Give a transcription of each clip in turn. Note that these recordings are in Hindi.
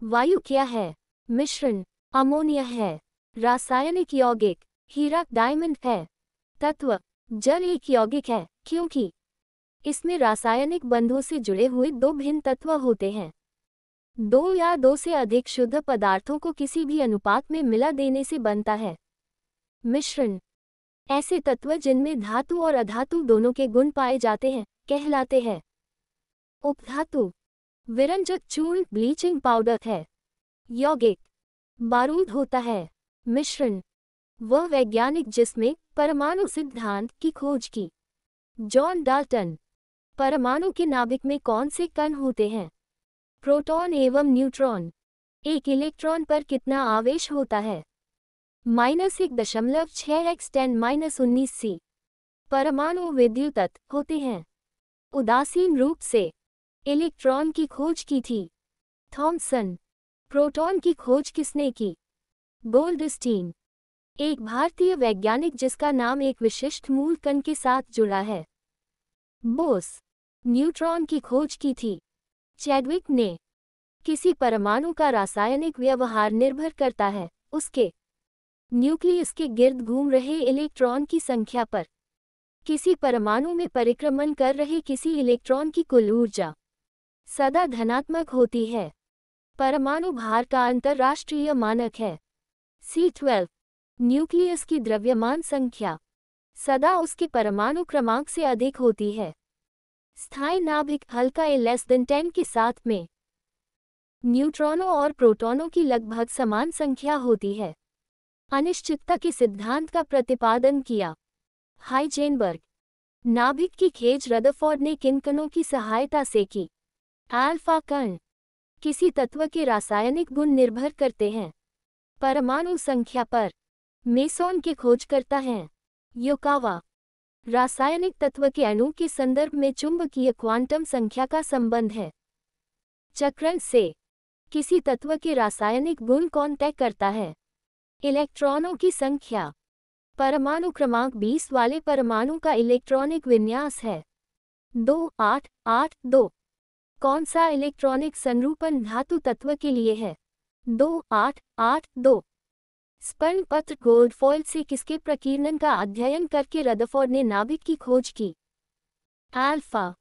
वायु क्या है? मिश्रण, अमोनिया है। रासायनिक यौगिक, हीरा डायमंड है। तत्व, जल एक यौगिक है क्योंकि इसमें रासायनिक बंधों से जुड़े हुए दो भिन्न तत्व होते हैं। दो या दो से अधिक शुद्ध पदार्थों को किसी भी अनुपात में मिला देने से बनता है। मिश्रण, ऐसे तत्व जिनमें धातु और अधातु दोनों के गुण पाए जाते हैं कहलाते हैं। उपधातु, विरंजक चूर्ण ब्लीचिंग पाउडर है। यौगिक, बारूद होता है। मिश्रण, वह वैज्ञानिक जिसमें परमाणु सिद्धांत की खोज की। John Dalton. परमाणु के नाभिक में कौन से कण होते हैं? प्रोटॉन एवं न्यूट्रॉन। एक इलेक्ट्रॉन पर कितना आवेश होता है? -1.6 x 10-19 C। परमाणु विद्युतत्व होते हैं। उदासीन रूप से इलेक्ट्रॉन की खोज की थी थॉमसन। प्रोटॉन की खोज किसने की? गोल्डस्टीन। एक भारतीय वैज्ञानिक जिसका नाम एक विशिष्ट मूल कण के साथ जुड़ा है। बोस। न्यूट्रॉन की खोज की थी चैडविक ने। किसी परमाणु का रासायनिक व्यवहार निर्भर करता है उसके न्यूक्लियस के गिर्द घूम रहे इलेक्ट्रॉन की संख्या पर। किसी परमाणु में परिक्रमण कर रहे किसी इलेक्ट्रॉन की कुल ऊर्जा सदा धनात्मक होती है। परमाणु भार का अंतर्राष्ट्रीय मानक है C12। न्यूक्लियस की द्रव्यमान संख्या सदा उसके परमाणु क्रमांक से अधिक होती है। स्थायी नाभिक हल्का A<10 के साथ में न्यूट्रॉनों और प्रोटॉनों की लगभग समान संख्या होती है। अनिश्चितता के सिद्धांत का प्रतिपादन किया हाइजेनबर्ग। नाभिक की खोज रदरफोर्ड ने किन कणों की सहायता से की? अल्फा कण। किसी तत्व के रासायनिक गुण निर्भर करते हैं परमाणु संख्या पर। मेसॉन के खोजकर्ता हैं योकावा। रासायनिक तत्व के अणु के संदर्भ में चुंबकीय क्वांटम संख्या का संबंध है। चक्रण से किसी तत्व के रासायनिक गुण कौन तय करता है? इलेक्ट्रॉनों की संख्या। परमाणु क्रमांक 20 वाले परमाणु का इलेक्ट्रॉनिक विन्यास है 2-8-8-2। कौन सा इलेक्ट्रॉनिक संरूपण धातु तत्व के लिए है? 2-8-8-2। स्पर्णपत्र गोल्ड फॉइल से किसके प्रकीर्णन का अध्ययन करके रदरफोर्ड ने नाभिक की खोज की? अल्फा।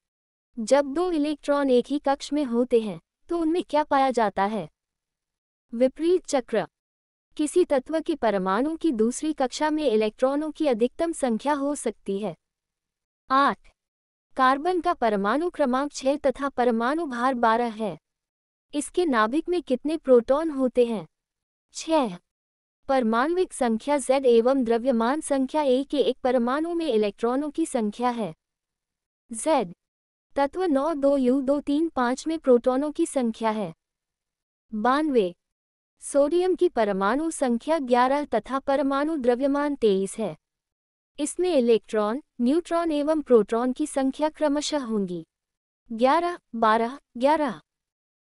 जब दो इलेक्ट्रॉन एक ही कक्ष में होते हैं तो उनमें क्या पाया जाता है? विपरीत चक्र। किसी तत्व के परमाणु की दूसरी कक्षा में इलेक्ट्रॉनों की अधिकतम संख्या हो सकती है 8। कार्बन का परमाणु क्रमांक 6 तथा परमाणु भार 12 है। इसके नाभिक में कितने प्रोटॉन होते हैं? 6। परमाणुविक संख्या Z एवं द्रव्यमान संख्या A के एक परमाणु में इलेक्ट्रॉनों की संख्या है Z। तत्व 9-2U-235 में प्रोटॉनों की संख्या है 92। सोडियम की परमाणु संख्या 11 तथा परमाणु द्रव्यमान 23 है। इसमें इलेक्ट्रॉन, न्यूट्रॉन एवं प्रोटॉन की संख्या क्रमशः होंगी 11, 12, 11।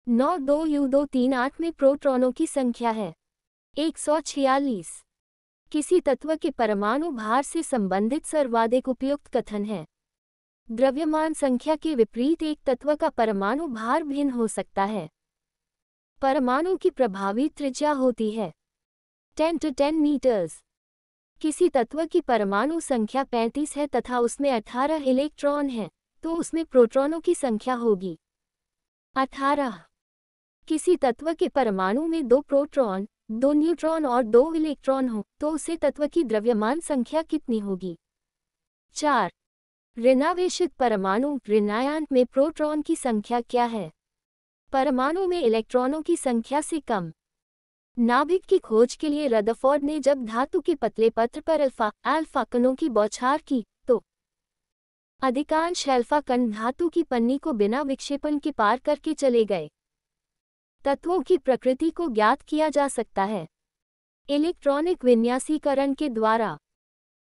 9-2U-238 में प्रोटॉनों की संख्या है 146। किसी तत्व के परमाणु भार से संबंधित सर्वाधिक उपयुक्त कथन है? द्रव्यमान संख्या के विपरीत एक तत्व का परमाणु भार भिन्न हो सकता है। परमाणु की प्रभावी त्रिज्या होती है 10-10 मीटर्स। किसी तत्व की परमाणु संख्या 35 है तथा उसमें 18 इलेक्ट्रॉन हैं, तो उसमें प्रोटॉनों की संख्या होगी 18। किसी तत्व के परमाणु में 2 प्रोटॉन, 2 न्यूट्रॉन और 2 इलेक्ट्रॉन हो तो उसे तत्व की द्रव्यमान संख्या कितनी होगी? 4। ऋणावेशित परमाणु ऋणायन में प्रोटॉन की संख्या क्या है? परमाणु में इलेक्ट्रॉनों की संख्या से कम। नाभिक की खोज के लिए रदरफोर्ड ने जब धातु के पतले पत्र पर अल्फा कणों की बौछार की तो अधिकांश अल्फा कण धातु की पन्नी को बिना विक्षेपण के पार करके चले गए। तत्वों की प्रकृति को ज्ञात किया जा सकता है इलेक्ट्रॉनिक विन्यासीकरण के द्वारा।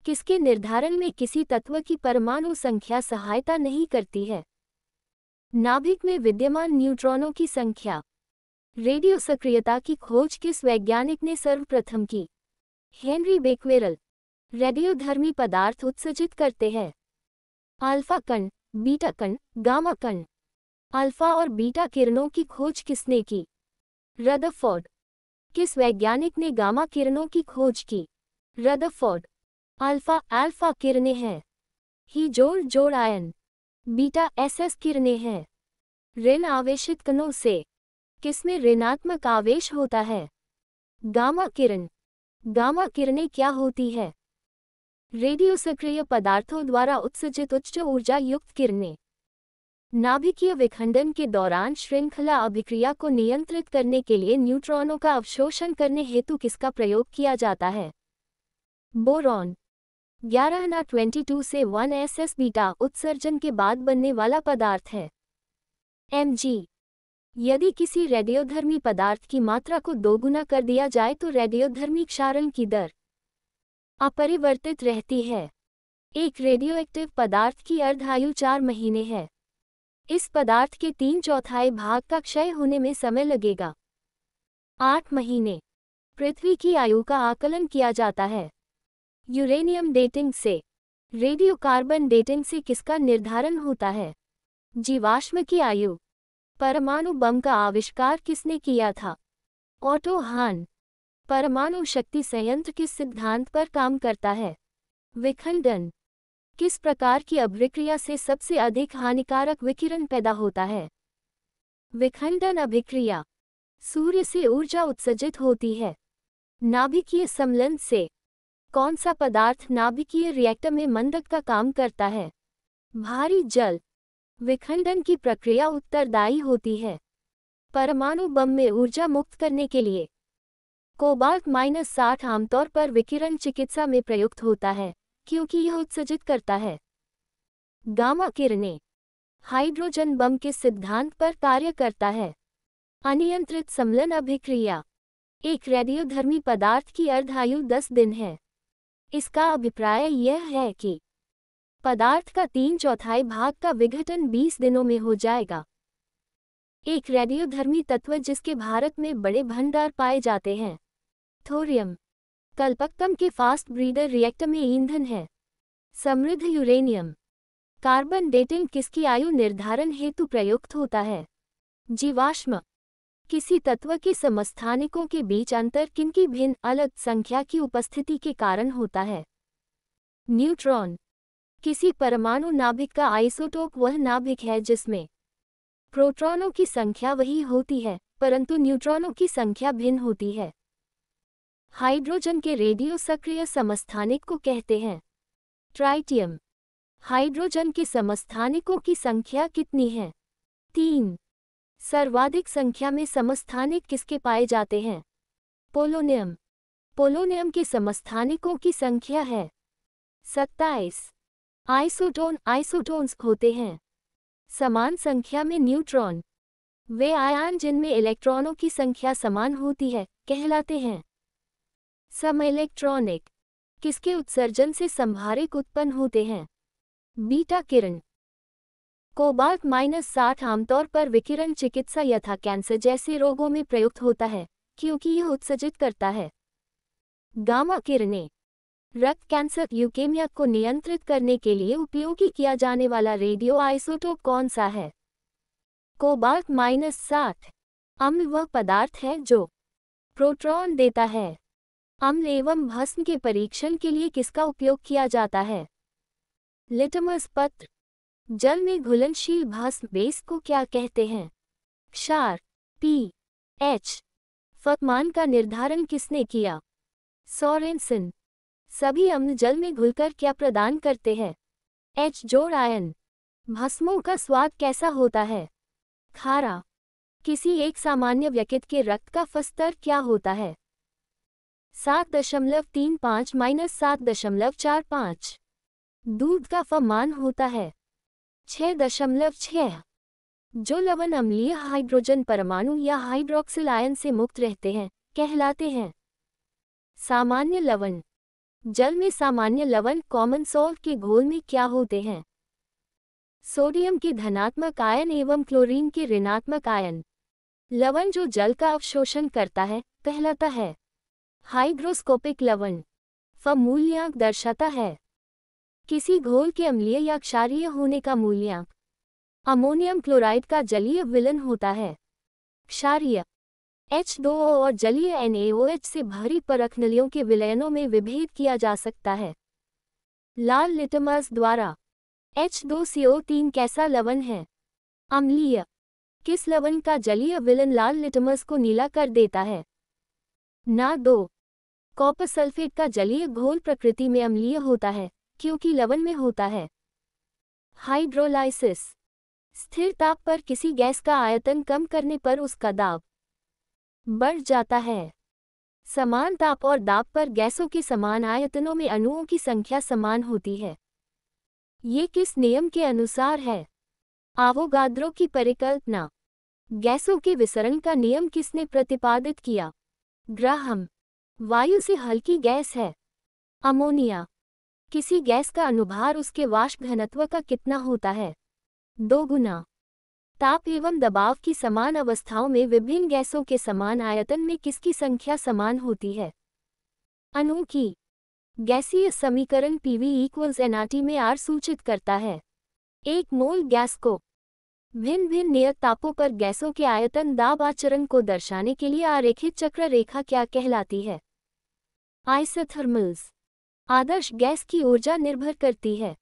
किसके निर्धारण में किसी तत्व की परमाणु संख्या सहायता नहीं करती है? नाभिक में विद्यमान न्यूट्रॉनों की संख्या। रेडियो सक्रियता की खोज किस वैज्ञानिक ने सर्वप्रथम की? हेनरी बेक्वेरेल। रेडियोधर्मी पदार्थ उत्सर्जित करते हैं अल्फा कण, बीटा कण, गामा कण। अल्फा और बीटा किरणों की खोज किसने की? रदरफोर्ड। किस वैज्ञानिक ने गामा किरणों की खोज की? रदरफोर्ड। अल्फा किरणें हैं। ही जोड़ आयन। बीटा एसएस किरणें हैं। ऋण आवेशित कणों से किसमें ऋणात्मक आवेश होता है? गामा किरण। गामा किरणें क्या होती है? रेडियो सक्रिय पदार्थों द्वारा उत्सर्जित उच्च ऊर्जा युक्त किरणें। नाभिकीय विखंडन के दौरान श्रृंखला अभिक्रिया को नियंत्रित करने के लिए न्यूट्रॉनों का अवशोषण करने हेतु किसका प्रयोग किया जाता है? बोरॉन। 11Na22 से 1ss बीटा उत्सर्जन के बाद बनने वाला पदार्थ है। Mg। यदि किसी रेडियोधर्मी पदार्थ की मात्रा को दोगुना कर दिया जाए तो रेडियोधर्मी क्षारण की दर अपरिवर्तित रहती है। एक रेडियोएक्टिव पदार्थ की अर्धायु 4 महीने है। इस पदार्थ के 3/4 भाग का क्षय होने में समय लगेगा 8 महीने। पृथ्वी की आयु का आकलन किया जाता है यूरेनियम डेटिंग से। रेडियोकार्बन डेटिंग से किसका निर्धारण होता है? जीवाश्म की आयु। परमाणु बम का आविष्कार किसने किया था? ऑटो हान। परमाणु शक्ति संयंत्र किस सिद्धांत पर काम करता है? विखंडन। किस प्रकार की अभिक्रिया से सबसे अधिक हानिकारक विकिरण पैदा होता है? विखंडन अभिक्रिया। सूर्य से ऊर्जा उत्सर्जित होती है। नाभिकीय सम्लन से कौन सा पदार्थ नाभिकीय रिएक्टर में मंदक का काम करता है? भारी जल। विखंडन की प्रक्रिया उत्तरदायी होती है परमाणु बम में ऊर्जा मुक्त करने के लिए। कोबाल्ट-60 आमतौर पर विकिरण चिकित्सा में प्रयुक्त होता है क्योंकि यह उत्सर्जित करता है गामा किरणें। हाइड्रोजन बम के सिद्धांत पर कार्य करता है। अनियंत्रित सम्लन अभिक्रिया। एक रेडियोधर्मी पदार्थ की अर्धायु 10 दिन है। इसका अभिप्राय यह है कि पदार्थ का 3/4 भाग का विघटन 20 दिनों में हो जाएगा। एक रेडियोधर्मी तत्व जिसके भारत में बड़े भंडार पाए जाते हैं। थोरियम। कल्पक्कम के फास्ट ब्रीडर रिएक्टर में ईंधन है। समृद्ध यूरेनियम। कार्बन डेटिंग किसकी आयु निर्धारण हेतु प्रयुक्त होता है? जीवाश्म। किसी तत्व के समस्थानिकों के बीच अंतर किनकी भिन्न अलग संख्या की उपस्थिति के कारण होता है? न्यूट्रॉन। किसी परमाणु नाभिक का आइसोटोप वह नाभिक है जिसमें प्रोटॉनों की संख्या वही होती है परंतु न्यूट्रॉनों की संख्या भिन्न होती है। हाइड्रोजन के रेडियो सक्रिय समस्थानिक को कहते हैं ट्राइटियम। हाइड्रोजन के समस्थानिकों की संख्या कितनी है? 3। सर्वाधिक संख्या में समस्थानिक किसके पाए जाते हैं? पोलोनियम। पोलोनियम के समस्थानिकों की संख्या है 27। आइसोटोन्स होते हैं समान संख्या में न्यूट्रॉन। वे आयन जिनमें इलेक्ट्रॉनों की संख्या समान होती है कहलाते हैं समइलेक्ट्रॉनिक। किसके उत्सर्जन से संभारिक उत्पन्न होते हैं? बीटा किरण। कोबाल्ट-60 आमतौर पर विकिरण चिकित्सा यथा कैंसर जैसे रोगों में प्रयुक्त होता है क्योंकि यह उत्सर्जित करता है गामा किरणें। रक्त कैंसर ल्यूकेमिया को नियंत्रित करने के लिए उपयोगी किया जाने वाला रेडियो आइसोटोप कौन सा है? कोबाल्ट-60। अम्ल वह पदार्थ है जो प्रोटॉन देता है। अम्ल एवं भस्म के परीक्षण के लिए किसका उपयोग किया जाता है? लिटमस पत्र। जल में घुलनशील भस्म बेस को क्या कहते हैं? क्षार। pH। फकमान का निर्धारण किसने किया? सोरेनसन। सभी अम्ल जल में घुलकर क्या प्रदान करते हैं? H जोड़ आयन। भस्मों का स्वाद कैसा होता है? खारा। किसी एक सामान्य व्यक्ति के रक्त का स्तर क्या होता है? 7.35-7.45। दूध का मान होता है 6.6। जो लवण अम्लीय हाइड्रोजन परमाणु या हाइड्रोक्सिल आयन से मुक्त रहते हैं कहलाते हैं सामान्य लवण। जल में सामान्य लवण कॉमन सॉल्ट के घोल में क्या होते हैं? सोडियम के धनात्मक आयन एवं क्लोरीन के ऋणात्मक आयन। लवण जो जल का अवशोषण करता है कहलाता है हाइग्रोस्कोपिक लवण। मूल्यांक दर्शाता है किसी घोल के अम्लीय या क्षारीय होने का मूल्यांक। अमोनियम क्लोराइड का जलीय विलयन होता है क्षारीय। H2O और जलीय NaOH से भरी परखनलियों के विलयनों में विभेद किया जा सकता है। लाल लिटमस द्वारा H2CO3 कैसा लवण है? अम्लीय। किस लवण का जलीय विलयन लाल लिटमस को नीला कर देता है? ना 2। कॉपर सल्फेट का जलीय घोल प्रकृति में अम्लीय होता है क्योंकि लवण में होता है। हाइड्रोलाइसिस। स्थिर ताप पर किसी गैस का आयतन कम करने पर उसका दाब बढ़ जाता है। समान ताप और दाब पर गैसों के समान आयतनों में अणुओं की संख्या समान होती है। ये किस नियम के अनुसार है? आवोगाद्रो की परिकल्पना। गैसों के विसरण का नियम किसने प्रतिपादित किया? ग्राहम। वायु से हल्की गैस है अमोनिया। किसी गैस का अनुभार उसके वाष्प घनत्व का कितना होता है? 2 गुना। ताप एवं दबाव की समान अवस्थाओं में विभिन्न गैसों के समान आयतन में किसकी संख्या समान होती है? अणु की। गैसीय समीकरण PV = nRT में R सूचित करता है। एक मोल गैस को भिन्न भिन्न नियत तापों पर गैसों के आयतन दाब आचरण को दर्शाने के लिए आरेखित चक्र रेखा क्या कहलाती है? आइसोथर्मल्स। आदर्श गैस की ऊर्जा निर्भर करती है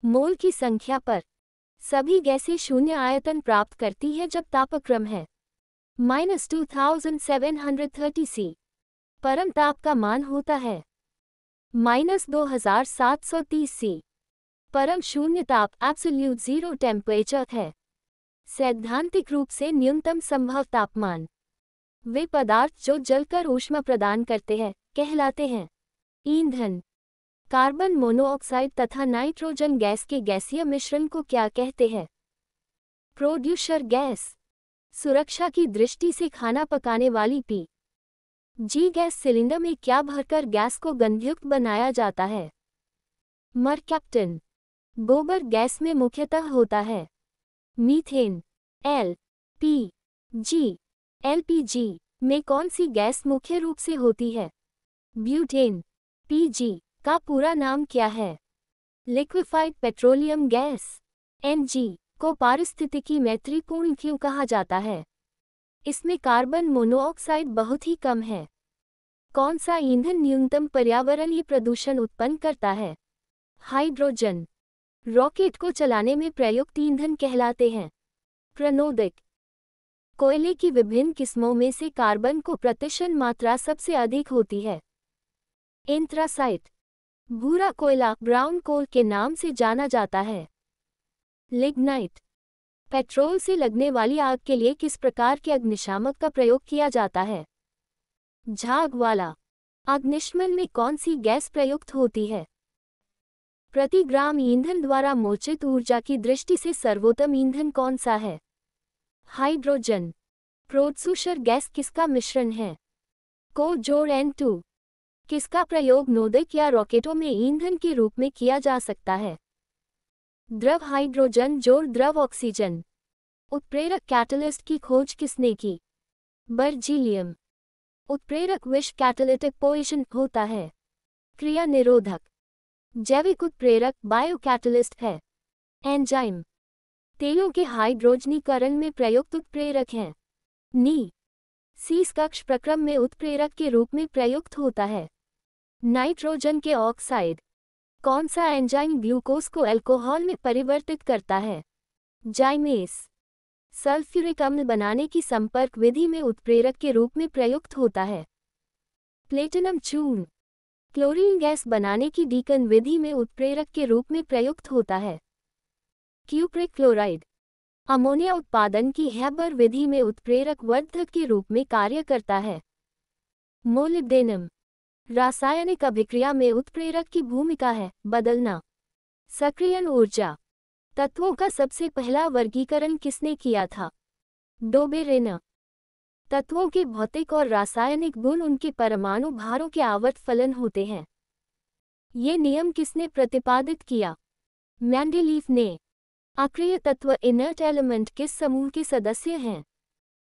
मोल की संख्या पर। सभी गैसें शून्य आयतन प्राप्त करती है जब तापक्रम है -2730 C। परम ताप का मान होता है -2730 C। परम शून्य ताप एब्सोल्यूट जीरो टेम्परेचर है। सैद्धांतिक रूप से न्यूनतम संभव तापमान। वे पदार्थ जो जलकर ऊष्मा प्रदान करते हैं कहलाते हैं ईंधन। कार्बन मोनोऑक्साइड तथा नाइट्रोजन गैस के गैसीय मिश्रण को क्या कहते हैं? Producer gas. सुरक्षा की दृष्टि से खाना पकाने वाली PG गैस सिलेंडर में क्या भरकर गैस को गंधयुक्त बनाया जाता है? मरकैप्टन। गोबर गैस में मुख्यतः होता है मीथेन। LPG। LPG में कौन सी गैस मुख्य रूप से होती है? ब्यूटेन। PG का पूरा नाम क्या है? Liquefied petroleum gas. NG को पारिस्थितिकी मैत्रीपूर्ण क्यों कहा जाता है? इसमें कार्बन मोनोऑक्साइड बहुत ही कम है। कौन सा ईंधन न्यूनतम पर्यावरणीय प्रदूषण उत्पन्न करता है? हाइड्रोजन। रॉकेट को चलाने में प्रयुक्त ईंधन कहलाते हैं प्रणोदक। कोयले की विभिन्न किस्मों में से कार्बन को प्रतिशत मात्रा सबसे अधिक होती है एंथ्रासाइट। भूरा कोयला ब्राउन कोल के नाम से जाना जाता है लिग्नाइट। पेट्रोल से लगने वाली आग के लिए किस प्रकार के अग्निशामक का प्रयोग किया जाता है? झाग वाला। अग्निशमन में कौन सी गैस प्रयुक्त होती है? प्रति ग्राम ईंधन द्वारा मोचित ऊर्जा की दृष्टि से सर्वोत्तम ईंधन कौन सा है? हाइड्रोजन। प्रोड्यूसर गैस किसका मिश्रण है? को-जोड़ N2। किसका प्रयोग नोदक या रॉकेटों में ईंधन के रूप में किया जा सकता है? द्रव हाइड्रोजन जोड़ द्रव ऑक्सीजन। उत्प्रेरक कैटलिस्ट की खोज किसने की? बर्जीलियम। उत्प्रेरक विष कैटालिटिक पोजिशन होता है क्रिया निरोधक। जैविक उत्प्रेरक बायोकैटलिस्ट है एंजाइम। तेलों के हाइड्रोजनीकरण में प्रयुक्त उत्प्रेरक हैं नी। सीस कक्ष प्रक्रम में उत्प्रेरक के रूप में प्रयुक्त होता है नाइट्रोजन के ऑक्साइड। कौन सा एंजाइम ग्लूकोज को अल्कोहल में परिवर्तित करता है? जाइमेस। सल्फ्यूरिक अम्ल बनाने की संपर्क विधि में उत्प्रेरक के रूप में प्रयुक्त होता है प्लेटिनम चूर्ण। क्लोरीन गैस बनाने की डीकन विधि में उत्प्रेरक के रूप में प्रयुक्त होता है क्यूप्रिक क्लोराइड। अमोनिया उत्पादन की हैबर विधि में उत्प्रेरक वर्धक के रूप में कार्य करता है मोलिब्डेनम। रासायनिक अभिक्रिया में उत्प्रेरक की भूमिका है बदलना। सक्रियण ऊर्जा। तत्वों का सबसे पहला वर्गीकरण किसने किया था? डोबेरेन। तत्वों के भौतिक और रासायनिक गुण उनके परमाणु भारों के आवर्त फलन होते हैं। ये नियम किसने प्रतिपादित किया? मेंडेलीफ ने। अक्रिय तत्व इनर्ट एलिमेंट किस समूह के सदस्य हैं?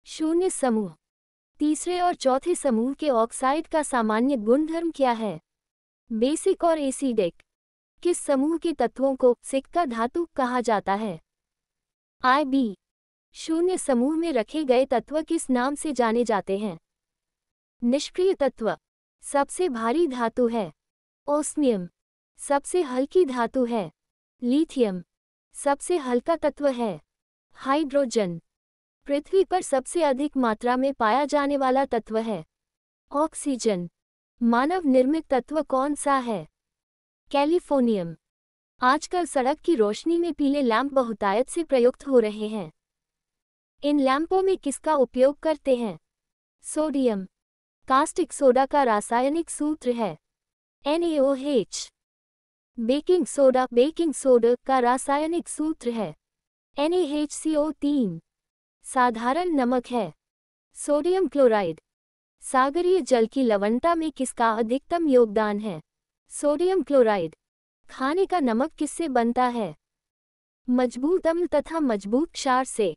शून्य समूह। तीसरे और चौथे समूह के ऑक्साइड का सामान्य गुणधर्म क्या है? बेसिक और एसिडिक। किस समूह के तत्वों को सिक्का धातु कहा जाता है? IB। शून्य समूह में रखे गए तत्व किस नाम से जाने जाते हैं? निष्क्रिय तत्व। सबसे भारी धातु है ओस्मियम। सबसे हल्की धातु है लिथियम। सबसे हल्का तत्व है हाइड्रोजन। पृथ्वी पर सबसे अधिक मात्रा में पाया जाने वाला तत्व है ऑक्सीजन। मानव निर्मित तत्व कौन सा है? कैलिफोर्नियम। आजकल सड़क की रोशनी में पीले लैंप बहुतायत से प्रयुक्त हो रहे हैं। इन लैंपों में किसका उपयोग करते हैं? सोडियम। कास्टिक सोडा का रासायनिक सूत्र है NaOH। बेकिंग सोडा का रासायनिक सूत्र है NaHCO3। साधारण नमक है सोडियम क्लोराइड। सागरीय जल की लवणता में किसका अधिकतम योगदान है? Sodium chloride. खाने का नमक किससे बनता है? मजबूत अम्ल तथा मजबूत क्षार से।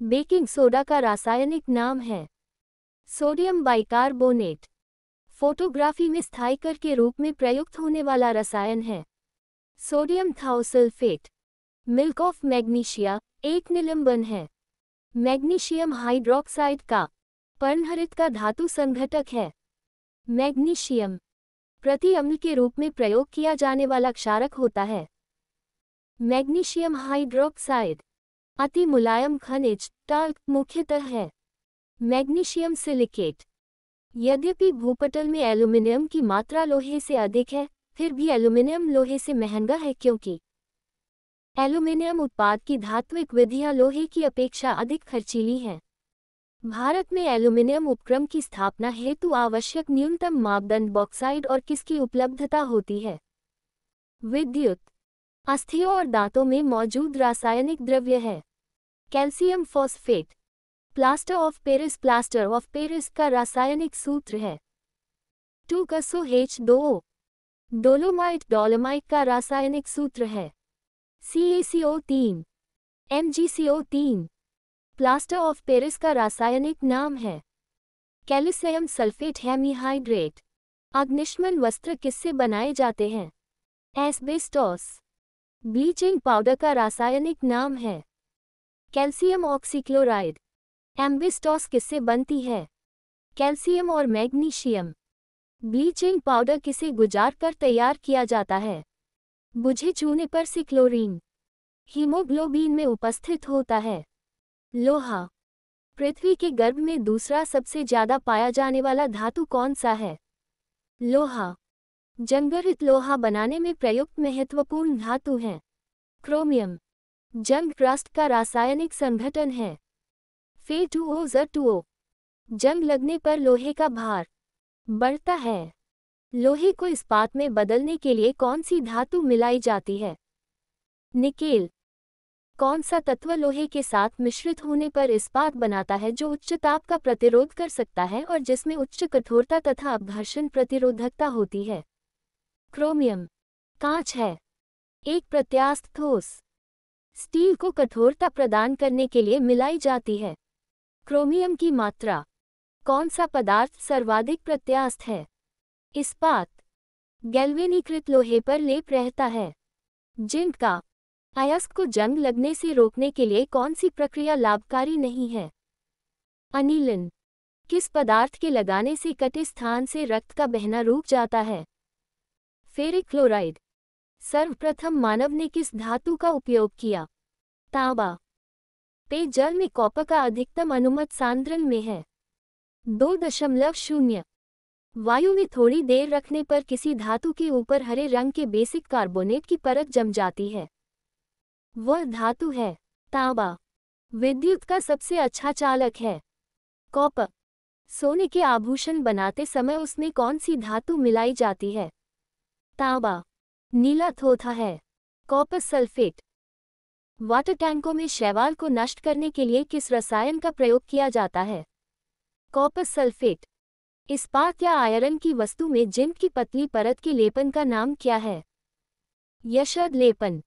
बेकिंग सोडा का रासायनिक नाम है सोडियम बाइकार्बोनेट। फोटोग्राफी में स्थायिकर के रूप में प्रयुक्त होने वाला रसायन है सोडियम थाओसल्फेट। मिल्क ऑफ मैग्नीशिया एक निलंबन है। मैग्नीशियम हाइड्रोक्साइड का पर्णहरित का धातु संघटक है मैग्नीशियम। प्रति अम्ल के रूप में प्रयोग किया जाने वाला क्षारक होता है मैग्नीशियम हाइड्रोक्साइड। अति मुलायम खनिज टाल्क मुख्यतः है मैग्नीशियम सिलिकेट। यद्यपि भूपटल में एल्यूमिनियम की मात्रा लोहे से अधिक है, फिर भी एल्यूमिनियम लोहे से महंगा है क्योंकि एल्यूमिनियम उत्पाद की धात्विक विधियां लोहे की अपेक्षा अधिक खर्चीली हैं। भारत में एल्यूमिनियम उपक्रम की स्थापना हेतु आवश्यक न्यूनतम मापदंड बॉक्साइड और किसकी उपलब्धता होती है? विद्युत। अस्थियों और दांतों में मौजूद रासायनिक द्रव्य है calcium phosphate. Plaster of Paris का रासायनिक सूत्र है 2SO2। डोलोमाइट का रासायनिक सूत्र है CaCO3 MgCO3। Plaster of Paris का रासायनिक नाम है कैल्शियम सल्फेट हेमीहाइड्रेट। अग्निशमन वस्त्र किससे बनाए जाते हैं? एस्बेस्टॉस। ब्लीचिंग पाउडर का रासायनिक नाम है कैल्शियम ऑक्सीक्लोराइड। एम्बेस्टॉस किससे बनती है? कैल्शियम और मैग्नीशियम। ब्लीचिंग पाउडर किसे गुजार कर तैयार किया जाता है? बुझे चूने पर से क्लोरीन। हीमोग्लोबिन में उपस्थित होता है लोहा। पृथ्वी के गर्भ में दूसरा सबसे ज्यादा पाया जाने वाला धातु कौन सा है? लोहा। जंगरित लोहा बनाने में प्रयुक्त महत्वपूर्ण धातु हैं क्रोमियम। जंग रस्ट का रासायनिक संघटन है Fe2O। जंग लगने पर लोहे का भार बढ़ता है। लोहे को इस्पात में बदलने के लिए कौन सी धातु मिलाई जाती है? निकेल। कौन सा तत्व लोहे के साथ मिश्रित होने पर इस्पात बनाता है जो उच्च ताप का प्रतिरोध कर सकता है और जिसमें उच्च कठोरता तथा अपघर्षण प्रतिरोधकता होती है? क्रोमियम। कांच है एक प्रत्यास्थ ठोस। स्टील को कठोरता प्रदान करने के लिए मिलाई जाती है क्रोमियम की मात्रा। कौन सा पदार्थ सर्वाधिक प्रत्यास्थ है? इस्पात। गैल्वेनीकृत लोहे पर लेप रहता है जिंक का। अयस्क को जंग लगने से रोकने के लिए कौन सी प्रक्रिया लाभकारी नहीं है? अनिलिन। किस पदार्थ के लगाने से कटे स्थान से रक्त का बहना रुक जाता है? Ferric chloride. सर्वप्रथम मानव ने किस धातु का उपयोग किया? तांबा। पेयजल में कॉपर का अधिकतम अनुमत सांद्रण में है 2.0। वायु में थोड़ी देर रखने पर किसी धातु के ऊपर हरे रंग के बेसिक कार्बोनेट की परत जम जाती है, वह धातु है तांबा। विद्युत का सबसे अच्छा चालक है कॉपर। सोने के आभूषण बनाते समय उसमें कौन सी धातु मिलाई जाती है? तांबा। नीला थोथा है कॉपर सल्फेट। वाटर टैंकों में शैवाल को नष्ट करने के लिए किस रसायन का प्रयोग किया जाता है? Copper sulphate. इस्पात या आयरन की वस्तु में जिंक की पतली परत के लेपन का नाम क्या है? यशद लेपन।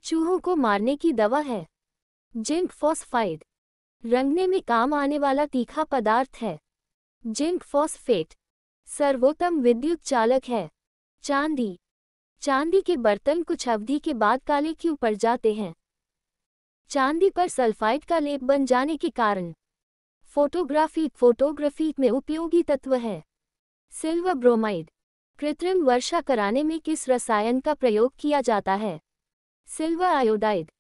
चूहों को मारने की दवा है जिंक फॉस्फाइड। रंगने में काम आने वाला तीखा पदार्थ है जिंक फॉस्फेट। सर्वोत्तम विद्युत चालक है चांदी। चांदी के बर्तन कुछ अवधि के बाद काले क्यों पड़ जाते हैं? चांदी पर सल्फाइड का लेप बन जाने के कारण। फोटोग्राफी में उपयोगी तत्व है। Silver bromide. कृत्रिम वर्षा कराने में किस रसायन का प्रयोग किया जाता है? Silver iodide.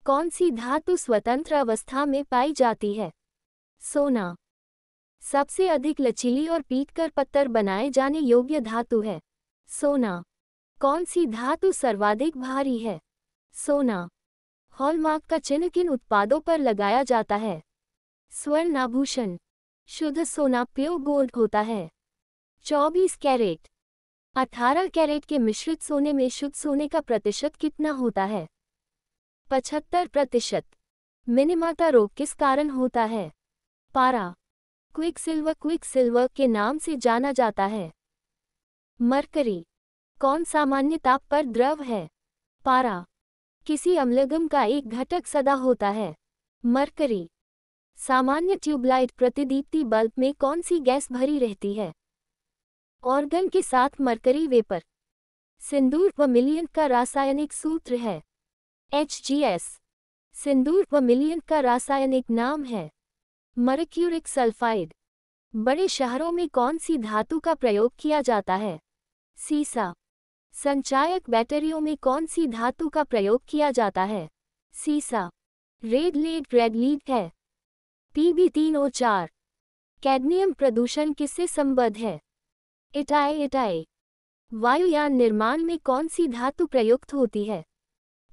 कौन सी धातु स्वतंत्र अवस्था में पाई जाती है? सोना। सबसे अधिक लचीली और पीटकर पत्थर बनाए जाने योग्य धातु है? सोना। कौन सी धातु सर्वाधिक भारी है? सोना। हॉलमार्क का चिन्ह किन उत्पादों पर लगाया जाता है? स्वर्ण आभूषण। शुद्ध सोना प्योर गोल्ड होता है। 24 कैरेट। 18 कैरेट के मिश्रित सोने में शुद्ध सोने का प्रतिशत कितना होता है? 75%। मिनीमाता रोग किस कारण होता है? पारा। क्विकसिल्वर के नाम से जाना जाता है। मरकरी। कौन सामान्य ताप पर द्रव है? पारा। किसी अम्लगम का एक घटक सदा होता है? मरकरी। सामान्य ट्यूबलाइट प्रतिदीप्ति बल्ब में कौन सी गैस भरी रहती है? ऑर्गन के साथ मरकरी वेपर। सिंदूर व मिलियन का रासायनिक सूत्र है? HGS। सिंदूर व मिलियन का रासायनिक नाम है? Mercuric sulphide. बड़े शहरों में कौन सी धातु का प्रयोग किया जाता है? सीसा। संचायक बैटरियों में कौन सी धातु का प्रयोग किया जाता है? सीसा। रेड लीड है। Pb3O4। कैडमियम प्रदूषण किससे संबद्ध है? इटाई। वायुयान निर्माण में कौन सी धातु प्रयुक्त होती है?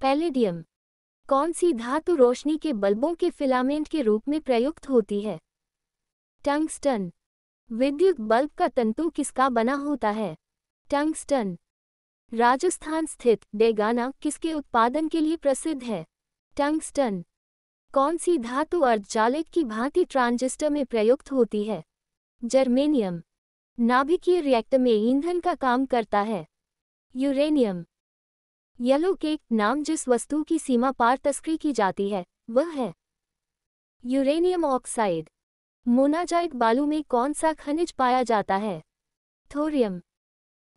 पैलेडियम। कौन सी धातु रोशनी के बल्बों के फिलामेंट के रूप में प्रयुक्त होती है? टंगस्टन। विद्युत बल्ब का तंतु किसका बना होता है? टंगस्टन। राजस्थान स्थित डेगाना किसके उत्पादन के लिए प्रसिद्ध है? टंगस्टन। कौन सी धातु अर्धचालक की भांति ट्रांजिस्टर में प्रयुक्त होती है? जर्मेनियम। नाभिकीय रिएक्टर में ईंधन का काम करता है? यूरेनियम। येलो केक नाम जिस वस्तु की सीमा पार तस्करी की जाती है वह है? Uranium oxide. मोनाजाइट बालू में कौन सा खनिज पाया जाता है? थोरियम।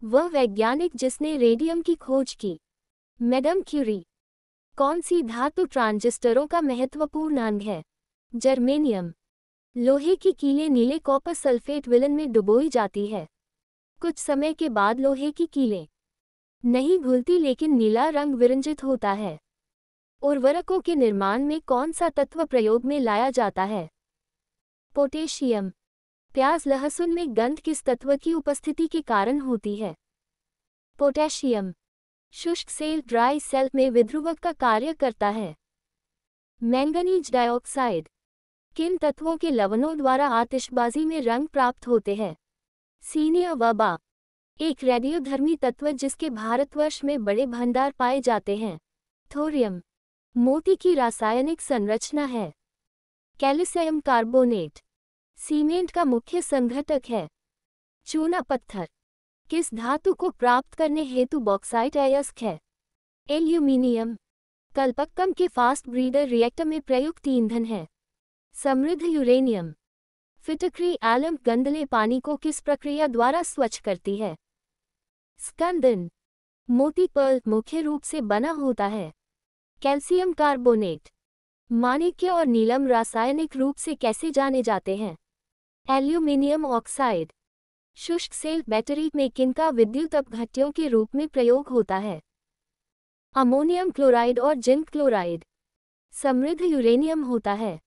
वह वैज्ञानिक जिसने रेडियम की खोज की? Madam Curie. कौन सी धातु ट्रांजिस्टरों का महत्वपूर्ण अंग है? जर्मेनियम। लोहे की कीलें नीले कॉपर सल्फेट विलन में डुबोई जाती है। कुछ समय के बाद लोहे की कीलें नहीं घुलती लेकिन नीला रंग विरंजित होता है। उर्वरकों के निर्माण में कौन सा तत्व प्रयोग में लाया जाता है? पोटेशियम। प्याज लहसुन में गंध किस तत्व की उपस्थिति के कारण होती है? पोटेशियम। शुष्क सेल ड्राई सेल में विध्रुवक का कार्य करता है? Manganese dioxide. किन तत्वों के लवणों द्वारा आतिशबाजी में रंग प्राप्त होते हैं? सीनियर वबा। एक रेडियोधर्मी तत्व जिसके भारतवर्ष में बड़े भंडार पाए जाते हैं? थोरियम। मोती की रासायनिक संरचना है? Calcium carbonate. सीमेंट का मुख्य संघटक है? चूना पत्थर। किस धातु को प्राप्त करने हेतु बॉक्साइट अयस्क है? एल्यूमीनियम। कल्पक्कम के फास्ट ब्रीडर रिएक्टर में प्रयुक्त ईंधन है? समृद्ध यूरेनियम। फिटकरी एलम गंदले पानी को किस प्रक्रिया द्वारा स्वच्छ करती है? स्कंदन। मोती पर्ल मुख्य रूप से बना होता है? Calcium carbonate. माणिक्य और नीलम रासायनिक रूप से कैसे जाने जाते हैं? Aluminium oxide. शुष्क सेल बैटरी में किनका विद्युत अपघट्यों के रूप में प्रयोग होता है? अमोनियम क्लोराइड और जिंक क्लोराइड। समृद्ध यूरेनियम होता है?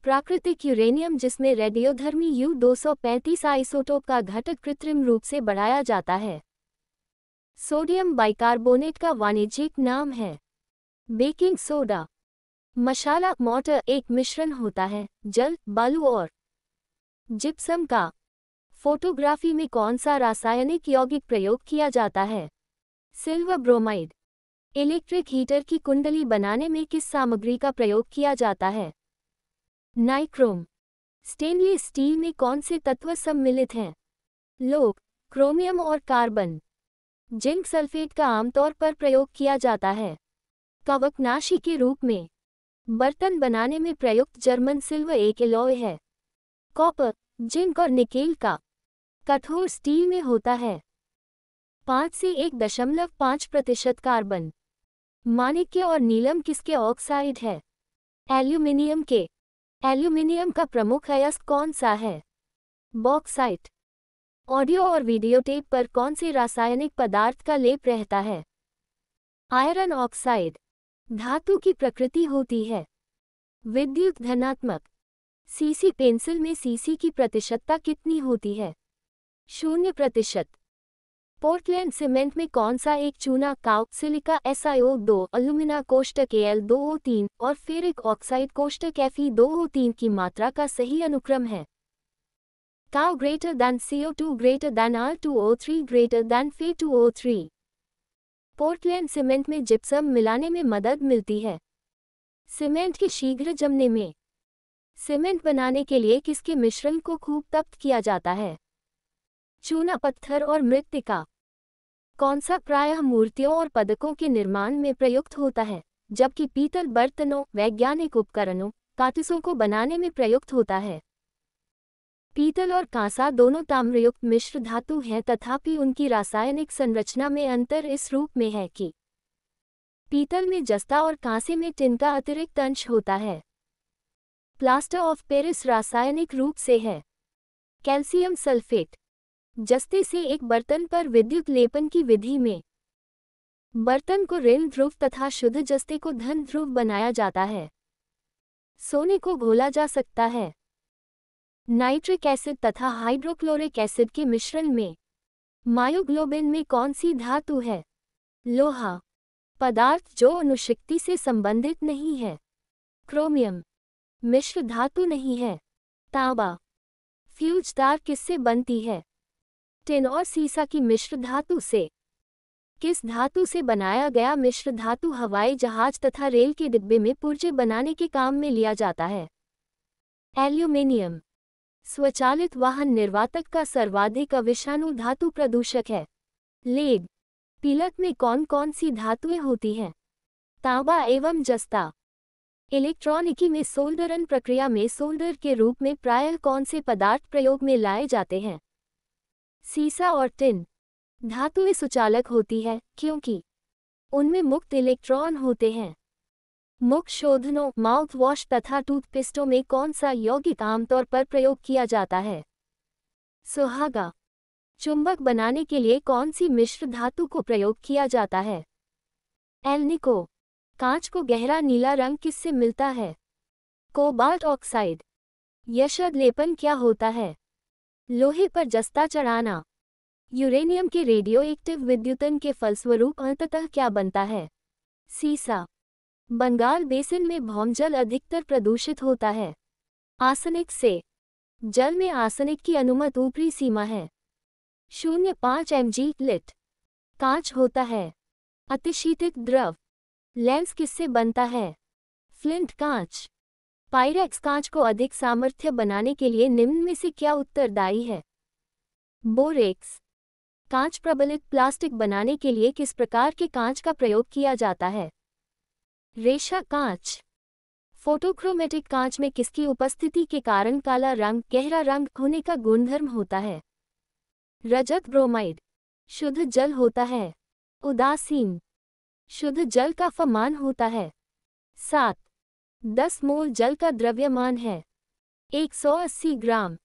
प्राकृतिक यूरेनियम जिसमें रेडियोधर्मी U-235 आइसोटोप का घटक कृत्रिम रूप से बढ़ाया जाता है? सोडियम बाइकार्बोनेट का वाणिज्यिक नाम है? Baking soda. मशाला मोटर एक मिश्रण होता है जल, बालू और जिप्सम का। फोटोग्राफी में कौन सा रासायनिक यौगिक प्रयोग किया जाता है? Silver bromide. इलेक्ट्रिक हीटर की कुंडली बनाने में किस सामग्री का प्रयोग किया जाता है? नाइक्रोम। स्टेनलेस स्टील में कौन से तत्व सम्मिलित हैं? लोग, क्रोमियम और कार्बन। जिंक सल्फेट का आमतौर पर प्रयोग किया जाता है कवकनाशी के रूप में। बर्तन बनाने में प्रयुक्त जर्मन सिल्वर एक एलॉय है? कॉपर, जिंक और निकेल का। कठोर स्टील में होता है? 5 से 1.5% कार्बन। माणिक्य और नीलम किसके ऑक्साइड है? एल्यूमिनियम के एल्यूमिनियम का प्रमुख अयस्क कौन सा है? बॉक्साइट। ऑडियो और वीडियो टेप पर कौन से रासायनिक पदार्थ का लेप रहता है? Iron oxide. धातु की प्रकृति होती है विद्युत धनात्मक। सीसी पेंसिल में सीसी की प्रतिशतता कितनी होती है? 0%। पोर्टलैंड सीमेंट में कौन सा एक चूना काउ सिलिका SiO2 अलुमिना कोष्टक Al2O3 और फेरिक ऑक्साइड कोष्टक Fe2O3 की मात्रा का सही अनुक्रम है? Cow greater than CO2 greater than R2O3 greater than Fe2O3। Portland cement में जिप्सम मिलाने में मदद मिलती है सीमेंट के शीघ्र जमने में। सीमेंट बनाने के लिए किसके मिश्रण को खूब तप्त किया जाता है? चूना पत्थर और मृत्तिका। कौन सा प्रायः मूर्तियों और पदकों के निर्माण में प्रयुक्त होता है, जबकि पीतल बर्तनों, वैज्ञानिक उपकरणों, कार्तूसों को बनाने में प्रयुक्त होता है? पीतल और कांसा दोनों ताम्रयुक्त मिश्र धातु हैं, तथापि उनकी रासायनिक संरचना में अंतर इस रूप में है कि पीतल में जस्ता और कांसे में टिन का अतिरिक्त अंश होता है। प्लास्टर ऑफ पेरिस रासायनिक रूप से है कैल्शियम सल्फेट। जस्ते से एक बर्तन पर विद्युत लेपन की विधि में बर्तन को ऋण ध्रुव तथा शुद्ध जस्ते को धन ध्रुव बनाया जाता है। सोने को घोला जा सकता है नाइट्रिक एसिड तथा हाइड्रोक्लोरिक एसिड के मिश्रण में। मायोग्लोबिन में कौन सी धातु है? लोहा। पदार्थ जो अणुशक्ति से संबंधित नहीं है। क्रोमियम। मिश्र धातु नहीं है। तांबा। फ्यूज तार किससे बनती है? टिन और सीसा की मिश्र धातु से। किस धातु से बनाया गया मिश्र धातु हवाई जहाज तथा रेल के डिब्बे में पुर्जे बनाने के काम में लिया जाता है? एल्यूमिनियम। स्वचालित वाहन निर्वातक का सर्वाधिक अविषाणु धातु प्रदूषक है? लेड। पीलक में कौन कौन सी धातुएं होती हैं? तांबा एवं जस्ता। इलेक्ट्रॉनिकी में सोल्डरन प्रक्रिया में सोल्डर के रूप में प्रायः कौन से पदार्थ प्रयोग में लाए जाते हैं? सीसा और टिन। धातुएं सुचालक होती है क्योंकि उनमें मुक्त इलेक्ट्रॉन होते हैं। मुख शोधनों, माउथ वॉश तथा टूथपेस्टों में कौन सा यौगिक आमतौर पर प्रयोग किया जाता है? सुहागा। चुंबक बनाने के लिए कौन सी मिश्र धातु को प्रयोग किया जाता है? एल्निको। कांच को गहरा नीला रंग किससे मिलता है? Cobalt oxide. यशद लेपन क्या होता है? लोहे पर जस्ता चढ़ाना। यूरेनियम के रेडियोएक्टिव विद्युतन के फलस्वरूप अंततः क्या बनता है? सीसा। बंगाल बेसिन में भौमजल अधिकतर प्रदूषित होता है आर्सेनिक से। जल में आर्सेनिक की अनुमत ऊपरी सीमा है 0.5 mg लिट। कांच होता है अतिशीतित द्रव। लेंस किससे बनता है? फ्लिंट कांच। पाइरेक्स कांच को अधिक सामर्थ्य बनाने के लिए निम्न में से क्या उत्तरदायी है? बोरेक्स। कांच प्रबलित प्लास्टिक बनाने के लिए किस प्रकार के कांच का प्रयोग किया जाता है? रेशा कांच। फोटोक्रोमेटिक कांच में किसकी उपस्थिति के कारण काला रंग, गहरा रंग होने का गुणधर्म होता है? रजत ब्रोमाइड। शुद्ध जल होता है उदासीन। शुद्ध जल का फमान होता है 7-10 मोल। जल का द्रव्यमान है 180 ग्राम।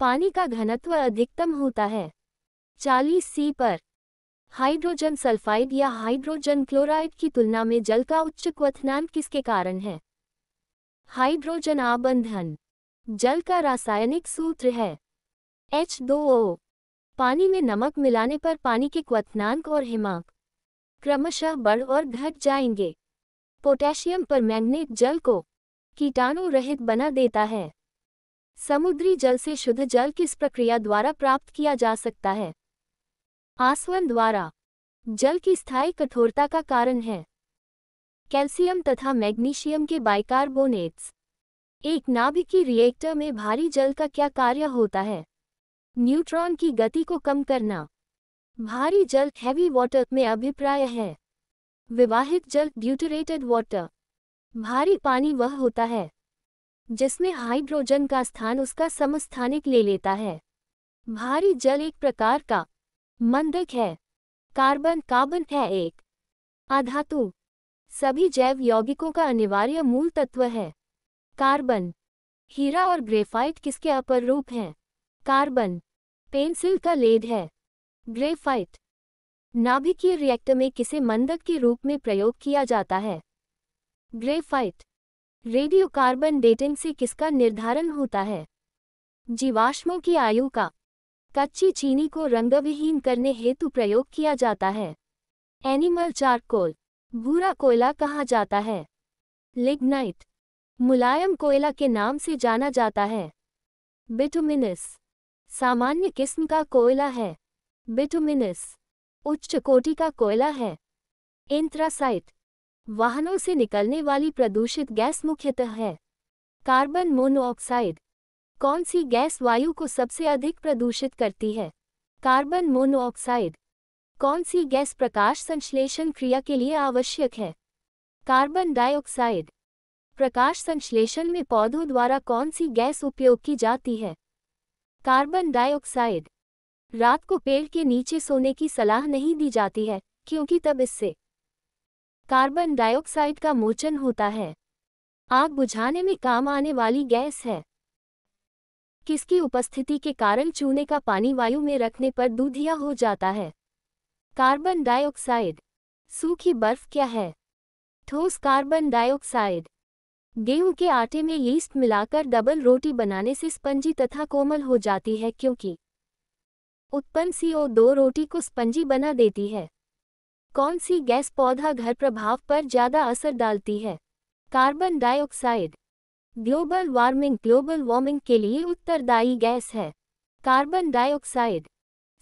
पानी का घनत्व अधिकतम होता है 40 सी पर। हाइड्रोजन सल्फाइड या हाइड्रोजन क्लोराइड की तुलना में जल का उच्च क्वथनांक किसके कारण है? हाइड्रोजन आबंधन। जल का रासायनिक सूत्र है H2O। पानी में नमक मिलाने पर पानी के क्वथनांक और हिमांक क्रमशः बढ़ और घट जाएंगे। पोटेशियम परमैंगनेट जल को कीटाणु रहित बना देता है। समुद्री जल से शुद्ध जल किस प्रक्रिया द्वारा प्राप्त किया जा सकता है? आसवन द्वारा। जल की स्थायी कठोरता का कारण है कैल्शियम तथा मैग्नीशियम के बाइकार्बोनेट्स। एक नाभिकीय रिएक्टर में भारी जल का क्या कार्य होता है? न्यूट्रॉन की गति को कम करना। भारी जल हैवी वाटर में अभिप्राय है विवाहित जल ड्यूटरेटेड वाटर। भारी पानी वह होता है जिसमें हाइड्रोजन का स्थान उसका समस्थानिक ले लेता है। भारी जल एक प्रकार का मंदक है। कार्बन है एक अधातु। सभी जैव यौगिकों का अनिवार्य मूल तत्व है कार्बन। हीरा और ग्रेफाइट किसके अपर रूप हैं? कार्बन। पेंसिल का लेड है। ग्रेफाइट। नाभिकीय रिएक्टर में किसे मंदक के रूप में प्रयोग किया जाता है? ग्रेफाइट। रेडियोकार्बन डेटिंग से किसका निर्धारण होता है? जीवाश्मों की आयु का। कच्ची चीनी को रंगविहीन करने हेतु प्रयोग किया जाता है। Animal charcoal. भूरा कोयला कहा जाता है। लिग्नाइट। मुलायम कोयला के नाम से जाना जाता है। बिटुमिनस। सामान्य किस्म का कोयला है। बिटुमिनस। उच्च कोटि का कोयला है। एंथ्रासाइट। वाहनों से निकलने वाली प्रदूषित गैस मुख्यतः है। Carbon monoxide. कौन सी गैस वायु को सबसे अधिक प्रदूषित करती है? Carbon monoxide. कौन सी गैस प्रकाश संश्लेषण क्रिया के लिए आवश्यक है? Carbon dioxide. प्रकाश संश्लेषण में पौधों द्वारा कौन सी गैस उपयोग की जाती है? Carbon dioxide. रात को पेड़ के नीचे सोने की सलाह नहीं दी जाती है, क्योंकि तब इससे कार्बन डाइऑक्साइड का मोचन होता है। आग बुझाने में काम आने वाली गैस है। किसकी उपस्थिति के कारण चूने का पानी वायु में रखने पर दूधिया हो जाता है? Carbon dioxide. सूखी बर्फ क्या है? ठोस कार्बन डाइऑक्साइड। गेहूं के आटे में यीस्ट मिलाकर डबल रोटी बनाने से स्पंजी तथा कोमल हो जाती है, क्योंकि उत्पन्न CO2 रोटी को स्पंजी बना देती है। कौन सी गैस पौधा घर प्रभाव पर ज्यादा असर डालती है? Carbon dioxide. ग्लोबल वार्मिंग के लिए उत्तरदायी गैस है। Carbon dioxide.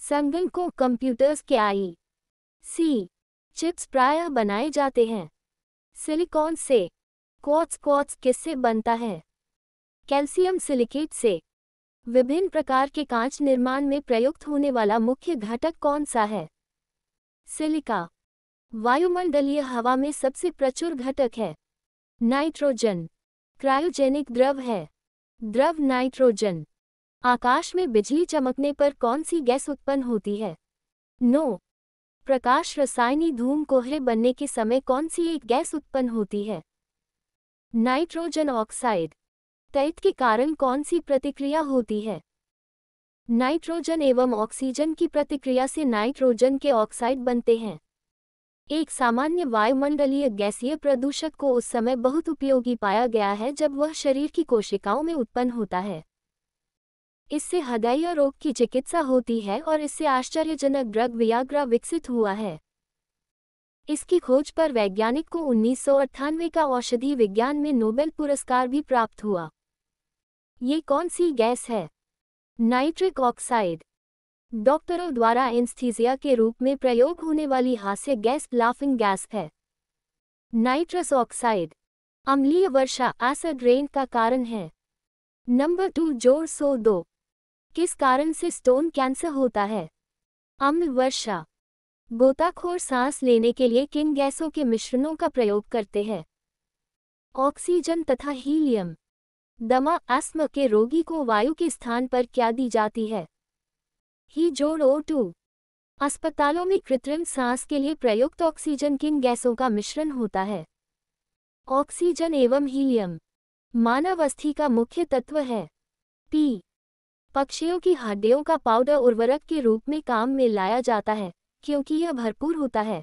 संगणकों कंप्यूटर्स के IC चिप्स प्रायः बनाए जाते हैं सिलिकॉन से। क्वार्ट्ज किससे बनता है? कैल्शियम सिलिकेट से। विभिन्न प्रकार के कांच निर्माण में प्रयुक्त होने वाला मुख्य घटक कौन सा है? सिलिका। वायुमंडलीय हवा में सबसे प्रचुर घटक है। नाइट्रोजन। क्रायोजेनिक द्रव है। द्रव नाइट्रोजन। आकाश में बिजली चमकने पर कौन सी गैस उत्पन्न होती है? नो। प्रकाश रसायनी धूम कोहरे बनने के समय कौन सी एक गैस उत्पन्न होती है? Nitrogen oxide. तैत के कारण कौन सी प्रतिक्रिया होती है? नाइट्रोजन एवं ऑक्सीजन की प्रतिक्रिया से नाइट्रोजन के ऑक्साइड बनते हैं। एक सामान्य वायुमंडलीय गैसीय प्रदूषक को उस समय बहुत उपयोगी पाया गया है जब वह शरीर की कोशिकाओं में उत्पन्न होता है। इससे हृदय रोग की चिकित्सा होती है और इससे आश्चर्यजनक ड्रग वियाग्रा विकसित हुआ है। इसकी खोज पर वैज्ञानिक को 1998 का औषधि विज्ञान में नोबेल पुरस्कार भी प्राप्त हुआ। ये कौन सी गैस है? Nitric oxide. डॉक्टरों द्वारा एनेस्थीसिया के रूप में प्रयोग होने वाली हास्य गैस लाफिंग गैस है। Nitrous oxide. अम्लीय वर्षा एसिड रेन का कारण है। नंबर 2 जोड़ 102। किस कारण से स्टोन कैंसर होता है? अम्ल वर्षा। गोताखोर सांस लेने के लिए किन गैसों के मिश्रणों का प्रयोग करते हैं? ऑक्सीजन तथा हीलियम। दमा अस्थमा के रोगी को वायु के स्थान पर क्या दी जाती है? ही जोड़ O2। अस्पतालों में कृत्रिम सांस के लिए प्रयुक्त ऑक्सीजन किन गैसों का मिश्रण होता है? ऑक्सीजन एवं हीलियम। मानव अस्थि का मुख्य तत्व है P। पक्षियों की हड्डियों का पाउडर उर्वरक के रूप में काम में लाया जाता है, क्योंकि यह भरपूर होता है।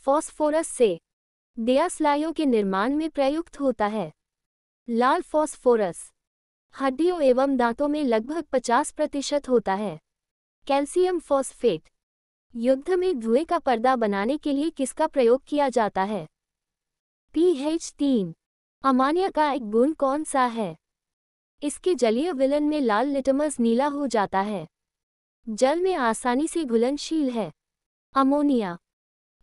फॉस्फोरस से दियास्लाइयों के निर्माण में प्रयुक्त होता है। लाल फॉस्फोरस हड्डियों एवं दांतों में लगभग 50% होता है। कैल्शियम फॉस्फेट युद्ध में धुएं का पर्दा बनाने के लिए किसका प्रयोग किया जाता है? pH3। अमानिया का एक गुण कौन सा है? इसके जलीय विलयन में लाल लिटमस नीला हो जाता है। जल में आसानी से घुलनशील है। अमोनिया।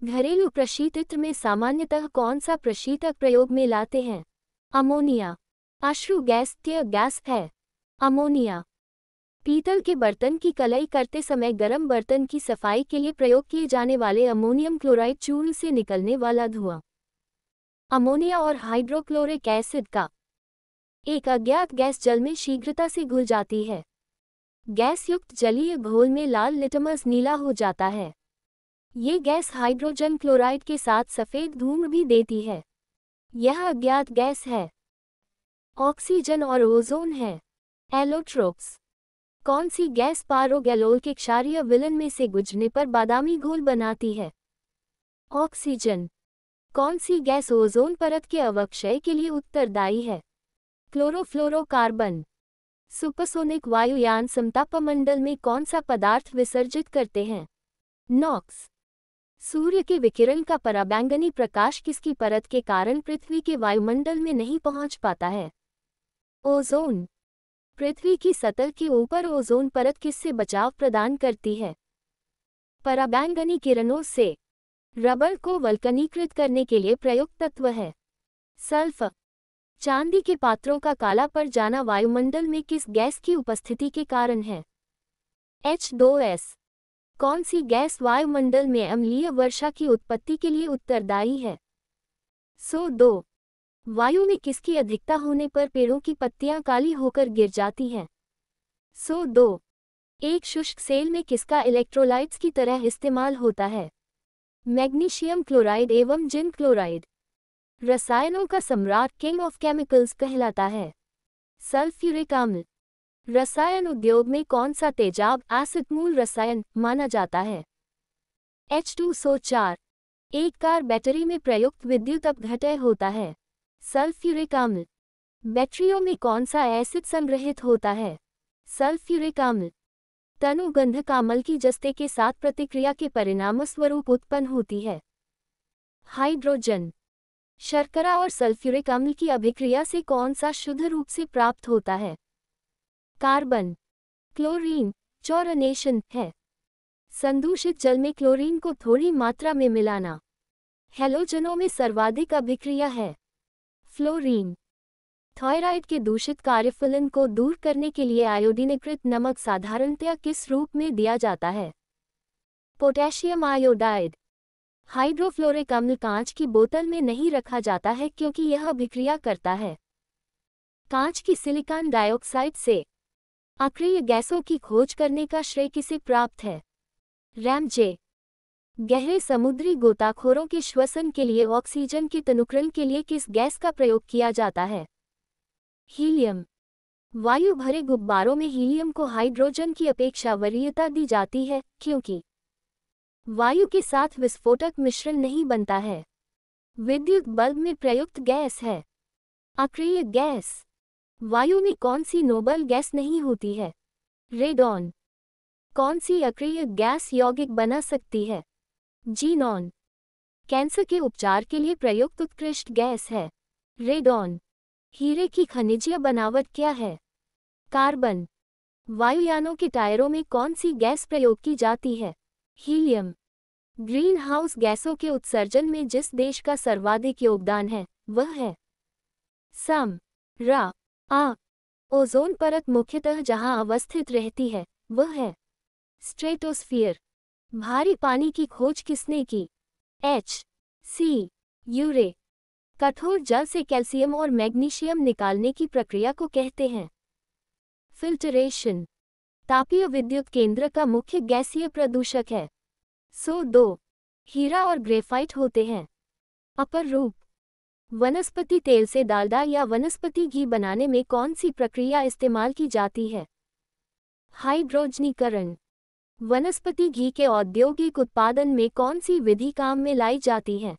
घरेलू प्रशीतक में सामान्यतः कौन सा प्रशीतक प्रयोग में लाते हैं? अमोनिया। अश्रु गैस टीयर गैस है। अमोनिया। पीतल के बर्तन की कलई करते समय गर्म बर्तन की सफाई के लिए प्रयोग किए जाने वाले अमोनियम क्लोराइड चूर्ण से निकलने वाला धुआं। अमोनिया और हाइड्रोक्लोरिक एसिड का एक अज्ञात गैस जल में शीघ्रता से घुल जाती है। गैस युक्त जलीय घोल में लाल लिटमस नीला हो जाता है। ये गैस हाइड्रोजन क्लोराइड के साथ सफेद धूम्र भी देती है। यह अज्ञात गैस है। ऑक्सीजन और ओजोन है। एलोट्रोप्स। कौन सी गैस पारोगैलोल के क्षारीय विलयन में से गुजरने पर बादामी घोल बनाती है? ऑक्सीजन। कौन सी गैस ओजोन परत के अवक्षय के लिए उत्तरदायी है? क्लोरोफ्लोरोकार्बन। सुपरसोनिक वायुयान समतापमंडल में कौन सा पदार्थ विसर्जित करते हैं? नॉक्स। सूर्य के विकिरण का पराबैंगनी प्रकाश किसकी परत के कारण पृथ्वी के वायुमंडल में नहीं पहुंच पाता है? ओजोन। पृथ्वी की सतह के ऊपर ओजोन परत किससे बचाव प्रदान करती है? पराबैंगनी किरणों से। रबर को वल्कनीकृत करने के लिए प्रयुक्त तत्व है? सल्फर। चांदी के पात्रों का काला पड़ जाना वायुमंडल में किस गैस की उपस्थिति के कारण है? H2S। कौन सी गैस वायुमंडल में अम्लीय वर्षा की उत्पत्ति के लिए उत्तरदायी है? SO2। वायु में किसकी अधिकता होने पर पेड़ों की पत्तियां काली होकर गिर जाती हैं? SO2। एक शुष्क सेल में किसका इलेक्ट्रोलाइट्स की तरह इस्तेमाल होता है? मैग्नीशियम क्लोराइड एवं जिंक क्लोराइड। रसायनों का सम्राट किंग ऑफ केमिकल्स कहलाता है? सल्फ्यूरिक अम्ल। रसायन उद्योग में कौन सा तेजाब एसिड मूल रसायन माना जाता है? H2SO4। एक कार बैटरी में प्रयुक्त विद्युत अपघटय होता है? सल्फ्यूरिक अम्ल। बैटरियों में कौन सा एसिड संग्रहित होता है? सल्फ्यूरिक अम्ल। तनुगंधक अम्ल की जस्ते के साथ प्रतिक्रिया के परिणामस्वरूप उत्पन्न होती है? हाइड्रोजन। शर्करा और सल्फ्यूरिक अम्ल की अभिक्रिया से कौन सा शुद्ध रूप से प्राप्त होता है? कार्बन। क्लोरीन चौरनेशन है। संदूषित जल में क्लोरीन को थोड़ी मात्रा में मिलाना। हैलोजनों में सर्वाधिक अभिक्रिया है? फ्लोरीन। थायराइड के दूषित कार्यफलन को दूर करने के लिए आयोडीनीकृत नमक साधारणतया किस रूप में दिया जाता है? Potassium iodide. हाइड्रोफ्लोरिक अम्ल कांच की बोतल में नहीं रखा जाता है क्योंकि यह अभिक्रिया करता है? कांच की सिलिकॉन डाइऑक्साइड से। अक्रिय गैसों की खोज करने का श्रेय किसे प्राप्त है? रैमजे। गहरे समुद्री गोताखोरों के श्वसन के लिए ऑक्सीजन के तनुकरण के लिए किस गैस का प्रयोग किया जाता है? हीलियम। वायु भरे गुब्बारों में हीलियम को हाइड्रोजन की अपेक्षा वरीयता दी जाती है क्योंकि वायु के साथ विस्फोटक मिश्रण नहीं बनता है? विद्युत बल्ब में प्रयुक्त गैस है? अक्रिय गैस। वायु में कौन सी नोबल गैस नहीं होती है? रेडॉन। कौन सी अक्रिय गैस यौगिक बना सकती है? जीनॉन। कैंसर के उपचार के लिए प्रयुक्त उत्कृष्ट गैस है? रेडॉन। हीरे की खनिजीय बनावट क्या है? कार्बन। वायुयानों के टायरों में कौन सी गैस प्रयोग की जाती है? हीलियम। ग्रीन हाउस गैसों के उत्सर्जन में जिस देश का सर्वाधिक योगदान है वह है? सम। रा। आ। ओजोन परत मुख्यतः जहां अवस्थित रहती है वह है? स्ट्रेटोस्फीयर। भारी पानी की खोज किसने की? H.C. यूरे। कठोर जल से कैल्शियम और मैग्नीशियम निकालने की प्रक्रिया को कहते हैं? फिल्टरेशन। तापीय विद्युत केंद्र का मुख्य गैसीय प्रदूषक है? SO2। हीरा और ग्रेफाइट होते हैं? अपर रूप। वनस्पति तेल से डालडा या वनस्पति घी बनाने में कौन सी प्रक्रिया इस्तेमाल की जाती है? हाइड्रोजनीकरण। वनस्पति घी के औद्योगिक उत्पादन में कौन सी विधि काम में लाई जाती है?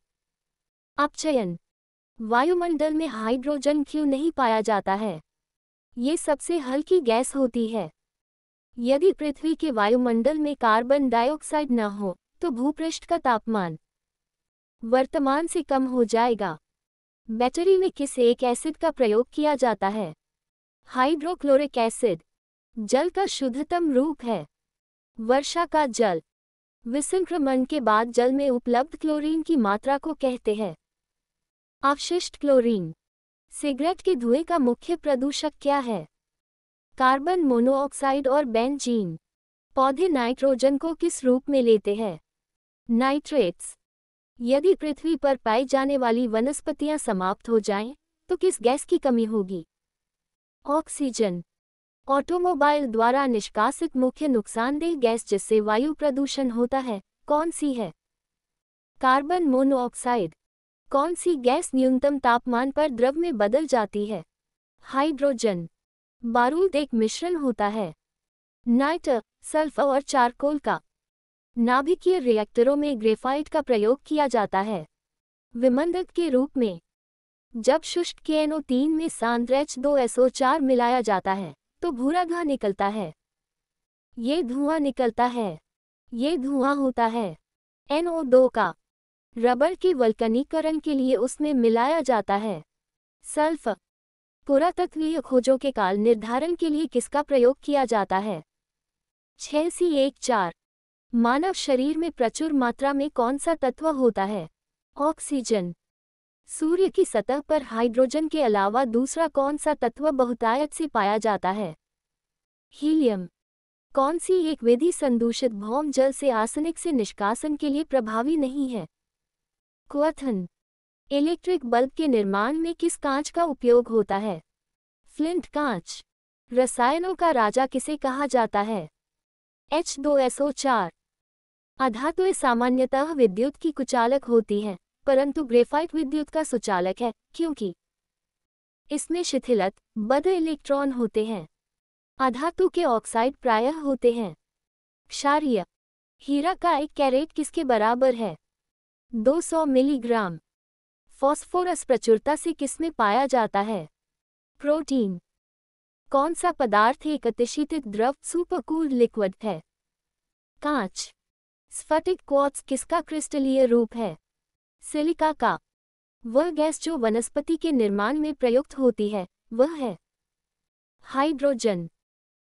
अपचयन। वायुमंडल में हाइड्रोजन क्यों नहीं पाया जाता है? ये सबसे हल्की गैस होती है। यदि पृथ्वी के वायुमंडल में कार्बन डाइऑक्साइड न हो तो भूपृष्ठ का तापमान वर्तमान से कम हो जाएगा। बैटरी में किस एक एसिड का प्रयोग किया जाता है? Hydrochloric acid. जल का शुद्धतम रूप है? वर्षा का जल। विसंक्रमण के बाद जल में उपलब्ध क्लोरीन की मात्रा को कहते हैं? अवशिष्ट क्लोरीन। सिगरेट के धुएं का मुख्य प्रदूषक क्या है? कार्बन मोनोऑक्साइड और बेंजीन। पौधे नाइट्रोजन को किस रूप में लेते हैं? नाइट्रेट्स। यदि पृथ्वी पर पाई जाने वाली वनस्पतियां समाप्त हो जाएं, तो किस गैस की कमी होगी? ऑक्सीजन। ऑटोमोबाइल द्वारा निष्कासित मुख्य नुकसानदेह गैस जिससे वायु प्रदूषण होता है कौन सी है? Carbon monoxide. कौन सी गैस न्यूनतम तापमान पर द्रव में बदल जाती है? हाइड्रोजन बारूद एक मिश्रण होता है नाइट्र, सल्फर और चारकोल का। नाभिकीय रिएक्टरों में ग्रेफाइट का प्रयोग किया जाता है विमंदक के रूप में। जब शुष्क KNO3 में सांद्र H2SO4 मिलाया जाता है तो भूरा धुआं निकलता है। ये धुआं होता है NO2 का। रबर के वल्कनीकरण के लिए उसमें मिलाया जाता है सल्फर। पुरातत्वीय खोजों के काल निर्धारण के लिए किसका प्रयोग किया जाता है? 6C14। मानव शरीर में प्रचुर मात्रा में कौन सा तत्व होता है? ऑक्सीजन। सूर्य की सतह पर हाइड्रोजन के अलावा दूसरा कौन सा तत्व बहुतायत से पाया जाता है? हीलियम। कौन सी एक विधि संदूषित भौम जल से आर्सेनिक से निष्कासन के लिए प्रभावी नहीं है? क्वथन। इलेक्ट्रिक बल्ब के निर्माण में किस कांच का उपयोग होता है? फ्लिंट कांच। रसायनों का राजा किसे कहा जाता है? H2SO4। अधातुएं सामान्यतः विद्युत की कुचालक होती हैं, परंतु ग्रेफाइट विद्युत का सुचालक है क्योंकि इसमें शिथिलत बद्ध इलेक्ट्रॉन होते हैं। अधातु के ऑक्साइड प्रायः होते हैं क्षारीय। हीरा का 1 कैरेट किसके बराबर है? 200 मिलीग्राम। फॉस्फोरस प्रचुरता से किसमें पाया जाता है? प्रोटीन। कौन सा पदार्थ एक अतिशीतित द्रव सुपरकूल्ड लिक्विड है? कांच। स्फटिक क्वार्ट्ज किसका क्रिस्टलीय रूप है? सिलिका का। वह गैस जो वनस्पति के निर्माण में प्रयुक्त होती है वह है हाइड्रोजन।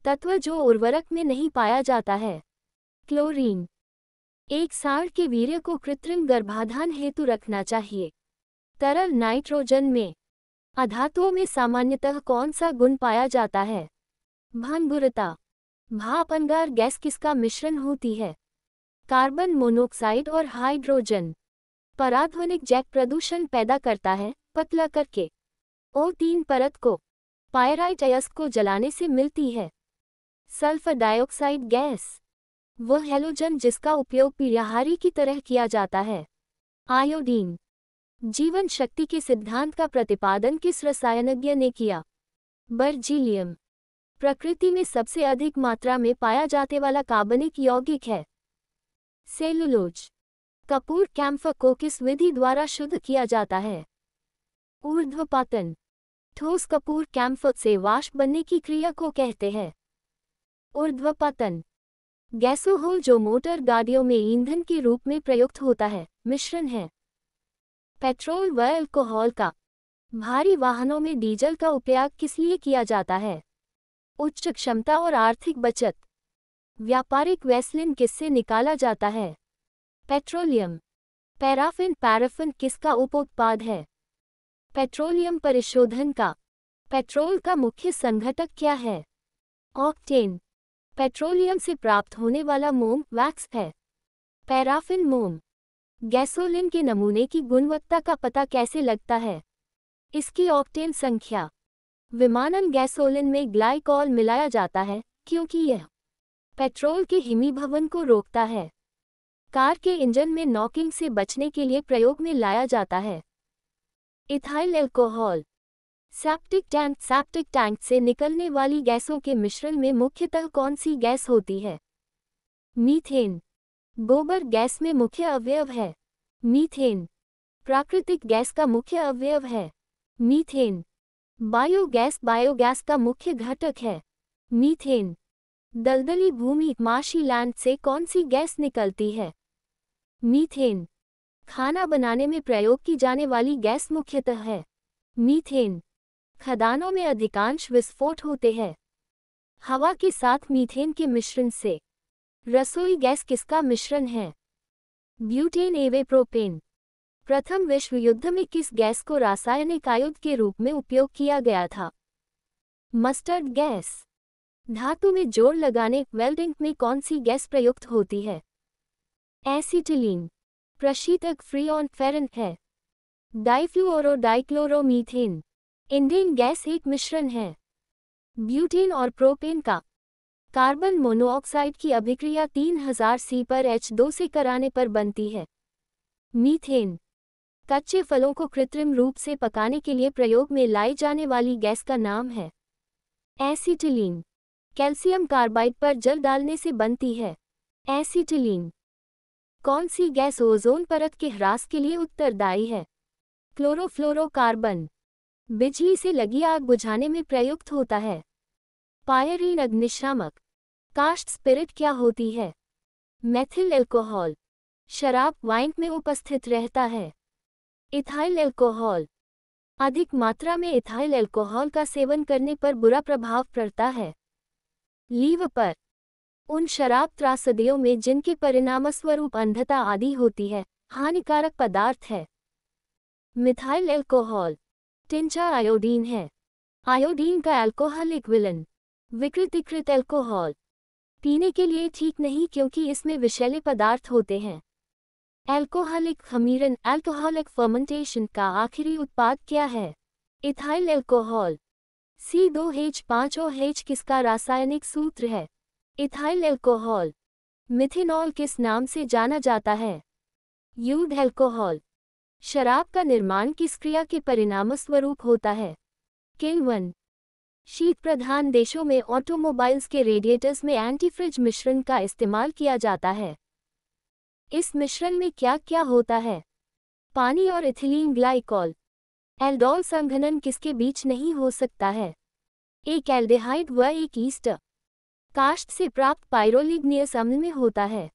तत्व जो उर्वरक में नहीं पाया जाता है? क्लोरीन। एक सांड के वीर्य को कृत्रिम गर्भाधान हेतु रखना चाहिए। तरल नाइट्रोजन में अधातुओं में सामान्यतः कौन सा गुण पाया जाता है? भंगुरता। भाप अंगार गैस किसका मिश्रण होती है? कार्बन मोनोऑक्साइड और हाइड्रोजन। पराध्वनिक जैक प्रदूषण पैदा करता है पतला करके। O3 परत को पायराइट अयस्क को जलाने से मिलती है सल्फर डाइऑक्साइड गैस। वह हैलोजन जिसका उपयोग पीढ़ाहारी की तरह किया जाता है। आयोडीन। जीवन शक्ति के सिद्धांत का प्रतिपादन किस रसायनज्ञ ने किया? बर्जीलियम। प्रकृति में सबसे अधिक मात्रा में पाया जाने वाला कार्बनिक यौगिक है सेलुलोज। कपूर कैम्फर को किस विधि द्वारा शुद्ध किया जाता है? ऊर्ध्वपातन। ठोस कपूर कैम्फर से वाष्प बनने की क्रिया को कहते हैं ऊर्ध्वपातन। गैसोहोल जो मोटर गाड़ियों में ईंधन के रूप में प्रयुक्त होता है मिश्रण है पेट्रोल व अल्कोहल का। भारी वाहनों में डीजल का उपयोग किस लिए किया जाता है? उच्च क्षमता और आर्थिक बचत। व्यापारिक वैसलिन किससे निकाला जाता है? पेट्रोलियम। पैराफिन किसका उपोत्पाद है? पेट्रोलियम परिशोधन का। पेट्रोल का मुख्य संघटक क्या है? ऑक्टेन। पेट्रोलियम से प्राप्त होने वाला मोम वैक्स है पैराफिन मोम। गैसोलीन के नमूने की गुणवत्ता का पता कैसे लगता है? इसकी ऑक्टेन संख्या। विमानन गैसोलीन में ग्लाइकॉल मिलाया जाता है क्योंकि यह पेट्रोल के हिमीभवन को रोकता है। कार के इंजन में नॉकिंग से बचने के लिए प्रयोग में लाया जाता है इथाइल अल्कोहल। सेप्टिक टैंक से निकलने वाली गैसों के मिश्रण में मुख्यतः कौन सी गैस होती है? मीथेन। गोबर गैस में मुख्य अवयव है मीथेन। प्राकृतिक गैस का मुख्य अवयव है मीथेन। बायोगैस का मुख्य घटक है मीथेन। दलदली भूमि मार्शी लैंड से कौन सी गैस निकलती है? मीथेन। खाना बनाने में प्रयोग की जाने वाली गैस मुख्यतः है मीथेन। खदानों में अधिकांश विस्फोट होते हैं हवा के साथ मीथेन के मिश्रण से। रसोई गैस किसका मिश्रण है? ब्यूटेन एवं प्रोपेन। प्रथम विश्व युद्ध में किस गैस को रासायनिक आयुध के रूप में उपयोग किया गया था? Mustard gas. धातु में जोड़ लगाने वेल्डिंग में कौन सी गैस प्रयुक्त होती है? एसिटिलीन। प्रशीतक फ्रीऑन फेरेंट है डाइफ्लूओरोडाइक्लोरोमीथेन। इंडेन गैस एक मिश्रण है ब्यूटेन और प्रोपेन का। कार्बन मोनोऑक्साइड की अभिक्रिया 3000 C पर H2 से कराने पर बनती है मीथेन। कच्चे फलों को कृत्रिम रूप से पकाने के लिए प्रयोग में लाई जाने वाली गैस का नाम है एसीटिलीन। कैल्शियम कार्बाइड पर जल डालने से बनती है एसीटिलीन। कौन सी गैस ओजोन परत के ह्रास के लिए उत्तरदायी है? क्लोरोफ्लोरोकार्बन। बिजली से लगी आग बुझाने में प्रयुक्त होता है पायरीन अग्निशामक। कास्ट स्पिरिट क्या होती है? Methyl alcohol. शराब वाइन में उपस्थित रहता है इथाइल एल्कोहल। अधिक मात्रा में इथाइल एल्कोहल का सेवन करने पर बुरा प्रभाव पड़ता है लीवर पर। उन शराब त्रासदियों में जिनके परिणामस्वरूप अंधता आदि होती है हानिकारक पदार्थ है मिथाइल एल्कोहल। टिंचा आयोडीन है। आयोडीन का अल्कोहलिक विलन। विकृतीकृत एल्कोहल। पीने के लिए ठीक नहीं क्योंकि इसमें विषैले पदार्थ होते हैं एल्कोहलिक खमीरन। अल्कोहलिक फर्मेंटेशन का आखिरी उत्पाद क्या है? Ethyl alcohol. C2H5OH किसका रासायनिक सूत्र है? Ethyl alcohol. मिथेनॉल किस नाम से जाना जाता है? Youth alcohol. शराब का निर्माण किस क्रिया के परिणामस्वरूप होता है? किण्वन। शीत प्रधान देशों में ऑटोमोबाइल्स के रेडिएटर्स में एंटीफ्रिज मिश्रण का इस्तेमाल किया जाता है। इस मिश्रण में क्या क्या होता है? पानी और इथिलीन ग्लाइकॉल। एल्डोल संघनन किसके बीच नहीं हो सकता है? एक एल्डिहाइड व एक ईस्टर। काष्ठ से प्राप्त पाइरोलिग्नियस अम्ल में होता है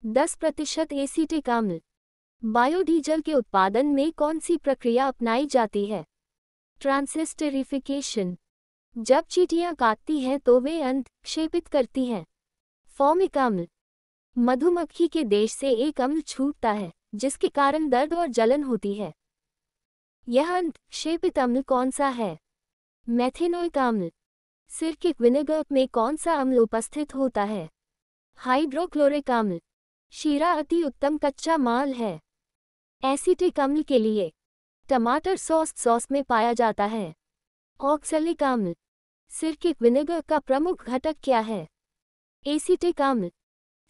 10% एसीटिक अम्ल। बायोडीजल के उत्पादन में कौन सी प्रक्रिया अपनाई जाती है? ट्रांसिस्टरिफिकेशन। जब चींटियां काटती हैं तो वे अंत क्षेपित करती हैं फॉर्मिक अम्ल। मधुमक्खी के देश से एक अम्ल छूटता है जिसके कारण दर्द और जलन होती है। यह अंत क्षेपित अम्ल कौन सा है? मेथेनोइक अम्ल। सिरकिक विनेगर में कौन सा अम्ल उपस्थित होता है? हाइड्रोक्लोरिक अम्ल। शीरा अति उत्तम कच्चा माल है एसिटिक अम्ल के लिए। टमाटर सॉस में पाया जाता है ऑक्सैलिक अम्ल। सिरकिक विनेगर का प्रमुख घटक क्या है? एसिटिक अम्ल।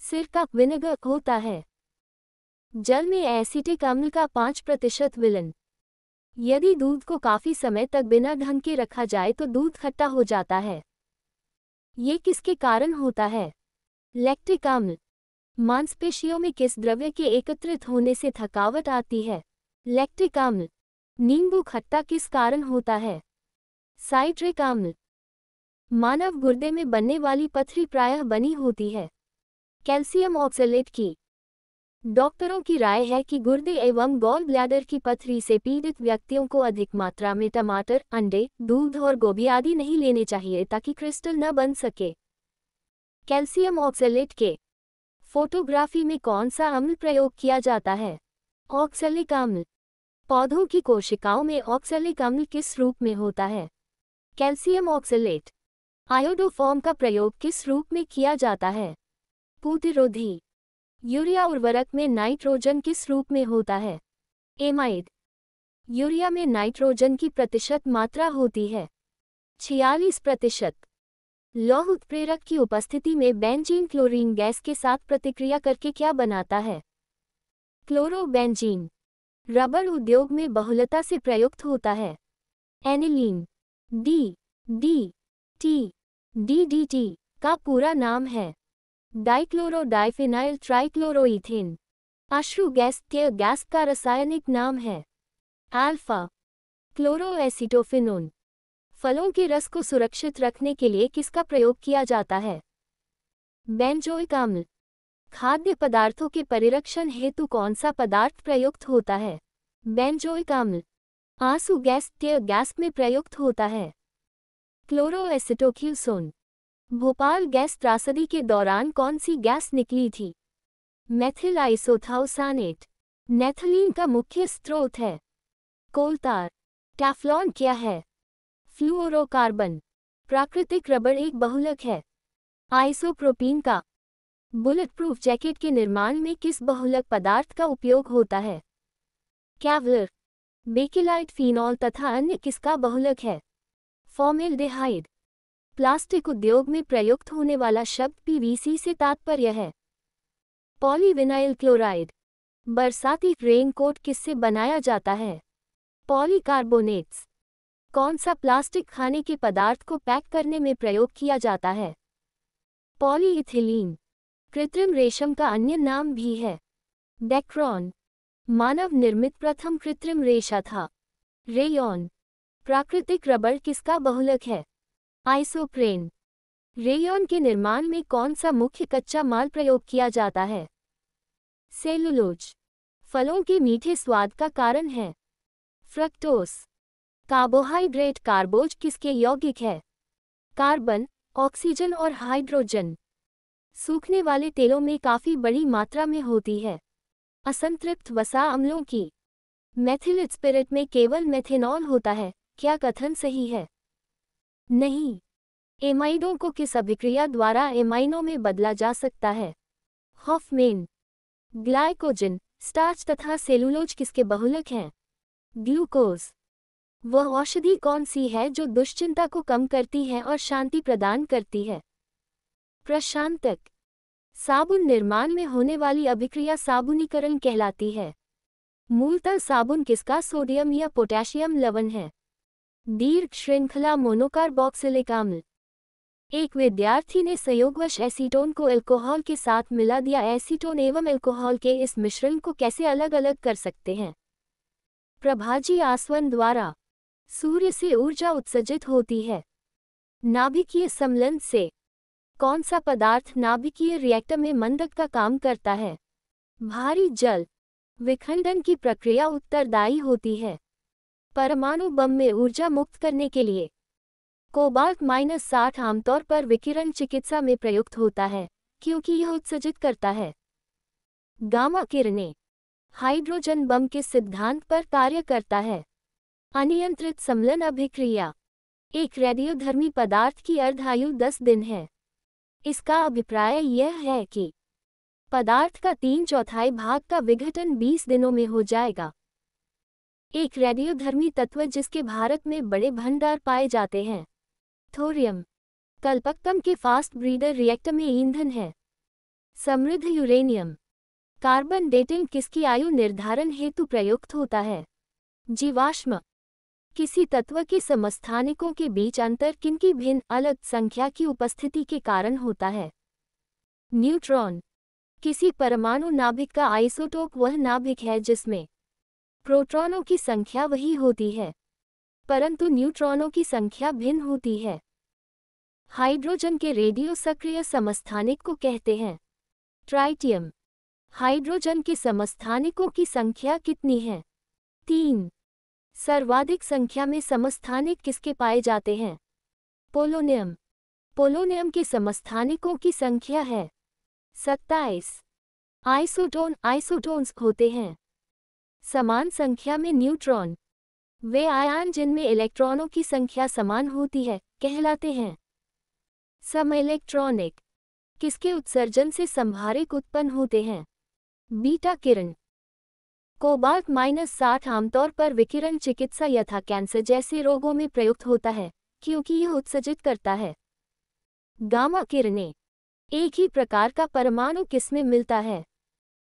सिरका विनेगर होता है जल में एसिटिक अम्ल का 5% विलन। यदि दूध को काफी समय तक बिना ढंग के रखा जाए तो दूध खट्टा हो जाता है। ये किसके कारण होता है? लैक्टिक अम्ल। मांसपेशियों में किस द्रव्य के एकत्रित होने से थकावट आती है? लैक्टिक अम्ल। नींबू खट्टा किस कारण होता है? साइट्रिक अम्ल। मानव गुर्दे में बनने वाली पथरी प्रायः बनी होती है कैल्शियम ऑक्सलेट की। डॉक्टरों की राय है कि गुर्दे एवं गॉल ब्लैडर की पथरी से पीड़ित व्यक्तियों को अधिक मात्रा में टमाटर, अंडे, दूध और गोभी आदि नहीं लेने चाहिए ताकि क्रिस्टल न बन सके। कैल्शियम ऑक्सलेट के फोटोग्राफी में कौन सा अम्ल प्रयोग किया जाता है? ऑक्सैलिक अम्ल। पौधों की कोशिकाओं में ऑक्सैलिक अम्ल किस रूप में होता है? Calcium oxalate. आयोडोफॉर्म का प्रयोग किस रूप में किया जाता है? प्रतिरोधी। यूरिया उर्वरक में नाइट्रोजन किस रूप में होता है? एमाइड। यूरिया में नाइट्रोजन की प्रतिशत मात्रा होती है 46%। लौह उत्प्रेरक की उपस्थिति में बेंजीन क्लोरीन गैस के साथ प्रतिक्रिया करके क्या बनाता है? क्लोरोबेंजीन। रबर उद्योग में बहुलता से प्रयुक्त होता है एनिलीन। DDT का पूरा नाम है डाइक्लोरोडाइफिनाइल ट्राइक्लोरोइथेन। अश्रु गैस के गैस का रासायनिक नाम है अल्फा क्लोरोएसिटोफिनोन। फलों के रस को सुरक्षित रखने के लिए किसका प्रयोग किया जाता है? बेंजोइक अम्ल। खाद्य पदार्थों के परिरक्षण हेतु कौन सा पदार्थ प्रयुक्त होता है? बेंजोइक अम्ल। आंसू गैस के गैस में प्रयुक्त होता है क्लोरोएसिटोक्यूसोन। भोपाल गैस त्रासदी के दौरान कौन सी गैस निकली थी? मेथिल आइसोथायोसानेट। नेथलीन का मुख्य स्रोत है कोलतार। टेफ्लॉन क्या है? फ्लुओरोकार्बन। प्राकृतिक रबर एक बहुलक है आइसोप्रोपीन का। बुलेट प्रूफ जैकेट के निर्माण में किस बहुलक पदार्थ का उपयोग होता है? कैवलर। बेकेलाइट फिनॉल तथा अन्य किसका बहुलक है? फॉर्मेल्डिहाइड। प्लास्टिक उद्योग में प्रयुक्त होने वाला शब्द पीवीसी से तात्पर्य है पॉलीविनाइल क्लोराइड। बरसाती रेनकोट किससे बनाया जाता है? पॉलीकार्बोनेट्स। कौन सा प्लास्टिक खाने के पदार्थ को पैक करने में प्रयोग किया जाता है? पॉलीइथिलीन। कृत्रिम रेशम का अन्य नाम भी है डेक्रोन। मानव निर्मित प्रथम कृत्रिम रेशा था रेयॉन। प्राकृतिक रबर किसका बहुलक है? आइसोप्रेन। रेयॉन के निर्माण में कौन सा मुख्य कच्चा माल प्रयोग किया जाता है? सेलुलोज। फलों के मीठे स्वाद का कारण है फ्रक्टोस। कार्बोहाइड्रेट कार्बोज किसके यौगिक है? कार्बन, ऑक्सीजन और हाइड्रोजन। सूखने वाले तेलों में काफी बड़ी मात्रा में होती है असंतृप्त वसा अम्लों की। मेथिल स्पिरिट में केवल मेथेनॉल होता है, क्या कथन सही है? नहीं। एमाइडों को किस अभिक्रिया द्वारा एमाइनों में बदला जा सकता है? हॉफमेन। ग्लाइकोजन, स्टार्च तथा सेलुलोज किसके बहुलक हैं? ग्लूकोज। वह औषधि कौन सी है जो दुश्चिंता को कम करती है और शांति प्रदान करती है? प्रशांतक। साबुन निर्माण में होने वाली अभिक्रिया साबुनीकरण कहलाती है। मूलतः साबुन किसका सोडियम या पोटेशियम लवण है? दीर्घ श्रृंखला मोनोकार्बोक्सिलिक अम्ल। एक विद्यार्थी ने संयोगवश एसीटोन को अल्कोहल के साथ मिला दिया। एसीटोन एवं अल्कोहल के इस मिश्रण को कैसे अलग अलग कर सकते हैं? प्रभाजी आसवन द्वारा। सूर्य से ऊर्जा उत्सर्जित होती है नाभिकीय सम्लन से। कौन सा पदार्थ नाभिकीय रिएक्टर में मंदक का काम करता है? भारी जल। विखंडन की प्रक्रिया उत्तरदायी होती है परमाणु बम में ऊर्जा मुक्त करने के लिए। कोबाल्ट-60 आमतौर पर विकिरण चिकित्सा में प्रयुक्त होता है क्योंकि यह उत्सर्जित करता है गामा किरणें। हाइड्रोजन बम के सिद्धांत पर कार्य करता है अनियंत्रित सम्लन अभिक्रिया। एक रेडियोधर्मी पदार्थ की अर्धायु 10 दिन है। इसका अभिप्राय यह है कि पदार्थ का 3/4 भाग का विघटन 20 दिनों में हो जाएगा। एक रेडियोधर्मी तत्व जिसके भारत में बड़े भंडार पाए जाते हैं थोरियम। कल्पक्कम के फास्ट ब्रीडर रिएक्टर में ईंधन है समृद्ध यूरेनियम। कार्बन डेटिंग किसकी आयु निर्धारण हेतु प्रयुक्त होता है? जीवाश्म। किसी तत्व के समस्थानिकों के बीच अंतर किनकी भिन्न अलग संख्या की उपस्थिति के कारण होता है? न्यूट्रॉन। किसी परमाणु नाभिक का आइसोटोप वह नाभिक है जिसमें प्रोटॉनों की संख्या वही होती है परंतु न्यूट्रॉनों की संख्या भिन्न होती है। हाइड्रोजन के रेडियो सक्रिय समस्थानिक को कहते हैं ट्राइटियम। हाइड्रोजन के समस्थानिकों की संख्या कितनी है? 3। सर्वाधिक संख्या में समस्थानिक किसके पाए जाते हैं? पोलोनियम। पोलोनियम के समस्थानिकों की संख्या है 27। आइसोटोन्स होते हैं समान संख्या में न्यूट्रॉन। वे आयन जिनमें इलेक्ट्रॉनों की संख्या समान होती है कहलाते हैं समइलेक्ट्रॉनिक। किसके उत्सर्जन से संभारिक उत्पन्न होते हैं? बीटा किरण। कोबाल्ट-60 आमतौर पर विकिरण चिकित्सा यथा कैंसर जैसे रोगों में प्रयुक्त होता है क्योंकि यह उत्सर्जित करता है गामा किरणें। एक ही प्रकार का परमाणु किसमें मिलता है?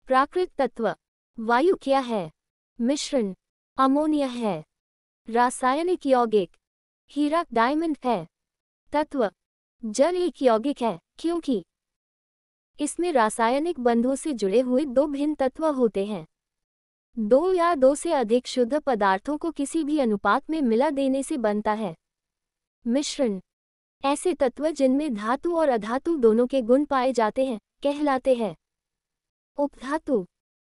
प्राकृत तत्व। वायु क्या है? मिश्रण। अमोनिया है। रासायनिक यौगिक। हीरा डायमंड है। तत्व। जल एक यौगिक है क्योंकि इसमें रासायनिक बंधों से जुड़े हुए 2 भिन्न तत्व होते हैं। 2 या 2 से अधिक शुद्ध पदार्थों को किसी भी अनुपात में मिला देने से बनता है मिश्रण। ऐसे तत्व जिनमें धातु और अधातु दोनों के गुण पाए जाते हैं कहलाते हैं उपधातु।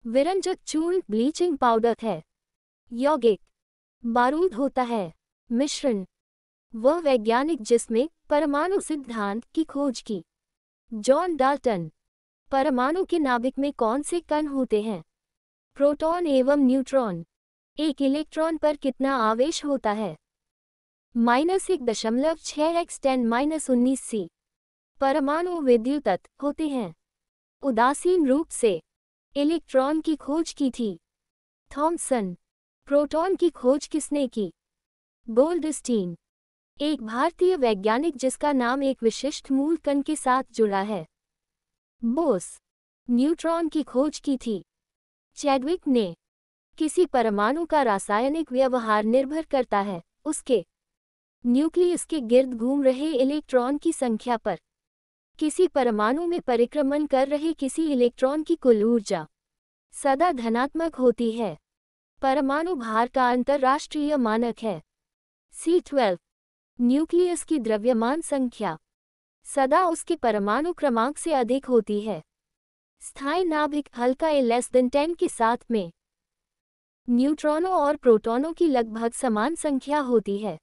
विरंजक चूर्ण ब्लीचिंग पाउडर है। यौगिक। बारूद होता है। मिश्रण। वह वैज्ञानिक जिसमें परमाणु सिद्धांत की खोज की। John Dalton. परमाणु के नाभिक में कौन से कण होते हैं? प्रोटॉन एवं न्यूट्रॉन। एक इलेक्ट्रॉन पर कितना आवेश होता है? -1.6 x 10-19 c। परमाणु विद्युतत्व होते हैं। उदासीन रूप से इलेक्ट्रॉन की खोज की थी थॉमसन। प्रोटॉन की खोज किसने की? गोल्डस्टीन। एक भारतीय वैज्ञानिक जिसका नाम एक विशिष्ट मूल कण के साथ जुड़ा है बोस। न्यूट्रॉन की खोज की थी चैडविक ने किसी परमाणु का रासायनिक व्यवहार निर्भर करता है उसके न्यूक्लियस के गिर्द घूम रहे इलेक्ट्रॉन की संख्या पर। किसी परमाणु में परिक्रमण कर रहे किसी इलेक्ट्रॉन की कुल ऊर्जा सदा धनात्मक होती है। परमाणु भार का अंतर्राष्ट्रीय मानक है C12। न्यूक्लियस की द्रव्यमान संख्या सदा उसके परमाणु क्रमांक से अधिक होती है। स्थायी नाभिक हल्का A<10 के साथ में न्यूट्रॉनों और प्रोटॉनों की लगभग समान संख्या होती है।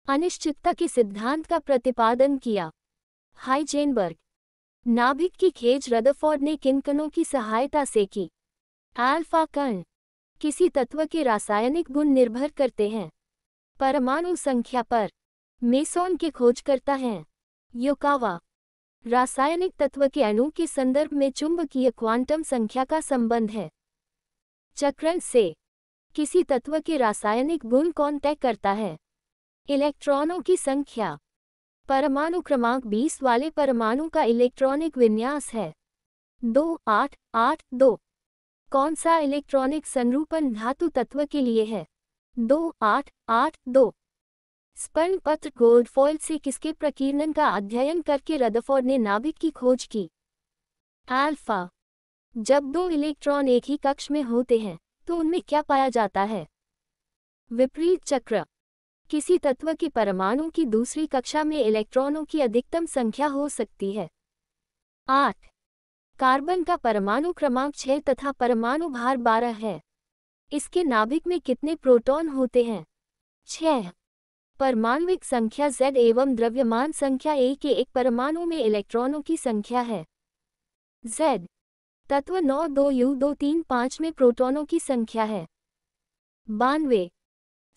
अनिश्चितता के सिद्धांत का प्रतिपादन किया हाइजेनबर्ग। नाभिक की खोज रदरफोर्ड ने किन कणों की सहायता से की? अल्फा कण। किसी तत्व के रासायनिक गुण निर्भर करते हैं परमाणु संख्या पर। मेसोन के खोजकर्ता हैं योकावा। रासायनिक तत्व के अणु के संदर्भ में चुंबकीय क्वांटम संख्या का संबंध है। चक्रण से किसी तत्व के रासायनिक गुण कौन तय करता है? इलेक्ट्रॉनों की संख्या। परमाणु क्रमांक 20 वाले परमाणु का इलेक्ट्रॉनिक विन्यास है 2882। कौन सा इलेक्ट्रॉनिक संरूपण धातु तत्व के लिए है? 2882। स्पर्म पत्र गोल्ड फॉइल से किसके प्रकीर्णन का अध्ययन करके रदरफोर्ड ने नाभिक की खोज की? अल्फा। जब दो इलेक्ट्रॉन एक ही कक्ष में होते हैं तो उनमें क्या पाया जाता है? विपरीत चक्र। किसी तत्व के परमाणु की दूसरी कक्षा में इलेक्ट्रॉनों की अधिकतम संख्या हो सकती है 8। कार्बन का परमाणु क्रमांक 6 तथा परमाणु भार 12 है। इसके नाभिक में कितने प्रोटॉन होते हैं? 6। परमाणुविक संख्या Z एवं द्रव्यमान संख्या A के एक परमाणु में इलेक्ट्रॉनों की संख्या है Z। तत्व 92U235 में प्रोटॉनों की संख्या है 92।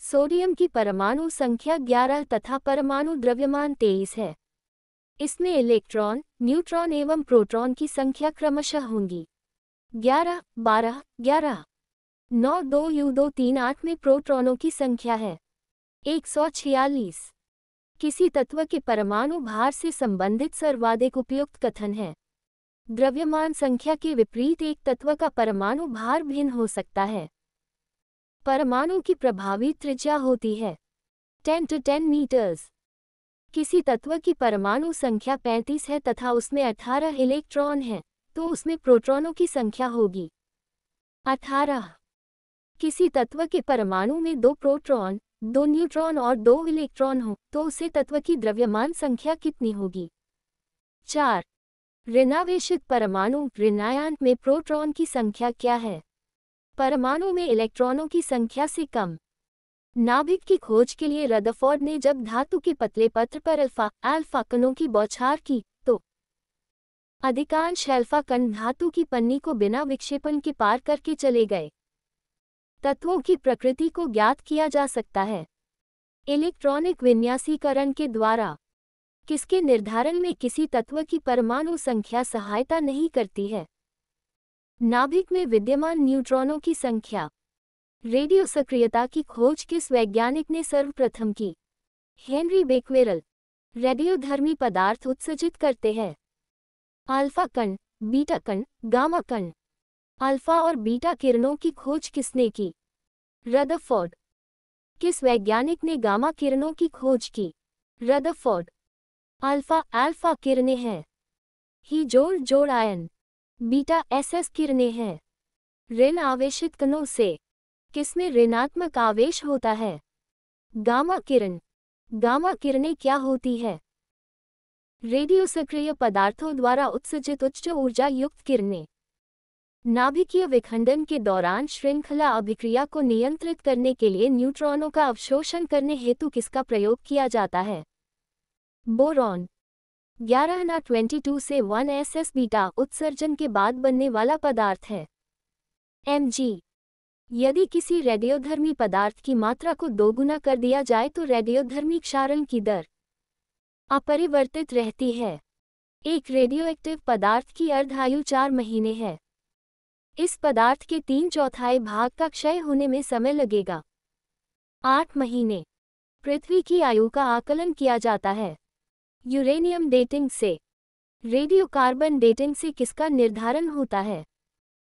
सोडियम की परमाणु संख्या 11 तथा परमाणु द्रव्यमान 23 है। इसमें इलेक्ट्रॉन, न्यूट्रॉन एवं प्रोटॉन की संख्या क्रमशः होंगी 11, 12, 11। 92U238 में प्रोटॉनों की संख्या है 146। किसी तत्व के परमाणु भार से संबंधित सर्वाधिक उपयुक्त कथन है। द्रव्यमान संख्या के विपरीत एक तत्व का परमाणु भार भिन्न हो सकता है। परमाणु की प्रभावी त्रिज्या होती है 10 to 10 मीटर्स। किसी तत्व की परमाणु संख्या 35 है तथा उसमें 18 इलेक्ट्रॉन हैं, तो उसमें प्रोटॉनों की संख्या होगी 18। किसी तत्व के परमाणु में 2 प्रोटॉन, 2 न्यूट्रॉन और 2 इलेक्ट्रॉन हो, तो उसे तत्व की द्रव्यमान संख्या कितनी होगी? 4। ऋणावेशित परमाणु ऋणायन में प्रोटॉन की संख्या क्या है? परमाणु में इलेक्ट्रॉनों की संख्या से कम। नाभिक की खोज के लिए रदरफोर्ड ने जब धातु के पतले पत्र पर अल्फा कणों की बौछार की तो अधिकांश अल्फा कण धातु की पन्नी को बिना विक्षेपण के पार करके चले गए। तत्वों की प्रकृति को ज्ञात किया जा सकता है इलेक्ट्रॉनिक विन्यासीकरण के द्वारा। किसके निर्धारण में किसी तत्व की परमाणु संख्या सहायता नहीं करती है? नाभिक में विद्यमान न्यूट्रॉनों की संख्या। रेडियो सक्रियता की खोज किस वैज्ञानिक ने सर्वप्रथम की? हेनरी बेक्वेरेल। रेडियोधर्मी पदार्थ उत्सर्जित करते हैं अल्फा कण, बीटा कण, गामा कण। अल्फा और बीटा किरणों की खोज किसने की? रदरफोर्ड। किस वैज्ञानिक ने गामा किरणों की खोज की? रदरफोर्ड। अल्फा किरणें हैं ही जोड़ आयन। बीटा SS किरणें हैं ऋण आवेशित कणों से। किसमें ऋणात्मक आवेश होता है? गामा किरण। गामा किरणें क्या होती है? रेडियो सक्रिय पदार्थों द्वारा उत्सर्जित उच्च ऊर्जा युक्त किरणें। नाभिकीय विखंडन के दौरान श्रृंखला अभिक्रिया को नियंत्रित करने के लिए न्यूट्रॉनों का अवशोषण करने हेतु किसका प्रयोग किया जाता है? बोरॉन। 11Na22 से 1SS बीटा उत्सर्जन के बाद बनने वाला पदार्थ है Mg। यदि किसी रेडियोधर्मी पदार्थ की मात्रा को दोगुना कर दिया जाए तो रेडियोधर्मी क्षारण की दर अपरिवर्तित रहती है। एक रेडियोएक्टिव पदार्थ की अर्धायु 4 महीने है। इस पदार्थ के 3/4 भाग का क्षय होने में समय लगेगा 8 महीने। पृथ्वी की आयु का आकलन किया जाता है यूरेनियम डेटिंग से। रेडियोकार्बन डेटिंग से किसका निर्धारण होता है?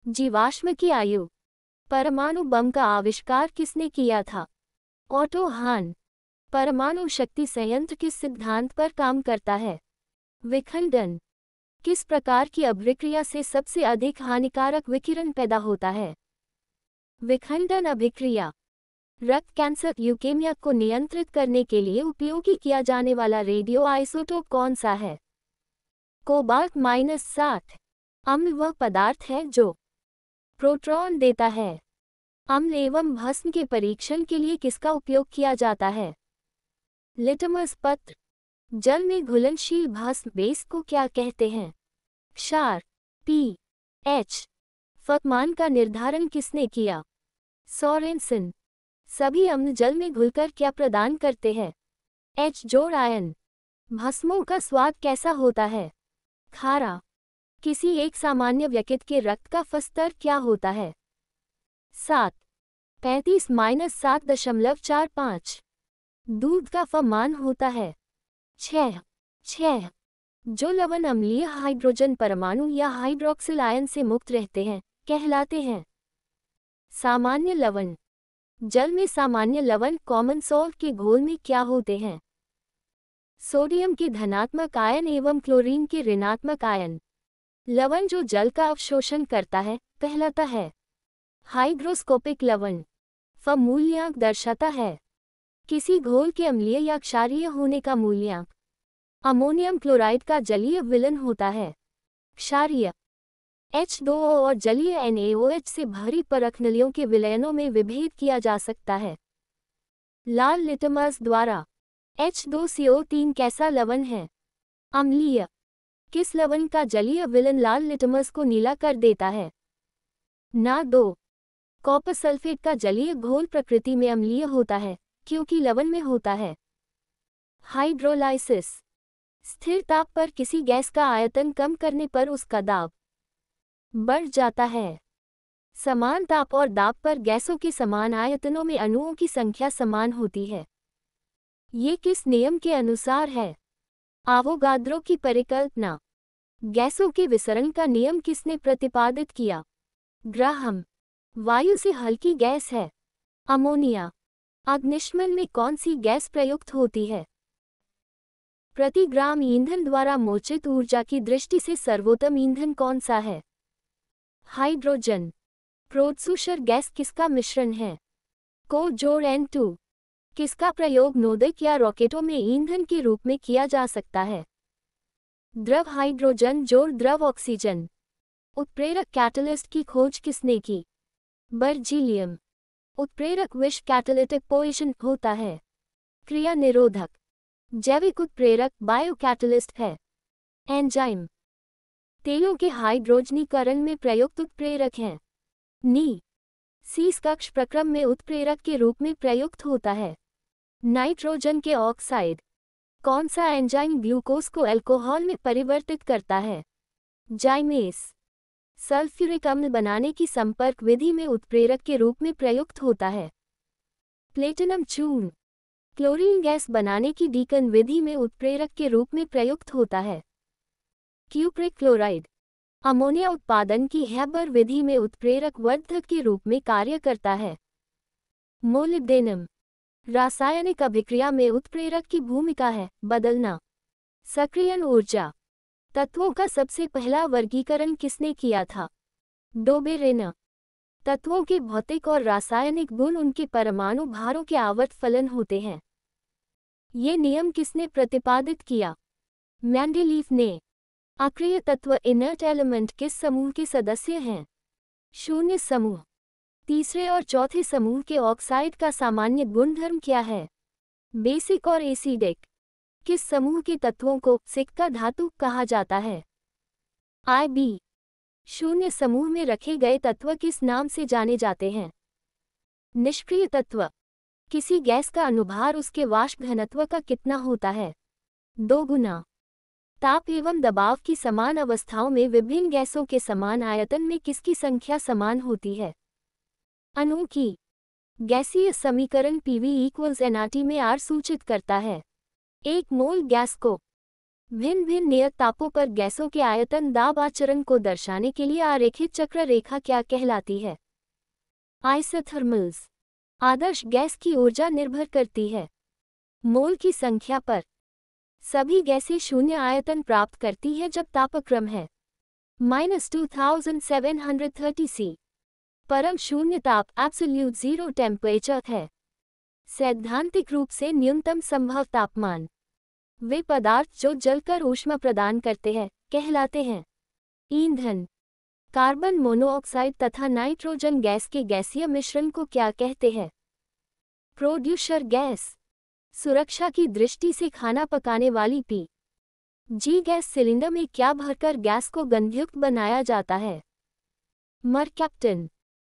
जीवाश्म की आयु। परमाणु बम का आविष्कार किसने किया था? ऑटो हान। परमाणु शक्ति संयंत्र किस सिद्धांत पर काम करता है? विखंडन। किस प्रकार की अभिक्रिया से सबसे अधिक हानिकारक विकिरण पैदा होता है? विखंडन अभिक्रिया। रक्त कैंसर ल्यूकेमिया को नियंत्रित करने के लिए उपयोगी किया जाने वाला रेडियो आइसोटोप कौन सा है? कोबाल्ट-60। अम्ल वह पदार्थ है जो प्रोटॉन देता है। अम्ल एवं भस्म के परीक्षण के लिए किसका उपयोग किया जाता है? लिटमस पत्र। जल में घुलनशील भस्म बेस को क्या कहते हैं? क्षार। पीएच। फकमान का निर्धारण किसने किया? सोरेनसन। सभी अम्ल जल में घुलकर क्या प्रदान करते हैं? H जोड़ आयन। भस्मों का स्वाद कैसा होता है? खारा। किसी एक सामान्य व्यक्ति के रक्त का F स्तर क्या होता है? 7। 35-7.45। दूध का F मान होता है 6। जो लवण अम्लीय हाइड्रोजन परमाणु या हाइड्रोक्सिल आयन से मुक्त रहते हैं कहलाते हैं सामान्य लवण। जल में सामान्य लवण कॉमन सॉल्ट के घोल में क्या होते हैं? सोडियम के धनात्मक आयन एवं क्लोरीन के ऋणात्मक आयन। लवण जो जल का अवशोषण करता है कहलाता है हाइग्रोस्कोपिक लवण। फ मूल्यांक दर्शाता है किसी घोल के अम्लीय या क्षारीय होने का मूल्यांक। अमोनियम क्लोराइड का जलीय विलयन होता है क्षारीय। H2O और जलीय NaOH से भरी परखनलियों के विलयनों में विभेद किया जा सकता है लाल लिटमस द्वारा। H2CO3 कैसा लवण है? अम्लीय। किस लवण का जलीय विलयन लाल लिटमस को नीला कर देता है? Na2। कॉपर सल्फेट का जलीय घोल प्रकृति में अम्लीय होता है क्योंकि लवण में होता है हाइड्रोलाइसिस। स्थिर ताप पर किसी गैस का आयतन कम करने पर उसका दाब बढ़ जाता है। समान ताप और दाब पर गैसों के समान आयतनों में अणुओं की संख्या समान होती है। ये किस नियम के अनुसार है? आवोगाद्रो की परिकल्पना। गैसों के विसरण का नियम किसने प्रतिपादित किया? ग्राहम। वायु से हल्की गैस है अमोनिया। अग्निशमन में कौन सी गैस प्रयुक्त होती है? प्रति ग्राम ईंधन द्वारा मोचित ऊर्जा की दृष्टि से सर्वोत्तम ईंधन कौन सा है? हाइड्रोजन। प्रोत्सूषर गैस किसका मिश्रण है? को जोड़ N2। किसका प्रयोग नोदक या रॉकेटों में ईंधन के रूप में किया जा सकता है? द्रव हाइड्रोजन जोड़ द्रव ऑक्सीजन। उत्प्रेरक कैटलिस्ट की खोज किसने की? बर्जीलियम। उत्प्रेरक विष कैटालिटिक पोजिशन होता है क्रिया निरोधक। जैविक उत्प्रेरक बायोकैटलिस्ट है एंजाइम। तेलों के हाइड्रोजनीकरण में प्रयुक्त उत्प्रेरक हैं नी। सीस कक्ष प्रक्रम में उत्प्रेरक के रूप में प्रयुक्त होता है नाइट्रोजन के ऑक्साइड। कौन सा एंजाइम ग्लूकोज को अल्कोहल में परिवर्तित करता है? जाइमेस। सल्फ्यूरिक अम्ल बनाने की संपर्क विधि में उत्प्रेरक के रूप में प्रयुक्त होता है प्लेटिनम चूर्ण। क्लोरीन गैस बनाने की डीकन विधि में उत्प्रेरक के रूप में प्रयुक्त होता है क्यूप्रिक क्लोराइड। अमोनिया उत्पादन की हैबर विधि में उत्प्रेरक वर्धक के रूप में कार्य करता है मोलिब्डेनम। रासायनिक अभिक्रिया में उत्प्रेरक की भूमिका है बदलना। सक्रियण ऊर्जा। तत्वों का सबसे पहला वर्गीकरण किसने किया था? डोबेरेन। तत्वों के भौतिक और रासायनिक गुण उनके परमाणु भारों के आवर्त फलन होते हैं। ये नियम किसने प्रतिपादित किया? मेंडेलीफ ने। अक्रिय तत्व इनर्ट एलिमेंट किस समूह के सदस्य हैं? शून्य समूह। तीसरे और चौथे समूह के ऑक्साइड का सामान्य गुणधर्म क्या है? बेसिक और एसिडिक। किस समूह के तत्वों को सिक्का धातु कहा जाता है? IB। शून्य समूह में रखे गए तत्व किस नाम से जाने जाते हैं? निष्क्रिय तत्व। किसी गैस का अनुभार उसके वाष्प घनत्व का कितना होता है? 2 गुना। ताप एवं दबाव की समान अवस्थाओं में विभिन्न गैसों के समान आयतन में किसकी संख्या समान होती है? अणु की। गैसीय समीकरण PV = nRT में R सूचित करता है 1 मोल गैस को भिन्न भिन्न नियत तापों पर गैसों के आयतन दाब आचरण को दर्शाने के लिए आरेखित चक्र रेखा क्या कहलाती है? आइसोथर्मल्स। आदर्श गैस की ऊर्जा निर्भर करती है मोल की संख्या पर। सभी गैसें शून्य आयतन प्राप्त करती है जब तापक्रम है -2730 C। परम शून्य ताप एब्सोल्यूट जीरो टेम्परेचर है। सैद्धांतिक रूप से न्यूनतम संभव तापमान। वे पदार्थ जो जलकर ऊष्मा प्रदान करते हैं कहलाते हैं ईंधन। कार्बन मोनोऑक्साइड तथा नाइट्रोजन गैस के गैसीय मिश्रण को क्या कहते हैं? Producer gas. सुरक्षा की दृष्टि से खाना पकाने वाली जी गैस सिलेंडर में क्या भरकर गैस को गंधयुक्त बनाया जाता है? मरकैप्टन।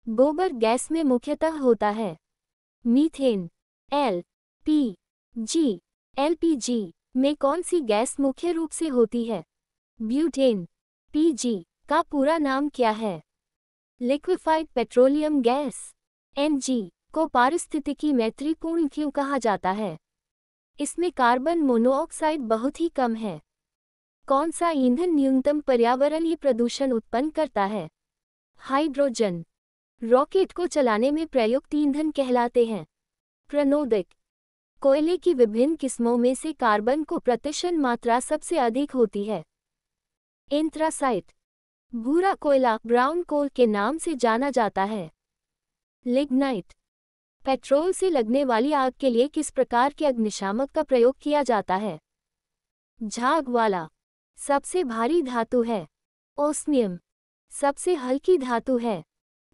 गोबर गैस में मुख्यतः होता है मीथेन। LPG। LPG में कौन सी गैस मुख्य रूप से होती है? ब्यूटेन। PG का पूरा नाम क्या है? Liquefied petroleum gas. NG को पारिस्थितिकी मैत्रीपूर्ण क्यों कहा जाता है? इसमें कार्बन मोनोऑक्साइड बहुत ही कम है। कौन सा ईंधन न्यूनतम पर्यावरणीय प्रदूषण उत्पन्न करता है? हाइड्रोजन। रॉकेट को चलाने में प्रयुक्त ईंधन कहलाते हैं प्रणोदक। कोयले की विभिन्न किस्मों में से कार्बन को प्रतिशत मात्रा सबसे अधिक होती है एंथ्रासाइट। भूरा कोयला ब्राउन कोल के नाम से जाना जाता है लिग्नाइट। पेट्रोल से लगने वाली आग के लिए किस प्रकार के अग्निशामक का प्रयोग किया जाता है? झाग वाला। सबसे भारी धातु है ओस्मियम। सबसे हल्की धातु है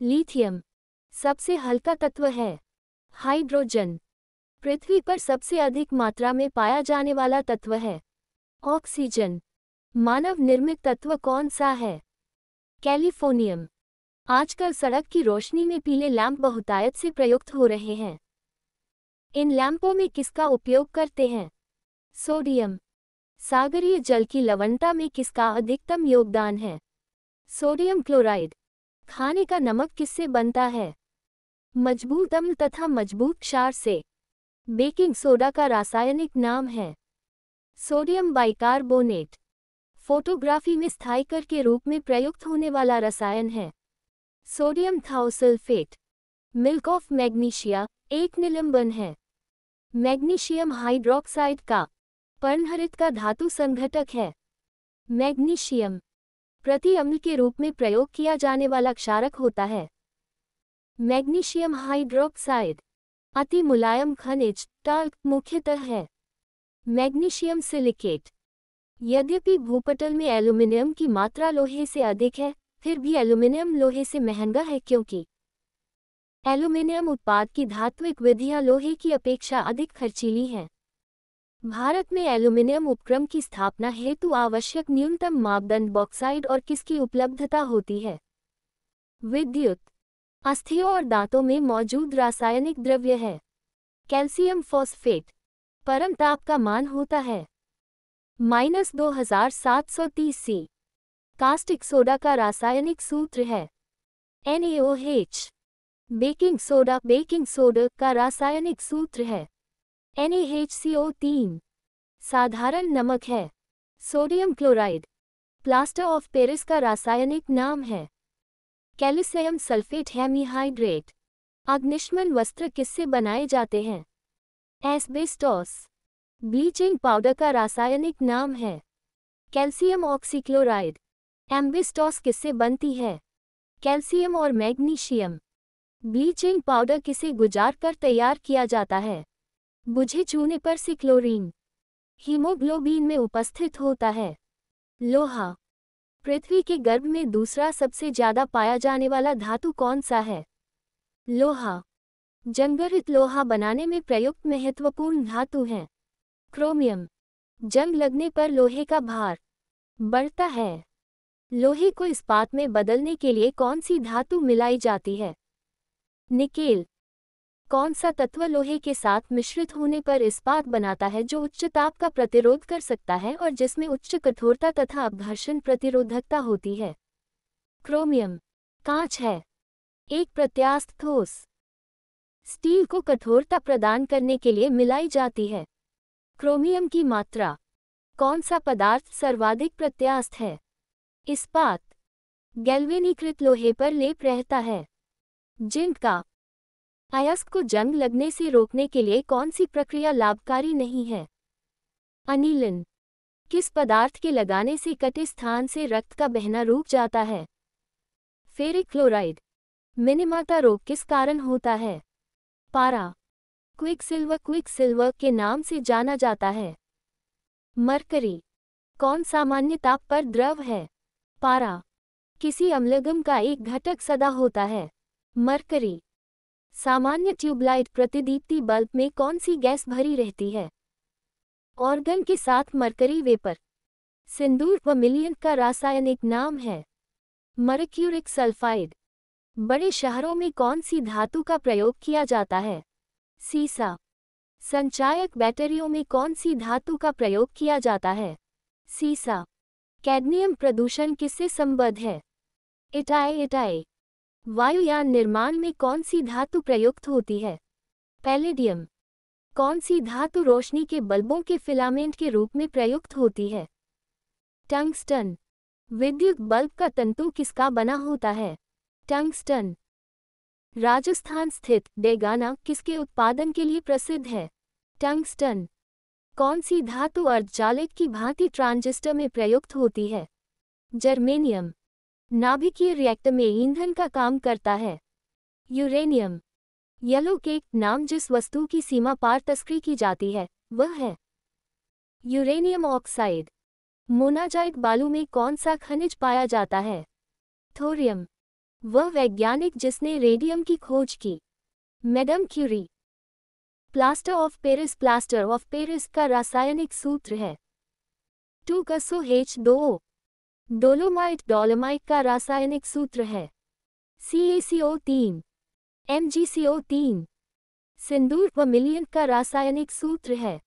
लिथियम। सबसे हल्का तत्व है हाइड्रोजन। पृथ्वी पर सबसे अधिक मात्रा में पाया जाने वाला तत्व है ऑक्सीजन। मानव निर्मित तत्व कौन सा है? कैलिफोर्नियम। आजकल सड़क की रोशनी में पीले लैंप बहुतायत से प्रयुक्त हो रहे हैं। इन लैंपों में किसका उपयोग करते हैं? सोडियम। सागरीय जल की लवणता में किसका अधिकतम योगदान है? Sodium chloride. खाने का नमक किससे बनता है? मजबूत अम्ल तथा मजबूत क्षार से। बेकिंग सोडा का रासायनिक नाम है सोडियम बाइकार्बोनेट। फोटोग्राफी में स्थायिकर के रूप में प्रयुक्त होने वाला रसायन है सोडियम थाओसल्फेट। मिल्क ऑफ मैग्नीशिया एक निलंबन है। मैग्नीशियम हाइड्रोक्साइड का पर्णहरित का धातु संघटक है मैग्नीशियम। प्रति अम्ल के रूप में प्रयोग किया जाने वाला क्षारक होता है मैग्नीशियम हाइड्रोक्साइड। अति मुलायम खनिज टाल्क मुख्यतः है मैग्नीशियम सिलिकेट। यद्यपि भूपटल में एल्यूमिनियम की मात्रा लोहे से अधिक है, फिर भी एल्यूमिनियम लोहे से महंगा है क्योंकि एल्यूमिनियम उत्पाद की धात्विक विधियां लोहे की अपेक्षा अधिक खर्चीली हैं। भारत में एल्यूमिनियम उपक्रम की स्थापना हेतु आवश्यक न्यूनतम मापदंड बॉक्साइड और किसकी उपलब्धता होती है? विद्युत। अस्थियों और दांतों में मौजूद रासायनिक द्रव्य है कैल्शियम फॉस्फेट। परम ताप का मान होता है -2730 C। कास्टिक सोडा का रासायनिक सूत्र है NaOH। बेकिंग सोडा का रासायनिक सूत्र है NaHCO3। साधारण नमक है sodium chloride. Plaster of Paris का रासायनिक नाम है कैल्शियम सल्फेट हेमीहाइड्रेट। अग्निशमन वस्त्र किससे बनाए जाते हैं? एस्बेस्टॉस। ब्लीचिंग पाउडर का रासायनिक नाम है कैल्शियम ऑक्सीक्लोराइड। एम्बेस्टॉस किससे बनती है? कैल्शियम और मैग्नीशियम। ब्लीचिंग पाउडर किसे गुजार कर तैयार किया जाता है? बुझे चूने पर से क्लोरीन। हीमोग्लोबिन में उपस्थित होता है लोहा। पृथ्वी के गर्भ में दूसरा सबसे ज्यादा पाया जाने वाला धातु कौन सा है? लोहा। जंगरित लोहा बनाने में प्रयुक्त महत्वपूर्ण धातु हैं क्रोमियम। जंग लगने पर लोहे का भार बढ़ता है। लोहे को इस्पात में बदलने के लिए कौन सी धातु मिलाई जाती है? निकेल। कौन सा तत्व लोहे के साथ मिश्रित होने पर इस्पात बनाता है जो उच्च ताप का प्रतिरोध कर सकता है और जिसमें उच्च कठोरता तथा अपघर्षण प्रतिरोधकता होती है? क्रोमियम। कांच है एक प्रत्यास्थ ठोस। स्टील को कठोरता प्रदान करने के लिए मिलाई जाती है क्रोमियम की मात्रा कौन सा पदार्थ सर्वाधिक प्रत्यास्थ है? इस्पात। गैल्वेनीकृत लोहे पर लेप रहता है। जिंक का। अयस्क को जंग लगने से रोकने के लिए कौन सी प्रक्रिया लाभकारी नहीं है? अनिलिन। किस पदार्थ के लगाने से कटे स्थान से रक्त का बहना रुक जाता है? Ferric chloride. मिनीमाता रोग किस कारण होता है? पारा। क्विकसिल्वर के नाम से जाना जाता है। मरकरी। कौन सामान्य ताप पर द्रव है? पारा। किसी अम्लगम का एक घटक सदा होता है? मरकरी। सामान्य ट्यूबलाइट प्रतिदीप्ति बल्ब में कौन सी गैस भरी रहती है? ऑर्गन के साथ मरकरी वेपर। सिंदूर वर्मिलियन का रासायनिक नाम है? Mercuric sulphide. बड़े शहरों में कौन सी धातु का प्रयोग किया जाता है? सीसा। संचायक बैटरियों में कौन सी धातु का प्रयोग किया जाता है? सीसा। कैडमियम प्रदूषण किससे संबद्ध है? इटाई। वायुयान निर्माण में कौन सी धातु प्रयुक्त होती है? पैलेडियम। कौन सी धातु रोशनी के बल्बों के फिलामेंट के रूप में प्रयुक्त होती है? टंगस्टन। विद्युत बल्ब का तंतु किसका बना होता है? टंगस्टन। राजस्थान स्थित डेगाना किसके उत्पादन के लिए प्रसिद्ध है? टंगस्टन। कौन सी धातु अर्धचालक की भांति ट्रांजिस्टर में प्रयुक्त होती है? जर्मेनियम। नाभिकीय रिएक्टर में ईंधन का काम करता है? यूरेनियम। येलो केक नाम जिस वस्तु की सीमा पार तस्करी की जाती है वह है? Uranium oxide. मोनाजाइट बालू में कौन सा खनिज पाया जाता है? थोरियम। वह वैज्ञानिक जिसने रेडियम की खोज की? Madam Curie. Plaster of Paris का रासायनिक सूत्र है? 2SO2O। डोलोमाइट का रासायनिक सूत्र है? CaCO3 MgCO3। सिंदूर वर्मिलियन का रासायनिक सूत्र है?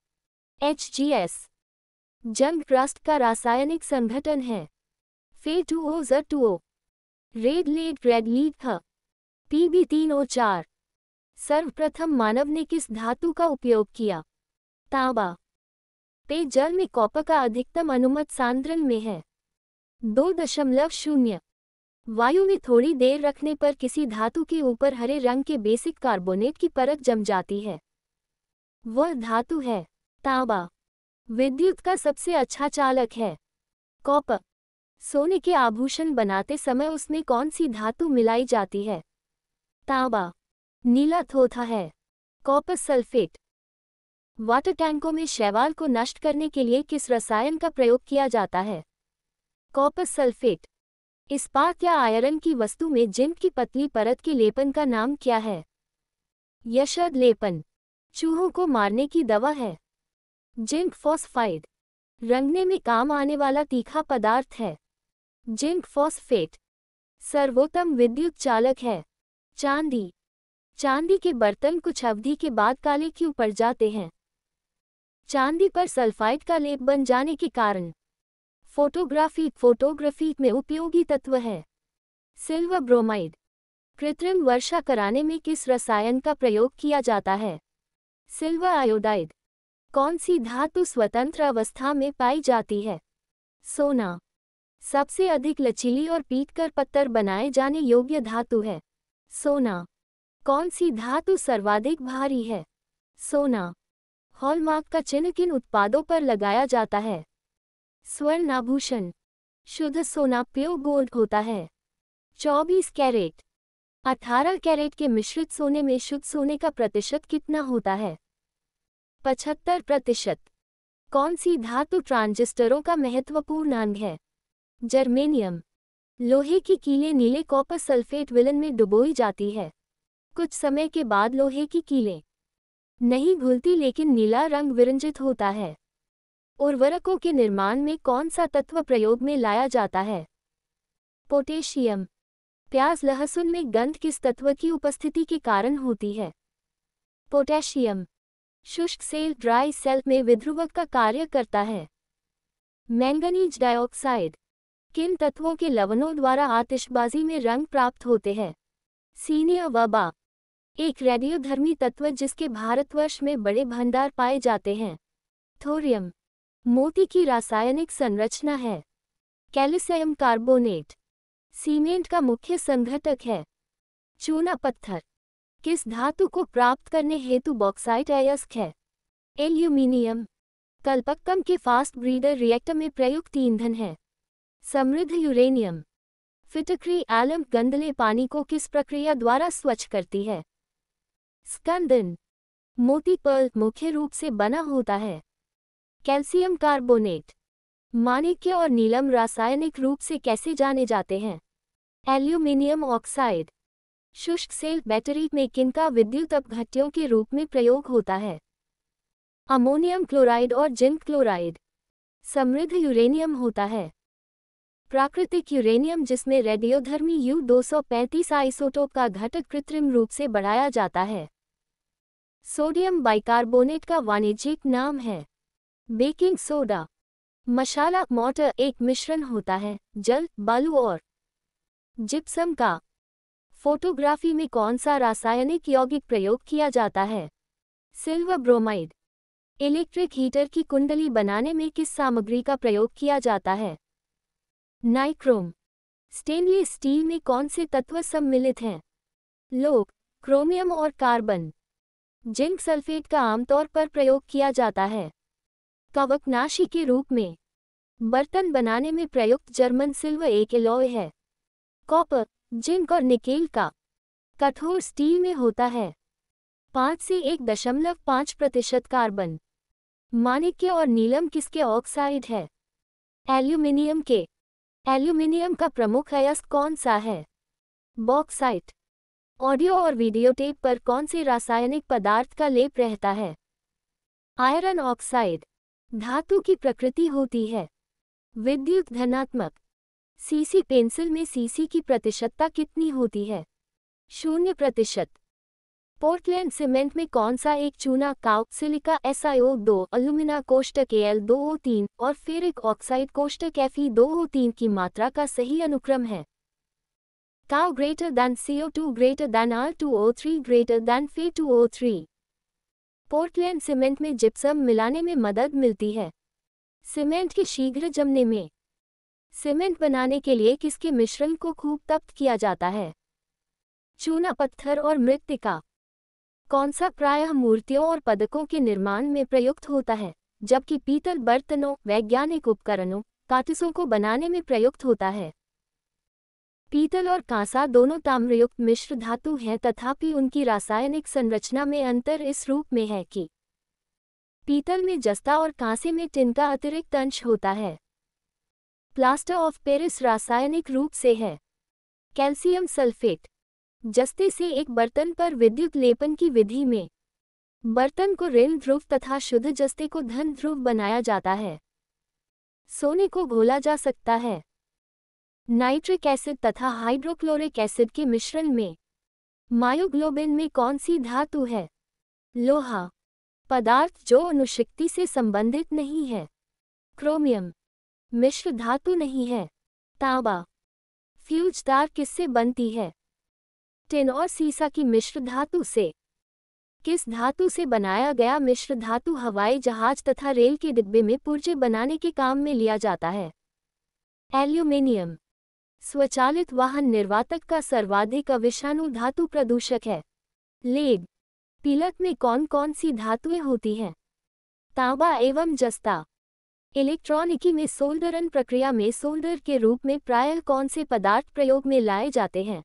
HGS। जंग रस्ट का रासायनिक संघटन है? Fe2O रेड लीड था? Pb3O4। सर्वप्रथम मानव ने किस धातु का उपयोग किया? तांबा। पेयजल में कॉपर का अधिकतम अनुमत सांद्रण में है? 2.0। वायु में थोड़ी देर रखने पर किसी धातु के ऊपर हरे रंग के बेसिक कार्बोनेट की परत जम जाती है? वह धातु है? तांबा। विद्युत का सबसे अच्छा चालक है? कॉपर। सोने के आभूषण बनाते समय उसमें कौन सी धातु मिलाई जाती है? तांबा। नीला थोथा है? Copper sulphate. वाटर टैंकों में शैवाल को नष्ट करने के लिए किस रसायन का प्रयोग किया जाता है? Copper sulphate. इस्पात या आयरन की वस्तु में जिंक की पतली परत के लेपन का नाम क्या है? यशद लेपन। चूहों को मारने की दवा है? Zinc phosphide. रंगने में काम आने वाला तीखा पदार्थ है? Zinc phosphate. सर्वोत्तम विद्युत चालक है? चांदी। चांदी के बर्तन कुछ अवधि के बाद काले क्यों पड़ जाते हैं? चांदी पर सल्फाइड का लेप बन जाने के कारण? फोटोग्राफी में उपयोगी तत्व है? Silver bromide. कृत्रिम वर्षा कराने में किस रसायन का प्रयोग किया जाता है? Silver iodide. कौन सी धातु स्वतंत्र अवस्था में पाई जाती है? सोना। सबसे अधिक लचीली और पीटकर पत्थर बनाए जाने योग्य धातु है? सोना। कौन सी धातु सर्वाधिक भारी है? सोना। हॉलमार्क का चिन्ह किन उत्पादों पर लगाया जाता है? स्वर्ण आभूषण। शुद्ध सोना प्योर गोल्ड होता है? 24 कैरेट। 18 कैरेट के मिश्रित सोने में शुद्ध सोने का प्रतिशत कितना होता है? 75%। कौन सी धातु ट्रांजिस्टरों का महत्वपूर्ण अंग है? जर्मेनियम। लोहे की कीलें नीले कॉपर सल्फेट विलन में डुबोई जाती है? कुछ समय के बाद लोहे की कीलें नहीं घुलती लेकिन नीला रंग विरंजित होता है? उर्वरकों के निर्माण में कौन सा तत्व प्रयोग में लाया जाता है? पोटेशियम। प्याज लहसुन में गंध किस तत्व की उपस्थिति के कारण होती है? पोटेशियम। शुष्क सेल ड्राई सेल में विध्रुवक का कार्य करता है? Manganese dioxide. किन तत्वों के लवणों द्वारा आतिशबाजी में रंग प्राप्त होते हैं? सीनियर वबा। एक रेडियोधर्मी तत्व जिसके भारतवर्ष में बड़े भंडार पाए जाते हैं? थोरियम। मोती की रासायनिक संरचना है। कैल्शियम कार्बोनेट सीमेंट का मुख्य संघटक है। चूना पत्थर किस धातु को प्राप्त करने हेतु बॉक्साइट अयस्क है। एल्यूमीनियम कल्पक्कम के फास्ट ब्रीडर रिएक्टर में प्रयुक्त ईंधन है। समृद्ध यूरेनियम फिटकरी एलम गंदले पानी को किस प्रक्रिया द्वारा स्वच्छ करती है। स्कंदन मोती पर्ल मुख्य रूप से बना होता है। कैल्शियम कार्बोनेट माणिक्य और नीलम रासायनिक रूप से कैसे जाने जाते हैं। एल्यूमीनियम ऑक्साइड शुष्क सेल बैटरी में किनका विद्युत अपघट्यों के रूप में प्रयोग होता है। अमोनियम क्लोराइड और जिंक क्लोराइड समृद्ध यूरेनियम होता है। प्राकृतिक यूरेनियम जिसमें रेडियोधर्मी U-235 आइसोटोप का घटक कृत्रिम रूप से बढ़ाया जाता है। सोडियम बाइकार्बोनेट का वाणिज्यिक नाम है बेकिंग सोडा। मशाला मोटर एक मिश्रण होता है जल, बालू और जिप्सम का। फोटोग्राफी में कौन सा रासायनिक यौगिक प्रयोग किया जाता है। Silver bromide. इलेक्ट्रिक हीटर की कुंडली बनाने में किस सामग्री का प्रयोग किया जाता है। नाइक्रोम। स्टेनलेस स्टील में कौन से तत्व सम्मिलित हैं। लोग, क्रोमियम और कार्बन। जिंक सल्फेट का आमतौर पर प्रयोग किया जाता है कवकनाशी के रूप में। बर्तन बनाने में प्रयुक्त जर्मन सिल्वर एक एलॉय है। कॉपर, जिंक और निकेल का कठोर स्टील में होता है। 5 से 1.5% कार्बन। माणिक्य और नीलम किसके ऑक्साइड है। एल्यूमिनियम के। एल्यूमिनियम का प्रमुख अयस्क कौन सा है। बॉक्साइट। ऑडियो और वीडियो टेप पर कौन से रासायनिक पदार्थ का लेप रहता है। Iron oxide. धातु की प्रकृति होती है विद्युत धनात्मक। सीसी पेंसिल में सीसी की प्रतिशतता कितनी होती है। 0%। पोर्टलैंड सीमेंट में कौन सा एक चूना काउ सिलिका SiO2 अलुमिना कोष्टक Al2O3 और फेरिक ऑक्साइड कोष्टक Fe2O3 की मात्रा का सही अनुक्रम है। Cow greater than CO2 greater than R2O3 greater than Fe2O3। Portland cement में जिप्सम मिलाने में मदद मिलती है सीमेंट के शीघ्र जमने में। सीमेंट बनाने के लिए किसके मिश्रण को खूब तप्त किया जाता है। चूना पत्थर और मृत्तिका। कौन सा प्रायः मूर्तियों और पदकों के निर्माण में प्रयुक्त होता है, जबकि पीतल बर्तनों, वैज्ञानिक उपकरणों, कार्तूसों को बनाने में प्रयुक्त होता है। पीतल और कांसा दोनों ताम्रयुक्त मिश्र धातु हैं, तथापि उनकी रासायनिक संरचना में अंतर इस रूप में है कि पीतल में जस्ता और कांसे में टिन का अतिरिक्त अंश होता है। प्लास्टर ऑफ पेरिस रासायनिक रूप से है कैल्शियम सल्फेट। जस्ते से एक बर्तन पर विद्युत लेपन की विधि में बर्तन को ऋण ध्रुव तथा शुद्ध जस्ते को धन ध्रुव बनाया जाता है। सोने को घोला जा सकता है नाइट्रिक एसिड तथा हाइड्रोक्लोरिक एसिड के मिश्रण में। मायोग्लोबिन में कौन सी धातु है। लोहा। पदार्थ जो अणुशक्ति से संबंधित नहीं है। क्रोमियम। मिश्र धातु नहीं है। तांबा। फ्यूज तार किससे बनती है। टिन और सीसा की मिश्र धातु से। किस धातु से बनाया गया मिश्र धातु हवाई जहाज तथा रेल के डिब्बे में पुर्जे बनाने के काम में लिया जाता है। एल्यूमीनियम। स्वचालित वाहन निर्वातक का सर्वाधिक अविषाणु धातु प्रदूषक है। लेड। पीलक में कौन कौन सी धातुएं होती हैं। तांबा एवं जस्ता। इलेक्ट्रॉनिकी में सोल्डरन प्रक्रिया में सोल्डर के रूप में प्रायः कौन से पदार्थ प्रयोग में लाए जाते हैं।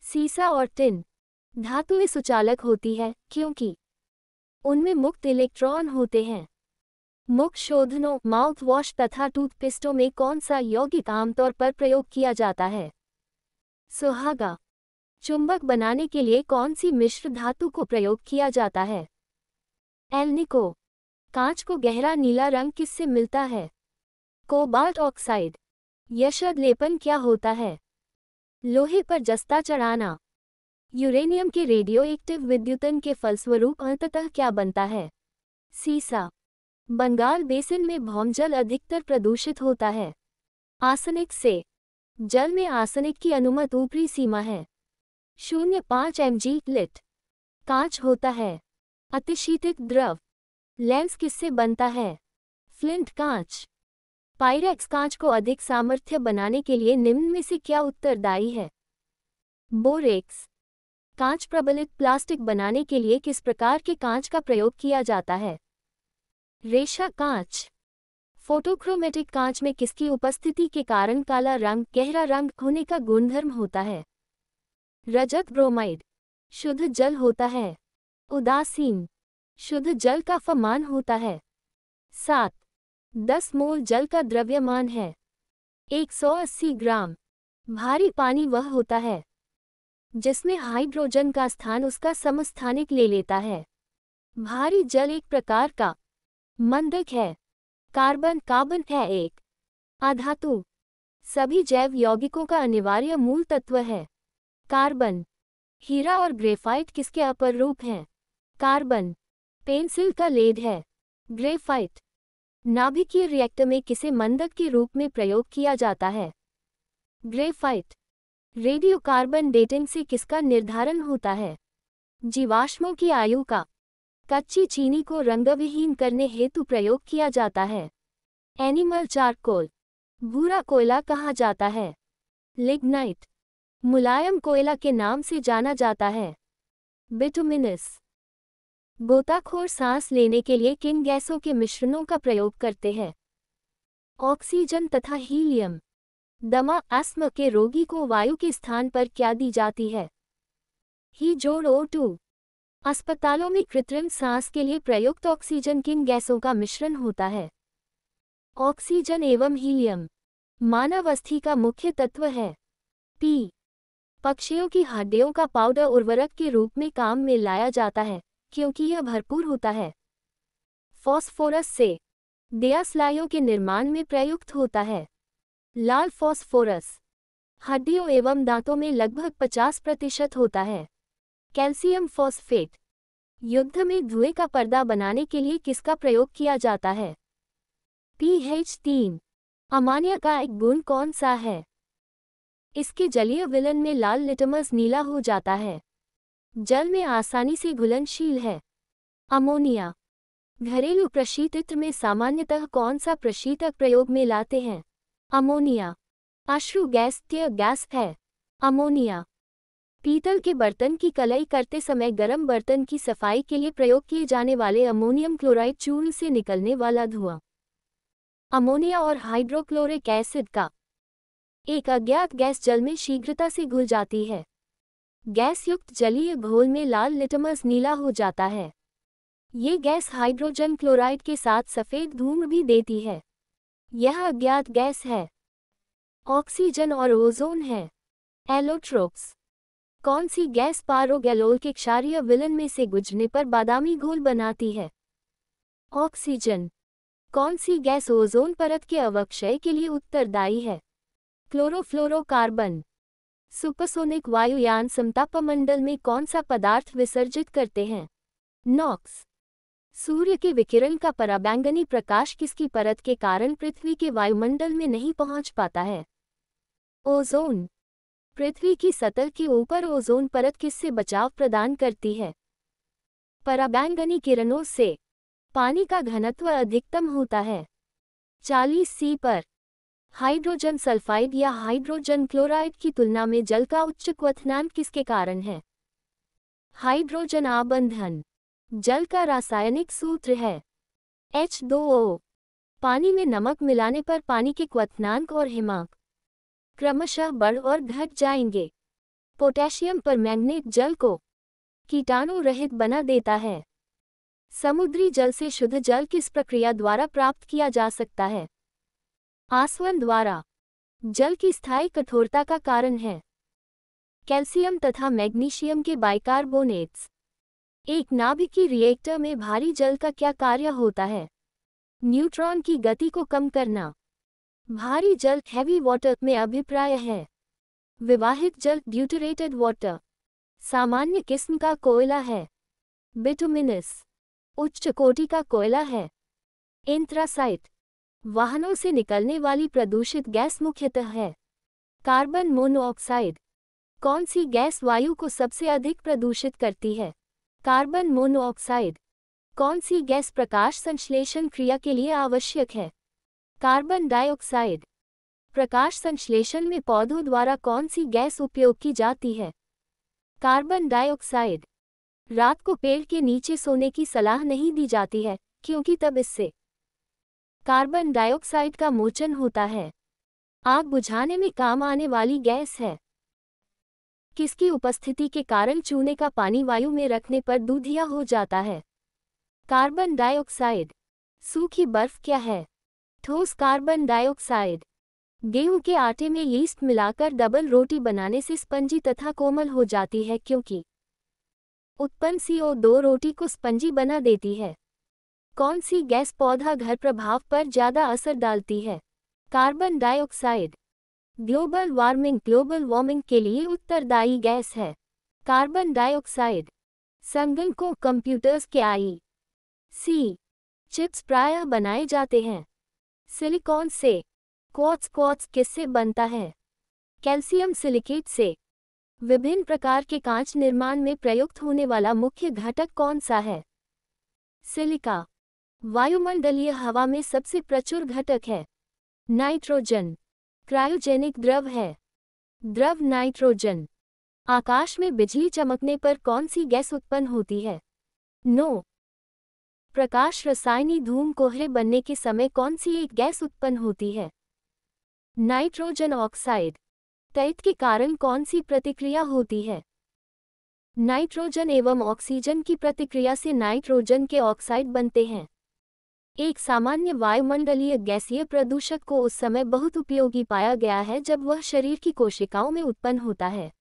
सीसा और टिन। धातुएं सुचालक होती है क्योंकि उनमें मुक्त इलेक्ट्रॉन होते हैं। मुख शोधनों, माउथ वॉश तथा टूथपेस्टों में कौन सा यौगिक आमतौर पर प्रयोग किया जाता है। सुहागा। चुंबक बनाने के लिए कौन सी मिश्र धातु को प्रयोग किया जाता है। एल्निको। कांच को गहरा नीला रंग किससे मिलता है। Cobalt oxide. यशद लेपन क्या होता है। लोहे पर जस्ता चढ़ाना। यूरेनियम के रेडियोएक्टिव विद्युतन के फलस्वरूप अंततः क्या बनता है। सीसा। बंगाल बेसिन में भौमजल अधिकतर प्रदूषित होता है आर्सेनिक से। जल में आर्सेनिक की अनुमत ऊपरी सीमा है 0.5 mg लिट। कांच होता है अतिशीतित द्रव। लेंस किससे बनता है। फ्लिंट कांच। पायरेक्स कांच को अधिक सामर्थ्य बनाने के लिए निम्न में से क्या उत्तरदायी है? बोरेक्स कांच। प्रबलित प्लास्टिक बनाने के लिए किस प्रकार के कांच का प्रयोग किया जाता है? रेशा कांच। फोटोक्रोमेटिक कांच में किसकी उपस्थिति के कारण काला रंग गहरा रंग होने का गुणधर्म होता है? रजत ब्रोमाइड। शुद्ध जल होता है। उदासीन शुद्ध जल का फमान होता है। 7. 10 मोल जल का द्रव्यमान है 180 ग्राम। भारी पानी वह होता है जिसमें हाइड्रोजन का स्थान उसका समस्थानिक ले लेता है। भारी जल एक प्रकार का मंदक है। कार्बन है एक अधातु। सभी जैव यौगिकों का अनिवार्य मूल तत्व है कार्बन। हीरा और ग्रेफाइट किसके अपर रूप हैं? कार्बन। पेंसिल का लेड है ग्रेफाइट। नाभिकीय रिएक्टर में किसे मंदक के रूप में प्रयोग किया जाता है? ग्रेफाइट। रेडियोकार्बन डेटिंग से किसका निर्धारण होता है? जीवाश्मों की आयु का। कच्ची चीनी को रंगविहीन करने हेतु प्रयोग किया जाता है। Animal charcoal. भूरा कोयला कहा जाता है। लिग्नाइट। मुलायम कोयला के नाम से जाना जाता है। बिटुमिनस। गोताखोर सांस लेने के लिए किन गैसों के मिश्रणों का प्रयोग करते हैं? ऑक्सीजन तथा हीलियम। दमा अस्थमा के रोगी को वायु के स्थान पर क्या दी जाती है? ही जोड़ O2। अस्पतालों में कृत्रिम सांस के लिए प्रयुक्त ऑक्सीजन किन गैसों का मिश्रण होता है? ऑक्सीजन एवं हीलियम। मानव अस्थि का मुख्य तत्व है पी। पक्षियों की हड्डियों का पाउडर उर्वरक के रूप में काम में लाया जाता है क्योंकि यह भरपूर होता है। फॉस्फोरस से दियास्लाइयों के निर्माण में प्रयुक्त होता है। लाल फॉस्फोरस हड्डियों एवं दांतों में लगभग 50% होता है। कैल्शियम फॉस्फेट युद्ध में धुएं का पर्दा बनाने के लिए किसका प्रयोग किया जाता है? pH3। अमानिया का एक गुण कौन सा है? इसके जलीय विलयन में लाल लिटमस नीला हो जाता है। जल में आसानी से घुलनशील है। अमोनिया। घरेलू प्रशीतक में सामान्यतः कौन सा प्रशीतक प्रयोग में लाते हैं? अमोनिया। अश्रु गैस तेल गैस है। अमोनिया। पीतल के बर्तन की कलई करते समय गर्म बर्तन की सफाई के लिए प्रयोग किए जाने वाले अमोनियम क्लोराइड चूर्ण से निकलने वाला धुआं। अमोनिया और हाइड्रोक्लोरिक एसिड का एक अज्ञात गैस जल में शीघ्रता से घुल जाती है। गैस युक्त जलीय घोल में लाल लिटमस नीला हो जाता है। ये गैस हाइड्रोजन क्लोराइड के साथ सफेद धूम भी देती है। यह अज्ञात गैस है। ऑक्सीजन और ओजोन है। एलोट्रोप्स। कौन सी गैस पारोगैलोल के क्षारीय विलयन में से गुजरने पर बादामी घोल बनाती है? ऑक्सीजन। कौन सी गैस ओजोन परत के अवक्षय के लिए उत्तरदायी है? क्लोरोफ्लोरोकार्बन। सुपरसोनिक वायुयान समतापमंडल में कौन सा पदार्थ विसर्जित करते हैं? नॉक्स। सूर्य के विकिरण का पराबैंगनी प्रकाश किसकी परत के कारण पृथ्वी के वायुमंडल में नहीं पहुंच पाता है? ओजोन। पृथ्वी की सतह के ऊपर ओजोन परत किससे बचाव प्रदान करती है? पराबैंगनी किरणों से। पानी का घनत्व अधिकतम होता है 40 सी पर। हाइड्रोजन सल्फाइड या हाइड्रोजन क्लोराइड की तुलना में जल का उच्च क्वथनांक किसके कारण है? हाइड्रोजन आबंधन। जल का रासायनिक सूत्र है H2O। पानी में नमक मिलाने पर पानी के क्वथनांक और हिमांक क्रमशः बढ़ और घट जाएंगे। पोटेशियम परमैंगनेट जल को कीटाणु रहित बना देता है। समुद्री जल से शुद्ध जल किस प्रक्रिया द्वारा प्राप्त किया जा सकता है? आसवन द्वारा। जल की स्थायी कठोरता का कारण है कैल्शियम तथा मैग्नीशियम के बाइकार्बोनेट्स। एक नाभिकीय रिएक्टर में भारी जल का क्या कार्य होता है? न्यूट्रॉन की गति को कम करना। भारी जल हैवी वाटर में अभिप्राय है विवाहित जल ड्यूटरेटेड वाटर। सामान्य किस्म का कोयला है बिटुमिनस। उच्च कोटि का कोयला है एंथ्रासाइट। वाहनों से निकलने वाली प्रदूषित गैस मुख्यतः है कार्बन मोनोऑक्साइड। कौन सी गैस वायु को सबसे अधिक प्रदूषित करती है? Carbon monoxide. कौन सी गैस प्रकाश संश्लेषण क्रिया के लिए आवश्यक है? Carbon dioxide. प्रकाश संश्लेषण में पौधों द्वारा कौन सी गैस उपयोग की जाती है? Carbon dioxide. रात को पेड़ के नीचे सोने की सलाह नहीं दी जाती है, क्योंकि तब इससे कार्बन डाइऑक्साइड का मोचन होता है। आग बुझाने में काम आने वाली गैस है। किसकी उपस्थिति के कारण चूने का पानी वायु में रखने पर दूधिया हो जाता है? Carbon dioxide. सूखी बर्फ क्या है? ठोस कार्बन डाइऑक्साइड। गेहूं के आटे में यीस्ट मिलाकर डबल रोटी बनाने से स्पंजी तथा कोमल हो जाती है, क्योंकि उत्पन्न CO2 रोटी को स्पंजी बना देती है। कौन सी गैस पौधा घर प्रभाव पर ज्यादा असर डालती है? Carbon dioxide. ग्लोबल वार्मिंग के लिए उत्तरदायी गैस है। Carbon dioxide. संगणकों कंप्यूटर्स के IC चिप्स प्रायः बनाए जाते हैं सिलिकॉन से। क्वार्ट्ज किससे बनता है? कैल्शियम सिलिकेट से। विभिन्न प्रकार के कांच निर्माण में प्रयुक्त होने वाला मुख्य घटक कौन सा है? सिलिका। वायुमंडलीय हवा में सबसे प्रचुर घटक है नाइट्रोजन। क्रायोजेनिक द्रव है द्रव नाइट्रोजन। आकाश में बिजली चमकने पर कौन सी गैस उत्पन्न होती है? नो। प्रकाश रसायनी धूम कोहरे बनने के समय कौन सी एक गैस उत्पन्न होती है? Nitrogen oxide. तैत के कारण कौन सी प्रतिक्रिया होती है? नाइट्रोजन एवं ऑक्सीजन की प्रतिक्रिया से नाइट्रोजन के ऑक्साइड बनते हैं। एक सामान्य वायुमंडलीय गैसीय प्रदूषक को उस समय बहुत उपयोगी पाया गया है जब वह शरीर की कोशिकाओं में उत्पन्न होता है।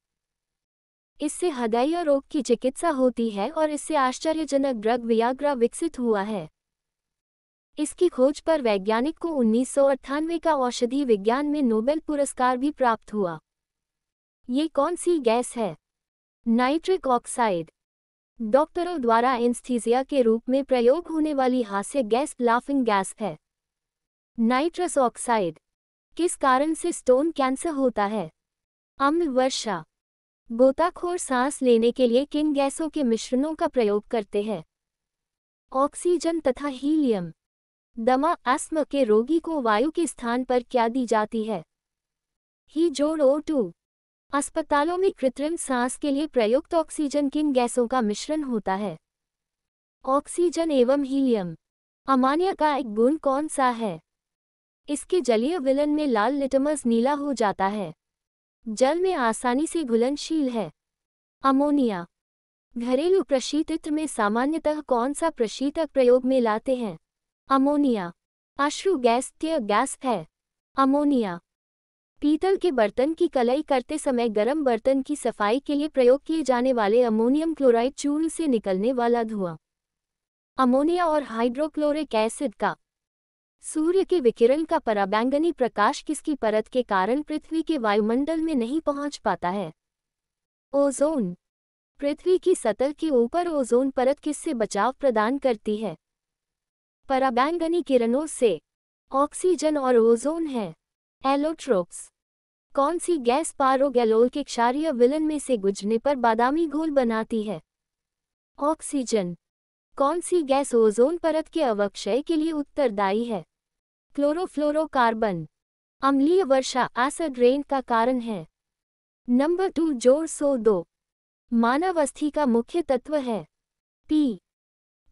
इससे हृदय रोग की चिकित्सा होती है और इससे आश्चर्यजनक ड्रग वियाग्रा विकसित हुआ है। इसकी खोज पर वैज्ञानिक को 1998 का औषधि विज्ञान में नोबेल पुरस्कार भी प्राप्त हुआ। ये कौन सी गैस है? Nitric oxide. डॉक्टरों द्वारा एनेस्थीसिया के रूप में प्रयोग होने वाली हास्य गैस लाफिंग गैस है। Nitrous oxide. किस कारण से स्टोन कैंसर होता है? अम्ल वर्षा। गोताखोर सांस लेने के लिए किन गैसों के मिश्रणों का प्रयोग करते हैं? ऑक्सीजन तथा हीलियम। दमा अस्थमा के रोगी को वायु के स्थान पर क्या दी जाती है? ही जोड़ O2। अस्पतालों में कृत्रिम सांस के लिए प्रयुक्त ऑक्सीजन किन गैसों का मिश्रण होता है? ऑक्सीजन एवं हीलियम। अमानिया का एक गुण कौन सा है? इसके जलीय विलयन में लाल लिटमस नीला हो जाता है। जल में आसानी से घुलनशील है। अमोनिया। घरेलू प्रशीतक में सामान्यतः कौन सा प्रशीतक प्रयोग में लाते हैं? अमोनिया। अश्रु गैस टीयर गैस है। अमोनिया। पीतल के बर्तन की कलई करते समय गर्म बर्तन की सफाई के लिए प्रयोग किए जाने वाले अमोनियम क्लोराइड चूर्ण से निकलने वाला धुआं। अमोनिया और हाइड्रोक्लोरिक एसिड का। सूर्य के विकिरण का पराबैंगनी प्रकाश किसकी परत के कारण पृथ्वी के वायुमंडल में नहीं पहुंच पाता है? ओजोन। पृथ्वी की सतह के ऊपर ओजोन परत किससे बचाव प्रदान करती है? पराबैंगनी किरणों से। ऑक्सीजन और ओजोन है। एलोट्रोप्स। कौन सी गैस पारोगैलोल के क्षारीय विलयन में से गुजरने पर बादामी घोल बनाती है? ऑक्सीजन। कौन सी गैस ओजोन परत के अवक्षय के लिए उत्तरदायी है? क्लोरोफ्लोरोकार्बन। अम्लीय वर्षा एसिड रेन का कारण है। नंबर 2 जोड़ SO2 मानव अस्थि का मुख्य तत्व है। P।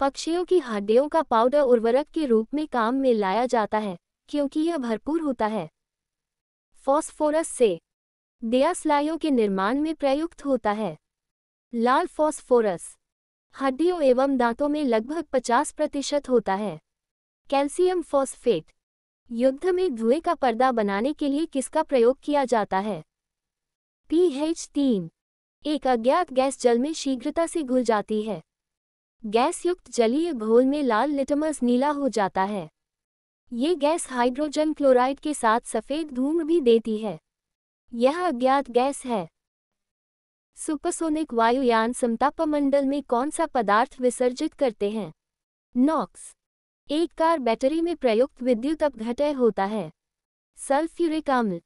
पक्षियों की हड्डियों का पाउडर उर्वरक के रूप में काम में लाया जाता है, क्योंकि यह भरपूर होता है। फॉस्फोरस से। दियास्लाइयों के निर्माण में प्रयुक्त होता है। लाल फॉस्फोरस। हड्डियों एवं दांतों में लगभग 50% होता है। Calcium phosphate. युद्ध में धुएं का पर्दा बनाने के लिए किसका प्रयोग किया जाता है? pH-3। एक अज्ञात गैस जल में शीघ्रता से घुल जाती है। गैस युक्त जलीय घोल में लाल लिटमस नीला हो जाता है। ये गैस हाइड्रोजन क्लोराइड के साथ सफेद धूम्र भी देती है। यह अज्ञात गैस है। सुपरसोनिक वायुयान समतापमंडल में कौन सा पदार्थ विसर्जित करते हैं? नॉक्स। एक कार बैटरी में प्रयुक्त विद्युत अपघटय होता है। सल्फ्यूरिक अम्ल।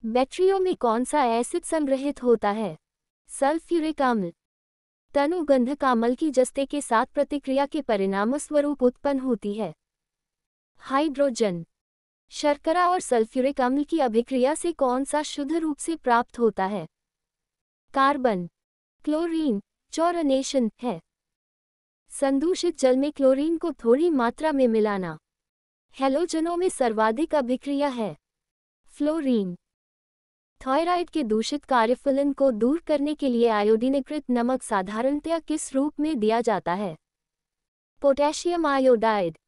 बैटरियों में कौन सा एसिड संग्रहित होता है? सल्फ्यूरिक अम्ल। तनुगंधक अम्ल की जस्ते के साथ प्रतिक्रिया के परिणामस्वरूप उत्पन्न होती है। हाइड्रोजन। शर्करा और सल्फ्यूरिक अम्ल की अभिक्रिया से कौन सा शुद्ध रूप से प्राप्त होता है? कार्बन। क्लोरीन चौरनेशन है। संदूषित जल में क्लोरीन को थोड़ी मात्रा में मिलाना। हैलोजनों में सर्वाधिक अभिक्रिया है। फ्लोरीन। थायराइड के दूषित कार्यफलन को दूर करने के लिए आयोडीनीकृत नमक साधारणतया किस रूप में दिया जाता है? Potassium iodide.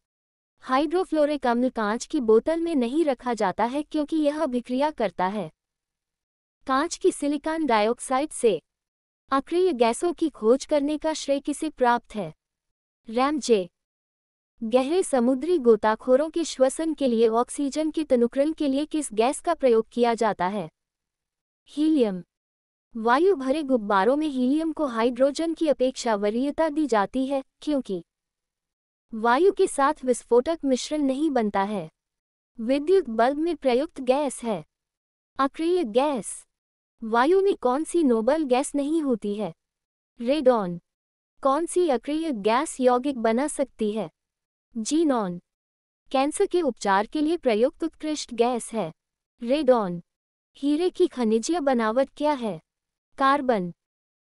हाइड्रोफ्लोरिक अम्ल कांच की बोतल में नहीं रखा जाता है क्योंकि यह अभिक्रिया करता है। कांच की सिलिकॉन डाइऑक्साइड से अक्रिय गैसों की खोज करने का श्रेय किसे प्राप्त है? रैमजे। गहरे समुद्री गोताखोरों के श्वसन के लिए ऑक्सीजन के तनुकरण के लिए किस गैस का प्रयोग किया जाता है? हीलियम। वायु भरे गुब्बारों में हीलियम को हाइड्रोजन की अपेक्षा वरीयता दी जाती है क्योंकि वायु के साथ विस्फोटक मिश्रण नहीं बनता है। विद्युत बल्ब में प्रयुक्त गैस है अक्रिय गैस। वायु में कौन सी नोबल गैस नहीं होती है? रेडॉन। कौन सी अक्रिय गैस यौगिक बना सकती है? जीनॉन। कैंसर के उपचार के लिए प्रयुक्त उत्कृष्ट गैस है रेडॉन। हीरे की खनिजीय बनावट क्या है? कार्बन।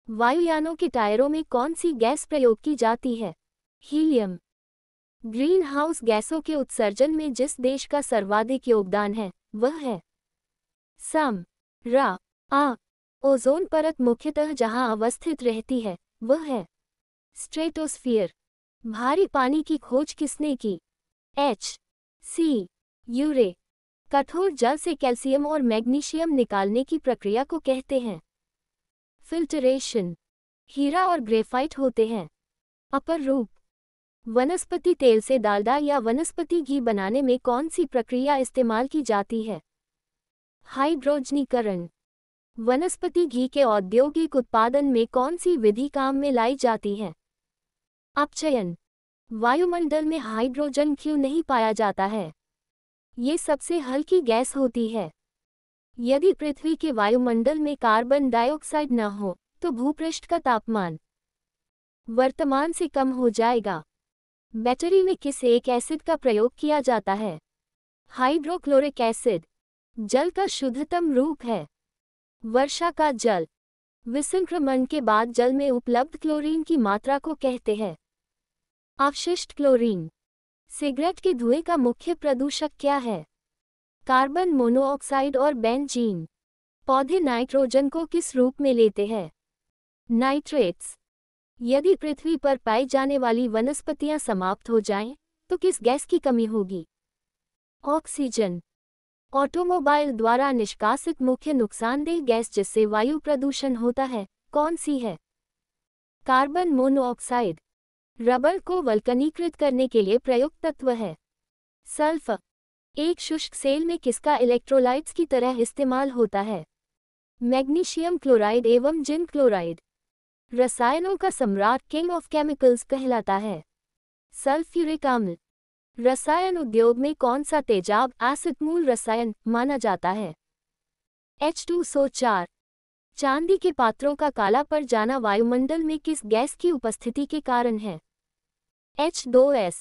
वायुयानों के टायरों में कौन सी गैस प्रयोग की जाती है? हीलियम। ग्रीन हाउस गैसों के उत्सर्जन में जिस देश का सर्वाधिक योगदान है वह है सम रा आ। ओजोन परत मुख्यतः जहां अवस्थित रहती है वह है स्ट्रेटोस्फीयर। भारी पानी की खोज किसने की? एच सी यूरे। कठोर जल से कैल्शियम और मैग्नीशियम निकालने की प्रक्रिया को कहते हैं फिल्टरेशन। हीरा और ग्रेफाइट होते हैं अपर रूप। वनस्पति तेल से डालडा या वनस्पति घी बनाने में कौन सी प्रक्रिया इस्तेमाल की जाती है? हाइड्रोजनीकरण। वनस्पति घी के औद्योगिक उत्पादन में कौन सी विधि काम में लाई जाती है? अपचयन। वायुमंडल में हाइड्रोजन क्यों नहीं पाया जाता है? ये सबसे हल्की गैस होती है। यदि पृथ्वी के वायुमंडल में कार्बन डाइऑक्साइड न हो तो भूपृष्ठ का तापमान वर्तमान से कम हो जाएगा। बैटरी में किस एक एसिड का प्रयोग किया जाता है? Hydrochloric acid. जल का शुद्धतम रूप है वर्षा का जल। विसंक्रमण के बाद जल में उपलब्ध क्लोरीन की मात्रा को कहते हैं अवशिष्ट क्लोरीन। सिगरेट के धुएं का मुख्य प्रदूषक क्या है? कार्बन मोनोऑक्साइड और बेंजीन। पौधे नाइट्रोजन को किस रूप में लेते हैं? नाइट्रेट्स। यदि पृथ्वी पर पाई जाने वाली वनस्पतियां समाप्त हो जाएं, तो किस गैस की कमी होगी? ऑक्सीजन। ऑटोमोबाइल द्वारा निष्कासित मुख्य नुकसानदेह गैस जिससे वायु प्रदूषण होता है कौन सी है? Carbon monoxide. रबर को वल्कनीकृत करने के लिए प्रयुक्त तत्व है सल्फर। एक शुष्क सेल में किसका इलेक्ट्रोलाइट्स की तरह इस्तेमाल होता है? मैग्नीशियम क्लोराइड एवं जिंक क्लोराइड। रसायनों का सम्राट किंग ऑफ केमिकल्स कहलाता है सल्फ्यूरिक अम्ल। रसायन उद्योग में कौन सा तेजाब एसिड मूल रसायन माना जाता है? H2SO4। चांदी के पात्रों का काला पड़ जाना वायुमंडल में किस गैस की उपस्थिति के कारण है? H2S।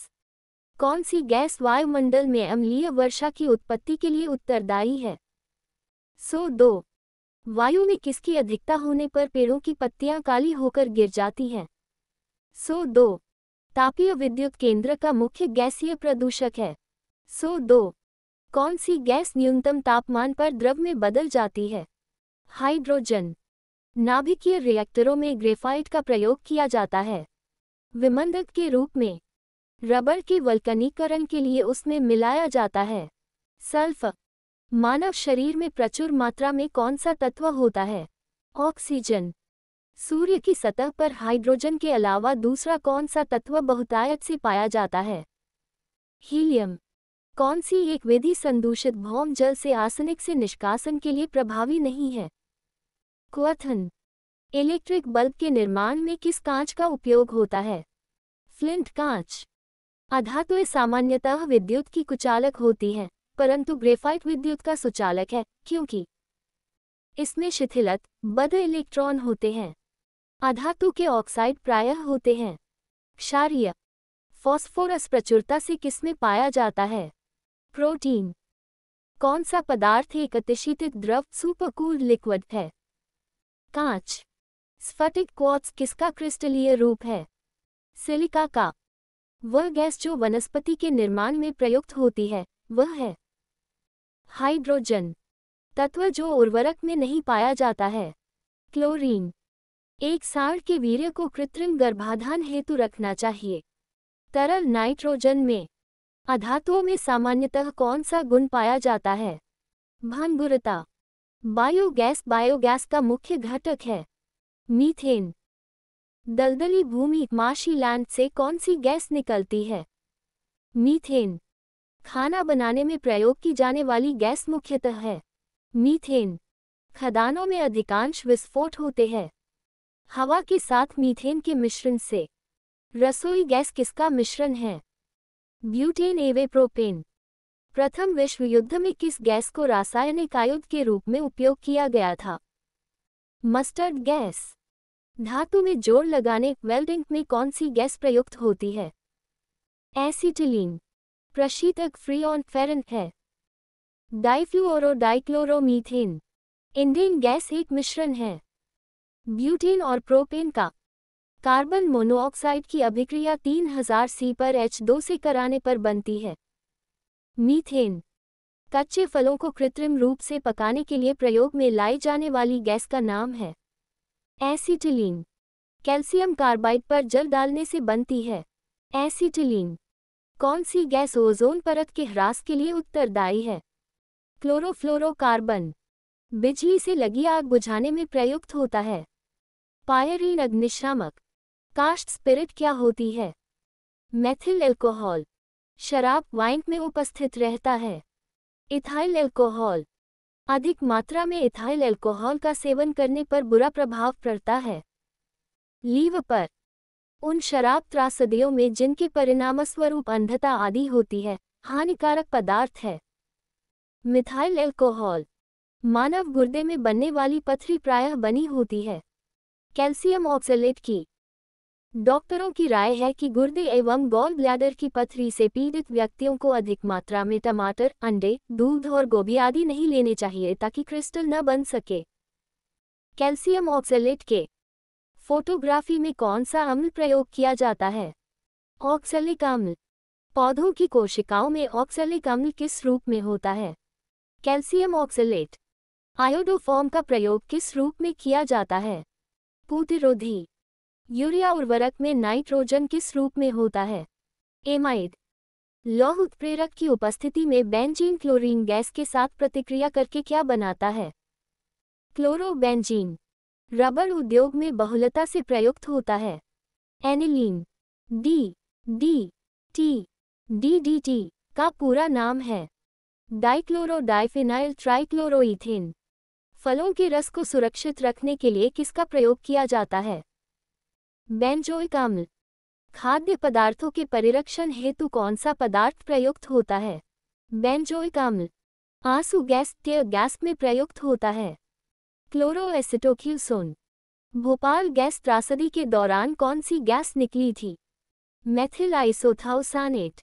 कौन सी गैस वायुमंडल में अम्लीय वर्षा की उत्पत्ति के लिए उत्तरदायी है? SO2। वायु में किसकी अधिकता होने पर पेड़ों की पत्तियां काली होकर गिर जाती हैं? SO2। तापीय विद्युत केंद्र का मुख्य गैसीय प्रदूषक है SO2। कौन सी गैस न्यूनतम तापमान पर द्रव में बदल जाती है? हाइड्रोजन। नाभिकीय रिएक्टरों में ग्रेफाइट का प्रयोग किया जाता है विमंदक के रूप में। रबर के वल्कनीकरण के लिए उसमें मिलाया जाता है सल्फर। मानव शरीर में प्रचुर मात्रा में कौन सा तत्व होता है? ऑक्सीजन। सूर्य की सतह पर हाइड्रोजन के अलावा दूसरा कौन सा तत्व बहुतायत से पाया जाता है? हीलियम। कौन सी एक विधि संदूषित भौम जल से आर्सेनिक से निष्कासन के लिए प्रभावी नहीं है? क्वथन। इलेक्ट्रिक बल्ब के निर्माण में किस कांच का उपयोग होता है? फ्लिंट कांच। अधातुएं सामान्यतः विद्युत की कुचालक होती हैं, परंतु ग्रेफाइट विद्युत का सुचालक है क्योंकि इसमें शिथिलत बद्ध इलेक्ट्रॉन होते हैं। अधातु के ऑक्साइड प्रायः होते हैं। क्षारीय। फॉस्फोरस प्रचुरता से किसमें पाया जाता है? प्रोटीन। कौन सा पदार्थ एक अतिशीतित द्रव सुपरकूल्ड लिक्विड है? कांच। स्फटिक क्वार्ट्ज किसका क्रिस्टलीय रूप है? सिलिका का। वह गैस जो वनस्पति के निर्माण में प्रयुक्त होती है वह है हाइड्रोजन। तत्व जो उर्वरक में नहीं पाया जाता है? क्लोरीन। एक सांड के वीर्य को कृत्रिम गर्भाधान हेतु रखना चाहिए। तरल नाइट्रोजन में अधातुओं में सामान्यतः कौन सा गुण पाया जाता है? भांगुरता। बायोगैस का मुख्य घटक है। मीथेन। दलदली भूमि मार्शीलैंड से कौन सी गैस निकलती है? मीथेन। खाना बनाने में प्रयोग की जाने वाली गैस मुख्यतः है मीथेन। खदानों में अधिकांश विस्फोट होते हैं हवा के साथ मीथेन के मिश्रण से। रसोई गैस किसका मिश्रण है? ब्यूटेन एवं प्रोपेन। प्रथम विश्व युद्ध में किस गैस को रासायनिक आयुध के रूप में उपयोग किया गया था? Mustard gas. धातु में जोड़ लगाने वेल्डिंग में कौन सी गैस प्रयुक्त होती है? एसिटिलीन। प्रशीतक फ्रीऑन फेरन है। डाइफ्लूओरो डाइक्लोरोमीथेन। इंडेन गैस एक मिश्रण है ब्यूटेन और प्रोपेन का। कार्बन मोनोऑक्साइड की अभिक्रिया 3000 सी पर H2 से कराने पर बनती है मीथेन। कच्चे फलों को कृत्रिम रूप से पकाने के लिए प्रयोग में लाई जाने वाली गैस का नाम है एसिटिलीन। कैल्शियम कार्बाइड पर जल डालने से बनती है एसिटिलीन। कौन सी गैस ओजोन परत के ह्रास के लिए उत्तरदायी है? क्लोरोफ्लोरोकार्बन। बिजली से लगी आग बुझाने में प्रयुक्त होता है पायरीन अग्निशामक। कास्ट स्पिरिट क्या होती है? Methyl alcohol. शराब वाइन में उपस्थित रहता है इथाइल एल्कोहल। अधिक मात्रा में इथाइल एल्कोहल का सेवन करने पर बुरा प्रभाव पड़ता है लीवर पर। उन शराब त्रासदियों में जिनके परिणामस्वरूप अंधता आदि होती है हानिकारक पदार्थ है मिथाइल एल्कोहल। मानव गुर्दे में बनने वाली पथरी प्रायः बनी होती है कैल्शियम ऑक्सलेट की। डॉक्टरों की राय है कि गुर्दे एवं गॉल ब्लैडर की पथरी से पीड़ित व्यक्तियों को अधिक मात्रा में टमाटर, अंडे, दूध और गोभी आदि नहीं लेने चाहिए ताकि क्रिस्टल न बन सके। कैल्शियम ऑक्सलेट के फोटोग्राफी में कौन सा अम्ल प्रयोग किया जाता है? ऑक्सैलिक अम्ल। पौधों की कोशिकाओं में ऑक्सैलिक अम्ल किस रूप में होता है? Calcium oxalate. आयोडोफॉर्म का प्रयोग किस रूप में किया जाता है? प्रतिरोधी। यूरिया उर्वरक में नाइट्रोजन किस रूप में होता है? एमाइड। लौह उत्प्रेरक की उपस्थिति में बेंजीन क्लोरीन गैस के साथ प्रतिक्रिया करके क्या बनाता है? क्लोरोबेंजीन। रबर उद्योग में बहुलता से प्रयुक्त होता है एनिलीन। DDT का पूरा नाम है डाइक्लोरो डाइफिनाइल ट्राइक्लोरोइथेन। फलों के रस को सुरक्षित रखने के लिए किसका प्रयोग किया जाता है? बेंजोइक अम्ल। खाद्य पदार्थों के परिरक्षण हेतु कौन सा पदार्थ प्रयुक्त होता है? बेंजोइक अम्ल। आंसू गैस टीयर गैस में प्रयुक्त होता है क्लोरोएसिटोक्यूसोन। भोपाल गैस त्रासदी के दौरान कौन सी गैस निकली थी? मेथिल आइसोथायोसानेट।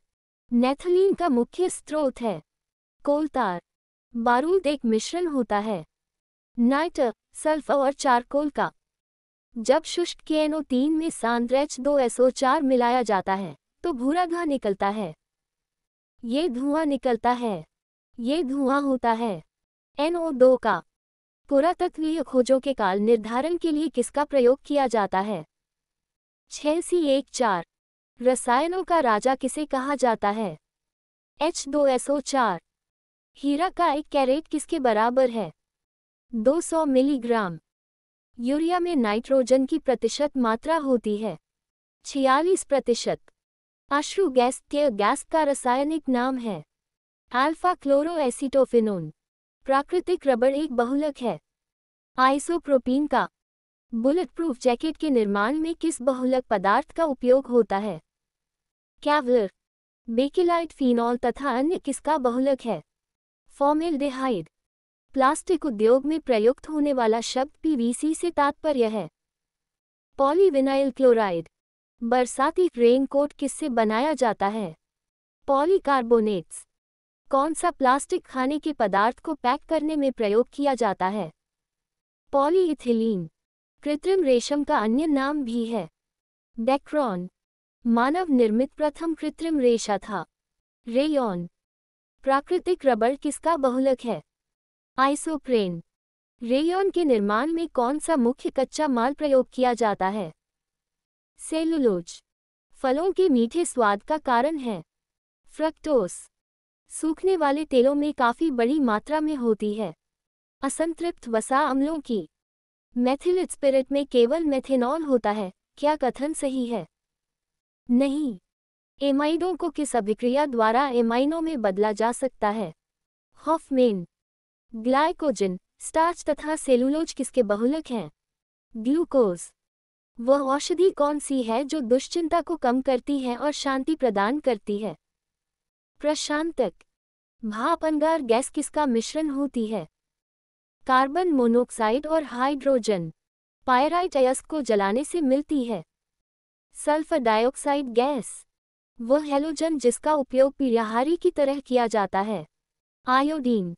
नेथलीन का मुख्य स्रोत है कोलतार। बारूद एक मिश्रण होता है नाइट्र, सल्फर और चारकोल का। जब शुष्क KNO3 में सांद्र H2SO4 मिलाया जाता है तो भूरा धुआं निकलता है। ये धुआं होता है NO2 का। पुरातत्वीय खोजों के काल निर्धारण के लिए किसका प्रयोग किया जाता है? 6C14। रसायनों का राजा किसे कहा जाता है? H2SO4। हीरा का 1 कैरेट किसके बराबर है? 200 मिलीग्राम। यूरिया में नाइट्रोजन की प्रतिशत मात्रा होती है 46%। अश्रु गैस टीयर गैस का रासायनिक नाम है अल्फा क्लोरोएसिटोफिनोन। प्राकृतिक रबर एक बहुलक है आइसोप्रोपीन का। बुलेट प्रूफ जैकेट के निर्माण में किस बहुलक पदार्थ का उपयोग होता है? कैवलर। बेकेलाइट फिनॉल तथा अन्य किसका बहुलक है? फॉर्मेल्डिहाइड। प्लास्टिक उद्योग में प्रयुक्त होने वाला शब्द PVC से तात्पर्य है पॉलीविनाइल क्लोराइड। बरसाती रेनकोट किससे बनाया जाता है? पॉलीकार्बोनेट्स। कौन सा प्लास्टिक खाने के पदार्थ को पैक करने में प्रयोग किया जाता है? पॉलीइथिलीन। कृत्रिम रेशम का अन्य नाम भी है डेक्रोन। मानव निर्मित प्रथम कृत्रिम रेशा था रेयॉन। प्राकृतिक रबर किसका बहुलक है? आइसोप्रेन। रेयॉन के निर्माण में कौन सा मुख्य कच्चा माल प्रयोग किया जाता है? सेलुलोज। फलों के मीठे स्वाद का कारण है फ्रक्टोस। सूखने वाले तेलों में काफी बड़ी मात्रा में होती है असंतृप्त वसा अम्लों की। मेथिल स्पिरिट में केवल मेथेनॉल होता है, क्या कथन सही है? नहीं। एमाइडों को किस अभिक्रिया द्वारा एमाइनों में बदला जा सकता है? हॉफमेन। ग्लाइकोजन, स्टार्च तथा सेलुलोज किसके बहुलक हैं? ग्लूकोज। वह औषधि कौन सी है जो दुश्चिंता को कम करती है और शांति प्रदान करती है? प्रशांतक। भाप अंगार गैस किसका मिश्रण होती है? कार्बन मोनोऑक्साइड और हाइड्रोजन। पायराइट अयस्क को जलाने से मिलती है सल्फर डाइऑक्साइड गैस। वह हैलोजन जिसका उपयोग पीड़ाहारी की तरह किया जाता है। आयोडीन।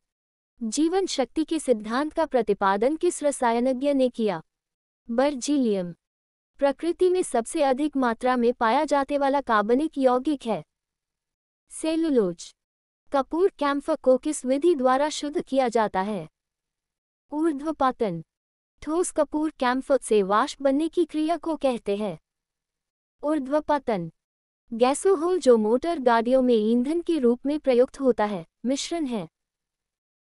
जीवन शक्ति के सिद्धांत का प्रतिपादन किस रसायनज्ञ ने किया? बर्जीलियम। प्रकृति में सबसे अधिक मात्रा में पाया जाने वाला कार्बनिक यौगिक है सेलुलोज। कपूर कैम्फर को किस विधि द्वारा शुद्ध किया जाता है? ऊर्ध्वपातन। ठोस कपूर कैम्फर से वाष्प बनने की क्रिया को कहते हैं ऊर्ध्वपातन। गैसोहोल जो मोटर गाड़ियों में ईंधन के रूप में प्रयुक्त होता है मिश्रण है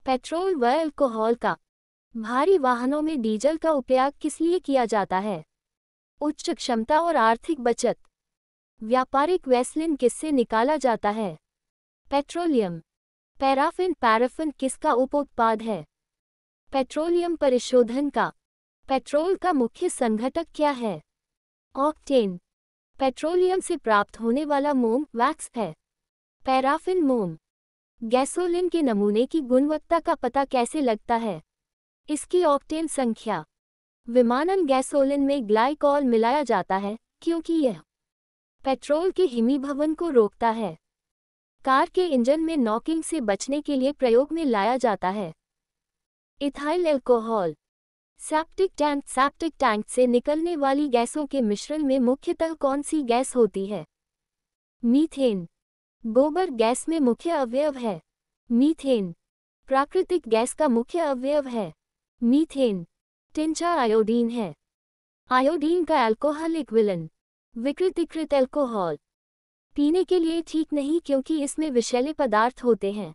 पेट्रोल व अल्कोहल का। भारी वाहनों में डीजल का उपयोग किस लिए किया जाता है? उच्च क्षमता और आर्थिक बचत। व्यापारिक वैसलिन किससे निकाला जाता है? पेट्रोलियम। पैराफिन पैराफिन किसका उपोत्पाद है? पेट्रोलियम परिशोधन का। पेट्रोल का मुख्य संघटक क्या है? ऑक्टेन। पेट्रोलियम से प्राप्त होने वाला मोम वैक्स है पैराफिन मोम। गैसोलीन के नमूने की गुणवत्ता का पता कैसे लगता है? इसकी ऑक्टेन संख्या। विमानन गैसोलीन में ग्लाइकॉल मिलाया जाता है क्योंकि यह पेट्रोल के हिमीभवन को रोकता है। कार के इंजन में नॉकिंग से बचने के लिए प्रयोग में लाया जाता है इथाइल अल्कोहल। सेप्टिक टैंक से निकलने वाली गैसों के मिश्रण में मुख्यतः कौन सी गैस होती है? मीथेन। गोबर गैस में मुख्य अवयव है मीथेन। प्राकृतिक गैस का मुख्य अवयव है मीथेन। टिंचा आयोडीन है। आयोडीन का अल्कोहलिक विलन। विकृतीकृत अल्कोहल। पीने के लिए ठीक नहीं क्योंकि इसमें विषैले पदार्थ होते हैं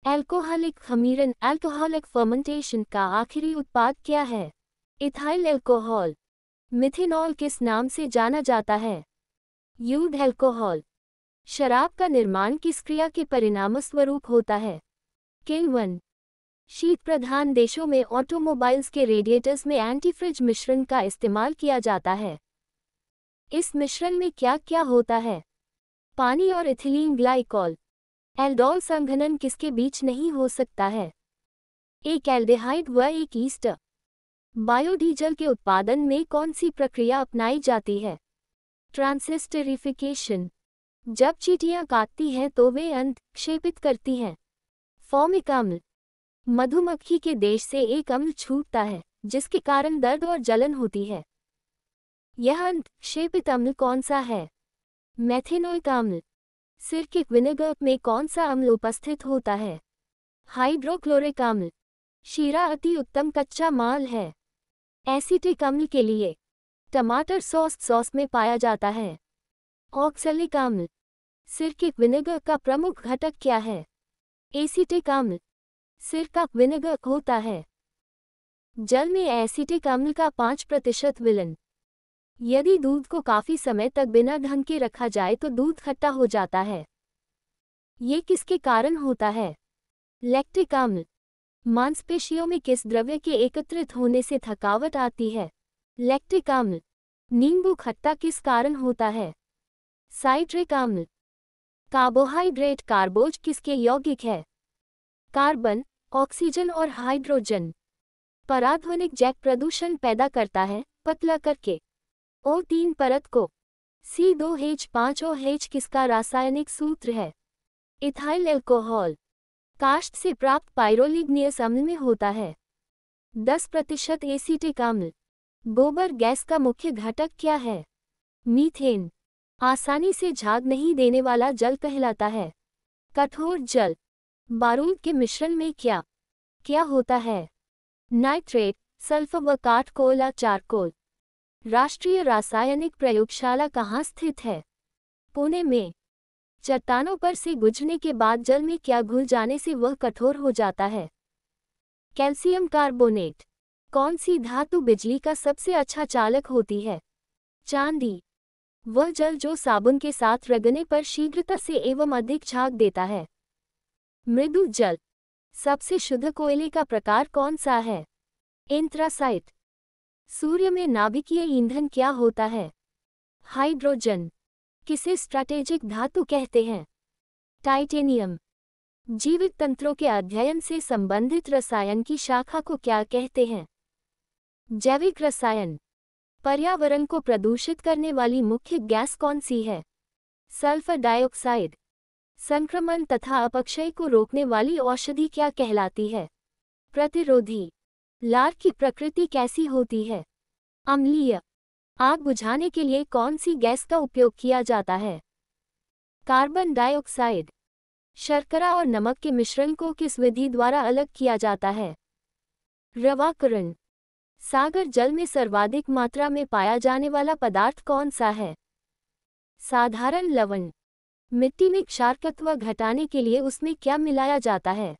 अल्कोहलिक खमीरन। अल्कोहलिक फर्मेंटेशन का आखिरी उत्पाद क्या है? Ethyl alcohol. मिथेनॉल किस नाम से जाना जाता है? Youth alcohol. शराब का निर्माण किस क्रिया के परिणामस्वरूप होता है? किण्वन। शीत प्रधान देशों में ऑटोमोबाइल्स के रेडिएटर्स में एंटीफ्रिज मिश्रण का इस्तेमाल किया जाता है। इस मिश्रण में क्या क्या होता है? पानी और इथिलीन ग्लाइकॉल। एल्डोल संघनन किसके बीच नहीं हो सकता है? एक एल्डिहाइड व एक ईस्टर। बायोडीजल के उत्पादन में कौन सी प्रक्रिया अपनाई जाती है? ट्रांसिस्टरिफिकेशन। जब चींटियां काटती हैं तो वे अंत क्षेपित करती हैं फॉर्मिक अम्ल। मधुमक्खी के देश से एक अम्ल छूटता है जिसके कारण दर्द और जलन होती है। यह अंत क्षेपित अम्ल कौन सा है? मेथेनोइक अम्ल। सिरकिक विनेगर में कौन सा अम्ल उपस्थित होता है? हाइड्रोक्लोरिक अम्ल। शीरा अति उत्तम कच्चा माल है एसिटिक अम्ल के लिए। टमाटर सॉस में पाया जाता है ऑक्सैलिक अम्ल। सिरकिक विनेगर का प्रमुख घटक क्या है? एसिटिक अम्ल। सिरका विनेगर होता है जल में एसिटिक अम्ल का 5% विलन। यदि दूध को काफी समय तक बिना ढंग के रखा जाए तो दूध खट्टा हो जाता है। ये किसके कारण होता है? लैक्टिक अम्ल। मांसपेशियों में किस द्रव्य के एकत्रित होने से थकावट आती है? लैक्टिक अम्ल। नींबू खट्टा किस कारण होता है? साइट्रिक अम्ल। कार्बोहाइड्रेट कार्बोज किसके यौगिक है? कार्बन, ऑक्सीजन और हाइड्रोजन। पराध्वनिक जैक प्रदूषण पैदा करता है पतला करके O3 परत को C2H5OH किसका रासायनिक सूत्र है? इथाइल एल्कोहल काष्ठ से प्राप्त पाइरोलिग्नियस अम्ल में होता है। 10% एसीटिक अम्ल। गोबर गैस का मुख्य घटक क्या है? मीथेन। आसानी से झाग नहीं देने वाला जल कहलाता है कठोर जल। बारूद के मिश्रण में क्या क्या होता है? नाइट्रेट, सल्फर व काठ कोयला चारकोल। राष्ट्रीय रासायनिक प्रयोगशाला कहाँ स्थित है? पुणे में। चट्टानों पर से गुजरने के बाद जल में क्या घुल जाने से वह कठोर हो जाता है? Calcium carbonate. कौन सी धातु बिजली का सबसे अच्छा चालक होती है? चांदी। वह जल जो साबुन के साथ रगड़ने पर शीघ्रता से एवं अधिक झाग देता है। मृदु जल। सबसे शुद्ध कोयले का प्रकार कौन सा है? एंथ्रासाइट। सूर्य में नाभिकीय ईंधन क्या होता है? हाइड्रोजन। किसे स्ट्रैटेजिक धातु कहते हैं? टाइटेनियम। जीवित तंत्रों के अध्ययन से संबंधित रसायन की शाखा को क्या कहते हैं? जैविक रसायन। पर्यावरण को प्रदूषित करने वाली मुख्य गैस कौन सी है? Sulphur dioxide. संक्रमण तथा अपक्षय को रोकने वाली औषधि क्या कहलाती है? प्रतिरोधी। लार की प्रकृति कैसी होती है? अम्लीय। आग बुझाने के लिए कौन सी गैस का उपयोग किया जाता है? Carbon dioxide. शर्करा और नमक के मिश्रण को किस विधि द्वारा अलग किया जाता है? रवाकरण। सागर जल में सर्वाधिक मात्रा में पाया जाने वाला पदार्थ कौन सा है? साधारण लवण। मिट्टी में क्षारकत्व घटाने के लिए उसमें क्या मिलाया जाता है?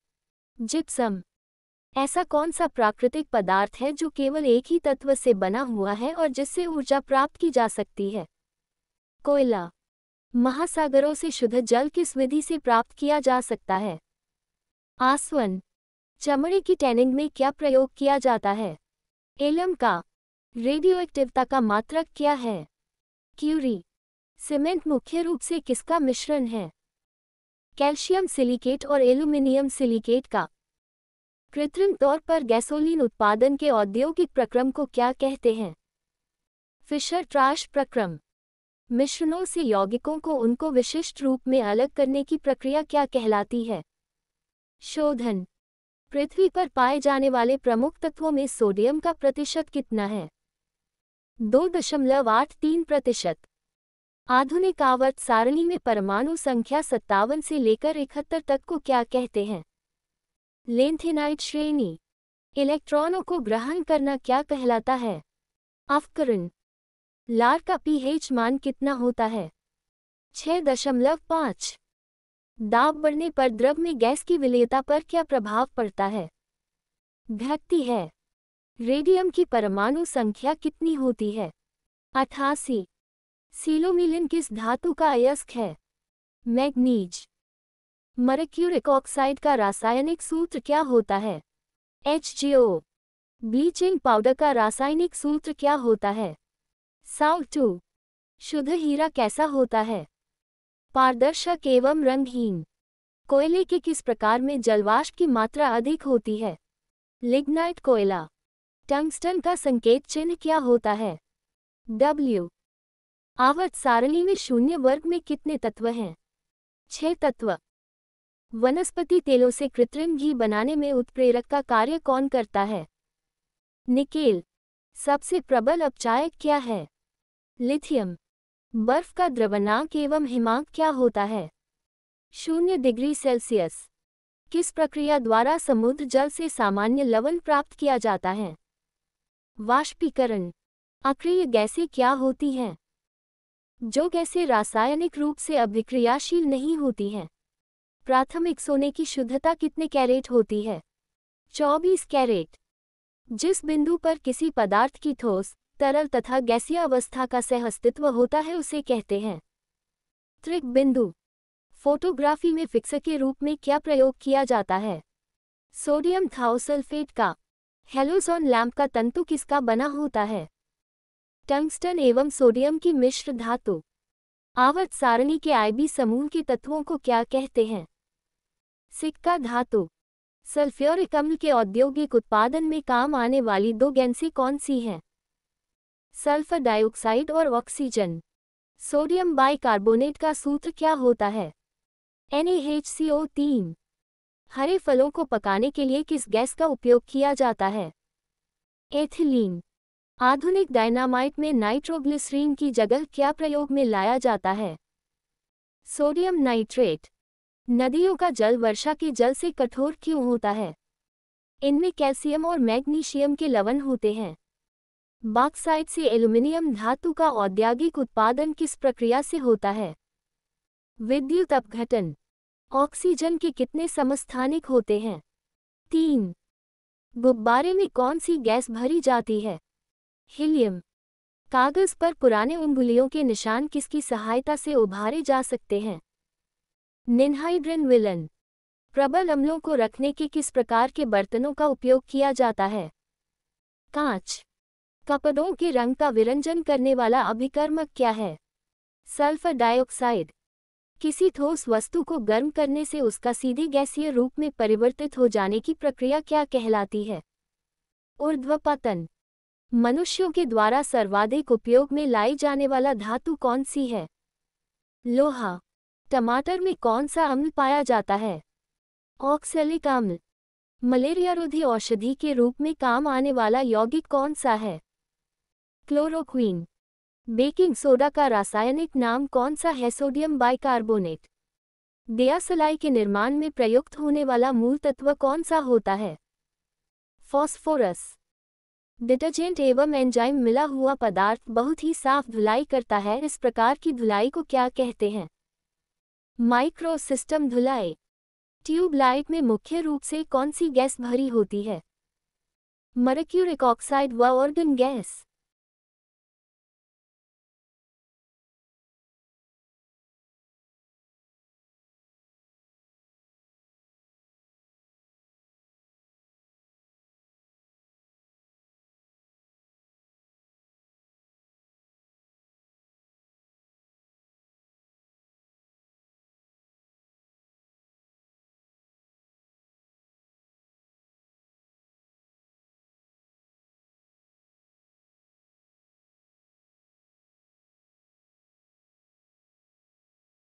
जिप्सम। ऐसा कौन सा प्राकृतिक पदार्थ है जो केवल एक ही तत्व से बना हुआ है और जिससे ऊर्जा प्राप्त की जा सकती है? कोयला। महासागरों से शुद्ध जल किस विधि से प्राप्त किया जा सकता है? आसवन। चमड़े की टैनिंग में क्या प्रयोग किया जाता है? एलम का। रेडियोएक्टिवता का मात्रक क्या है? क्यूरी। सीमेंट मुख्य रूप से किसका मिश्रण है? कैल्शियम सिलिकेट और एल्यूमिनियम सिलिकेट का। कृत्रिम तौर पर गैसोलीन उत्पादन के औद्योगिक प्रक्रम को क्या कहते हैं? फिशर ट्राश प्रक्रम। मिश्रणों से यौगिकों को उनको विशिष्ट रूप में अलग करने की प्रक्रिया क्या कहलाती है? शोधन। पृथ्वी पर पाए जाने वाले प्रमुख तत्वों में सोडियम का प्रतिशत कितना है? 2.83%। आधुनिक आवर्त सारणी में परमाणु संख्या 57 से लेकर 71 तक को क्या कहते हैं? लेंथेनाइट श्रेणी। इलेक्ट्रॉनों को ग्रहण करना क्या कहलाता है? अपकरण। लार का pH मान कितना होता है? 6.5। दाब बढ़ने पर द्रव में गैस की विलेयता पर क्या प्रभाव पड़ता है? घटती है। रेडियम की परमाणु संख्या कितनी होती है? 88। सिलोमिलिन किस धातु का अयस्क है? मैग्नीज। मर्क्यूरिक ऑक्साइड का रासायनिक सूत्र क्या होता है? HgO। ब्लीचिंग पाउडर का रासायनिक सूत्र क्या होता है? Sal2। शुद्ध हीरा कैसा होता है? पारदर्शक एवं रंगहीन। कोयले के किस प्रकार में जलवाष्प की मात्रा अधिक होती है? लिग्नाइट कोयला। टंगस्टन का संकेत चिन्ह क्या होता है? W। आवर्त सारणी में शून्य वर्ग में कितने तत्व हैं? 6 तत्व। वनस्पति तेलों से कृत्रिम घी बनाने में उत्प्रेरक का कार्य कौन करता है? निकेल। सबसे प्रबल अपचायक क्या है? लिथियम। बर्फ का द्रवणांक एवं हिमांक क्या होता है? 0 डिग्री सेल्सियस। किस प्रक्रिया द्वारा समुद्र जल से सामान्य लवण प्राप्त किया जाता है? वाष्पीकरण। अक्रिय गैसें क्या होती हैं? जो गैसें रासायनिक रूप से अभिक्रियाशील नहीं होती हैं। प्राथमिक सोने की शुद्धता कितने कैरेट होती है? 24 कैरेट। जिस बिंदु पर किसी पदार्थ की ठोस, तरल तथा गैसीय अवस्था का सहअस्तित्व होता है उसे कहते हैं त्रिक बिंदु। फोटोग्राफी में फिक्सर के रूप में क्या प्रयोग किया जाता है? सोडियम थाओसल्फेट का। हेलोजन लैंप का तंतु किसका बना होता है? टंगस्टन एवं सोडियम की मिश्र धातु। आवर्त सारणी के आईबी समूह के तत्वों को क्या कहते हैं? सिक्का धातु। सल्फ्यूरिक अम्ल के औद्योगिक उत्पादन में काम आने वाली दो गैसें कौन सी हैं? सल्फर डाइऑक्साइड और ऑक्सीजन। सोडियम बाइकार्बोनेट का सूत्र क्या होता है? NaHCO3। हरे फलों को पकाने के लिए किस गैस का उपयोग किया जाता है? एथिलीन। आधुनिक डायनामाइट में नाइट्रोग्लिसरीन की जगह क्या प्रयोग में लाया जाता है? Sodium nitrate. नदियों का जल वर्षा के जल से कठोर क्यों होता है? इनमें कैल्शियम और मैग्नीशियम के लवण होते हैं। बॉक्साइट से एल्यूमीनियम धातु का औद्योगिक उत्पादन किस प्रक्रिया से होता है? विद्युत अपघटन। ऑक्सीजन के कितने समस्थानिक होते हैं? 3। गुब्बारे में कौन सी गैस भरी जाती है? हीलियम। कागज पर पुराने उंगलियों के निशान किसकी सहायता से उभारे जा सकते हैं? Ninhydrin villain. प्रबल अम्लों को रखने के किस प्रकार के बर्तनों का उपयोग किया जाता है? कांच। कपड़ों के रंग का विरंजन करने वाला अभिकर्मक क्या है? Sulphur dioxide. किसी ठोस वस्तु को गर्म करने से उसका सीधे गैसीय रूप में परिवर्तित हो जाने की प्रक्रिया क्या कहलाती है? ऊर्ध्वपतन। मनुष्यों के द्वारा सर्वाधिक उपयोग में लाई जाने वाला धातु कौन सी है? लोहा। टमाटर में कौन सा अम्ल पाया जाता है? ऑक्सैलिक अम्ल। मलेरिया रोधी औषधि के रूप में काम आने वाला यौगिक कौन सा है? क्लोरोक्वीन। बेकिंग सोडा का रासायनिक नाम कौन सा है? Sodium bicarbonate. दियासलाई के निर्माण में प्रयुक्त होने वाला मूल तत्व कौन सा होता है? फॉस्फोरस। डिटर्जेंट एवं एंजाइम मिला हुआ पदार्थ बहुत ही साफ धुलाई करता है, इस प्रकार की धुलाई को क्या कहते हैं? माइक्रो सिस्टम धुलाई। ट्यूबलाइट में मुख्य रूप से कौन सी गैस भरी होती है? मर्क्यूरिक ऑक्साइड व ऑर्गन गैस।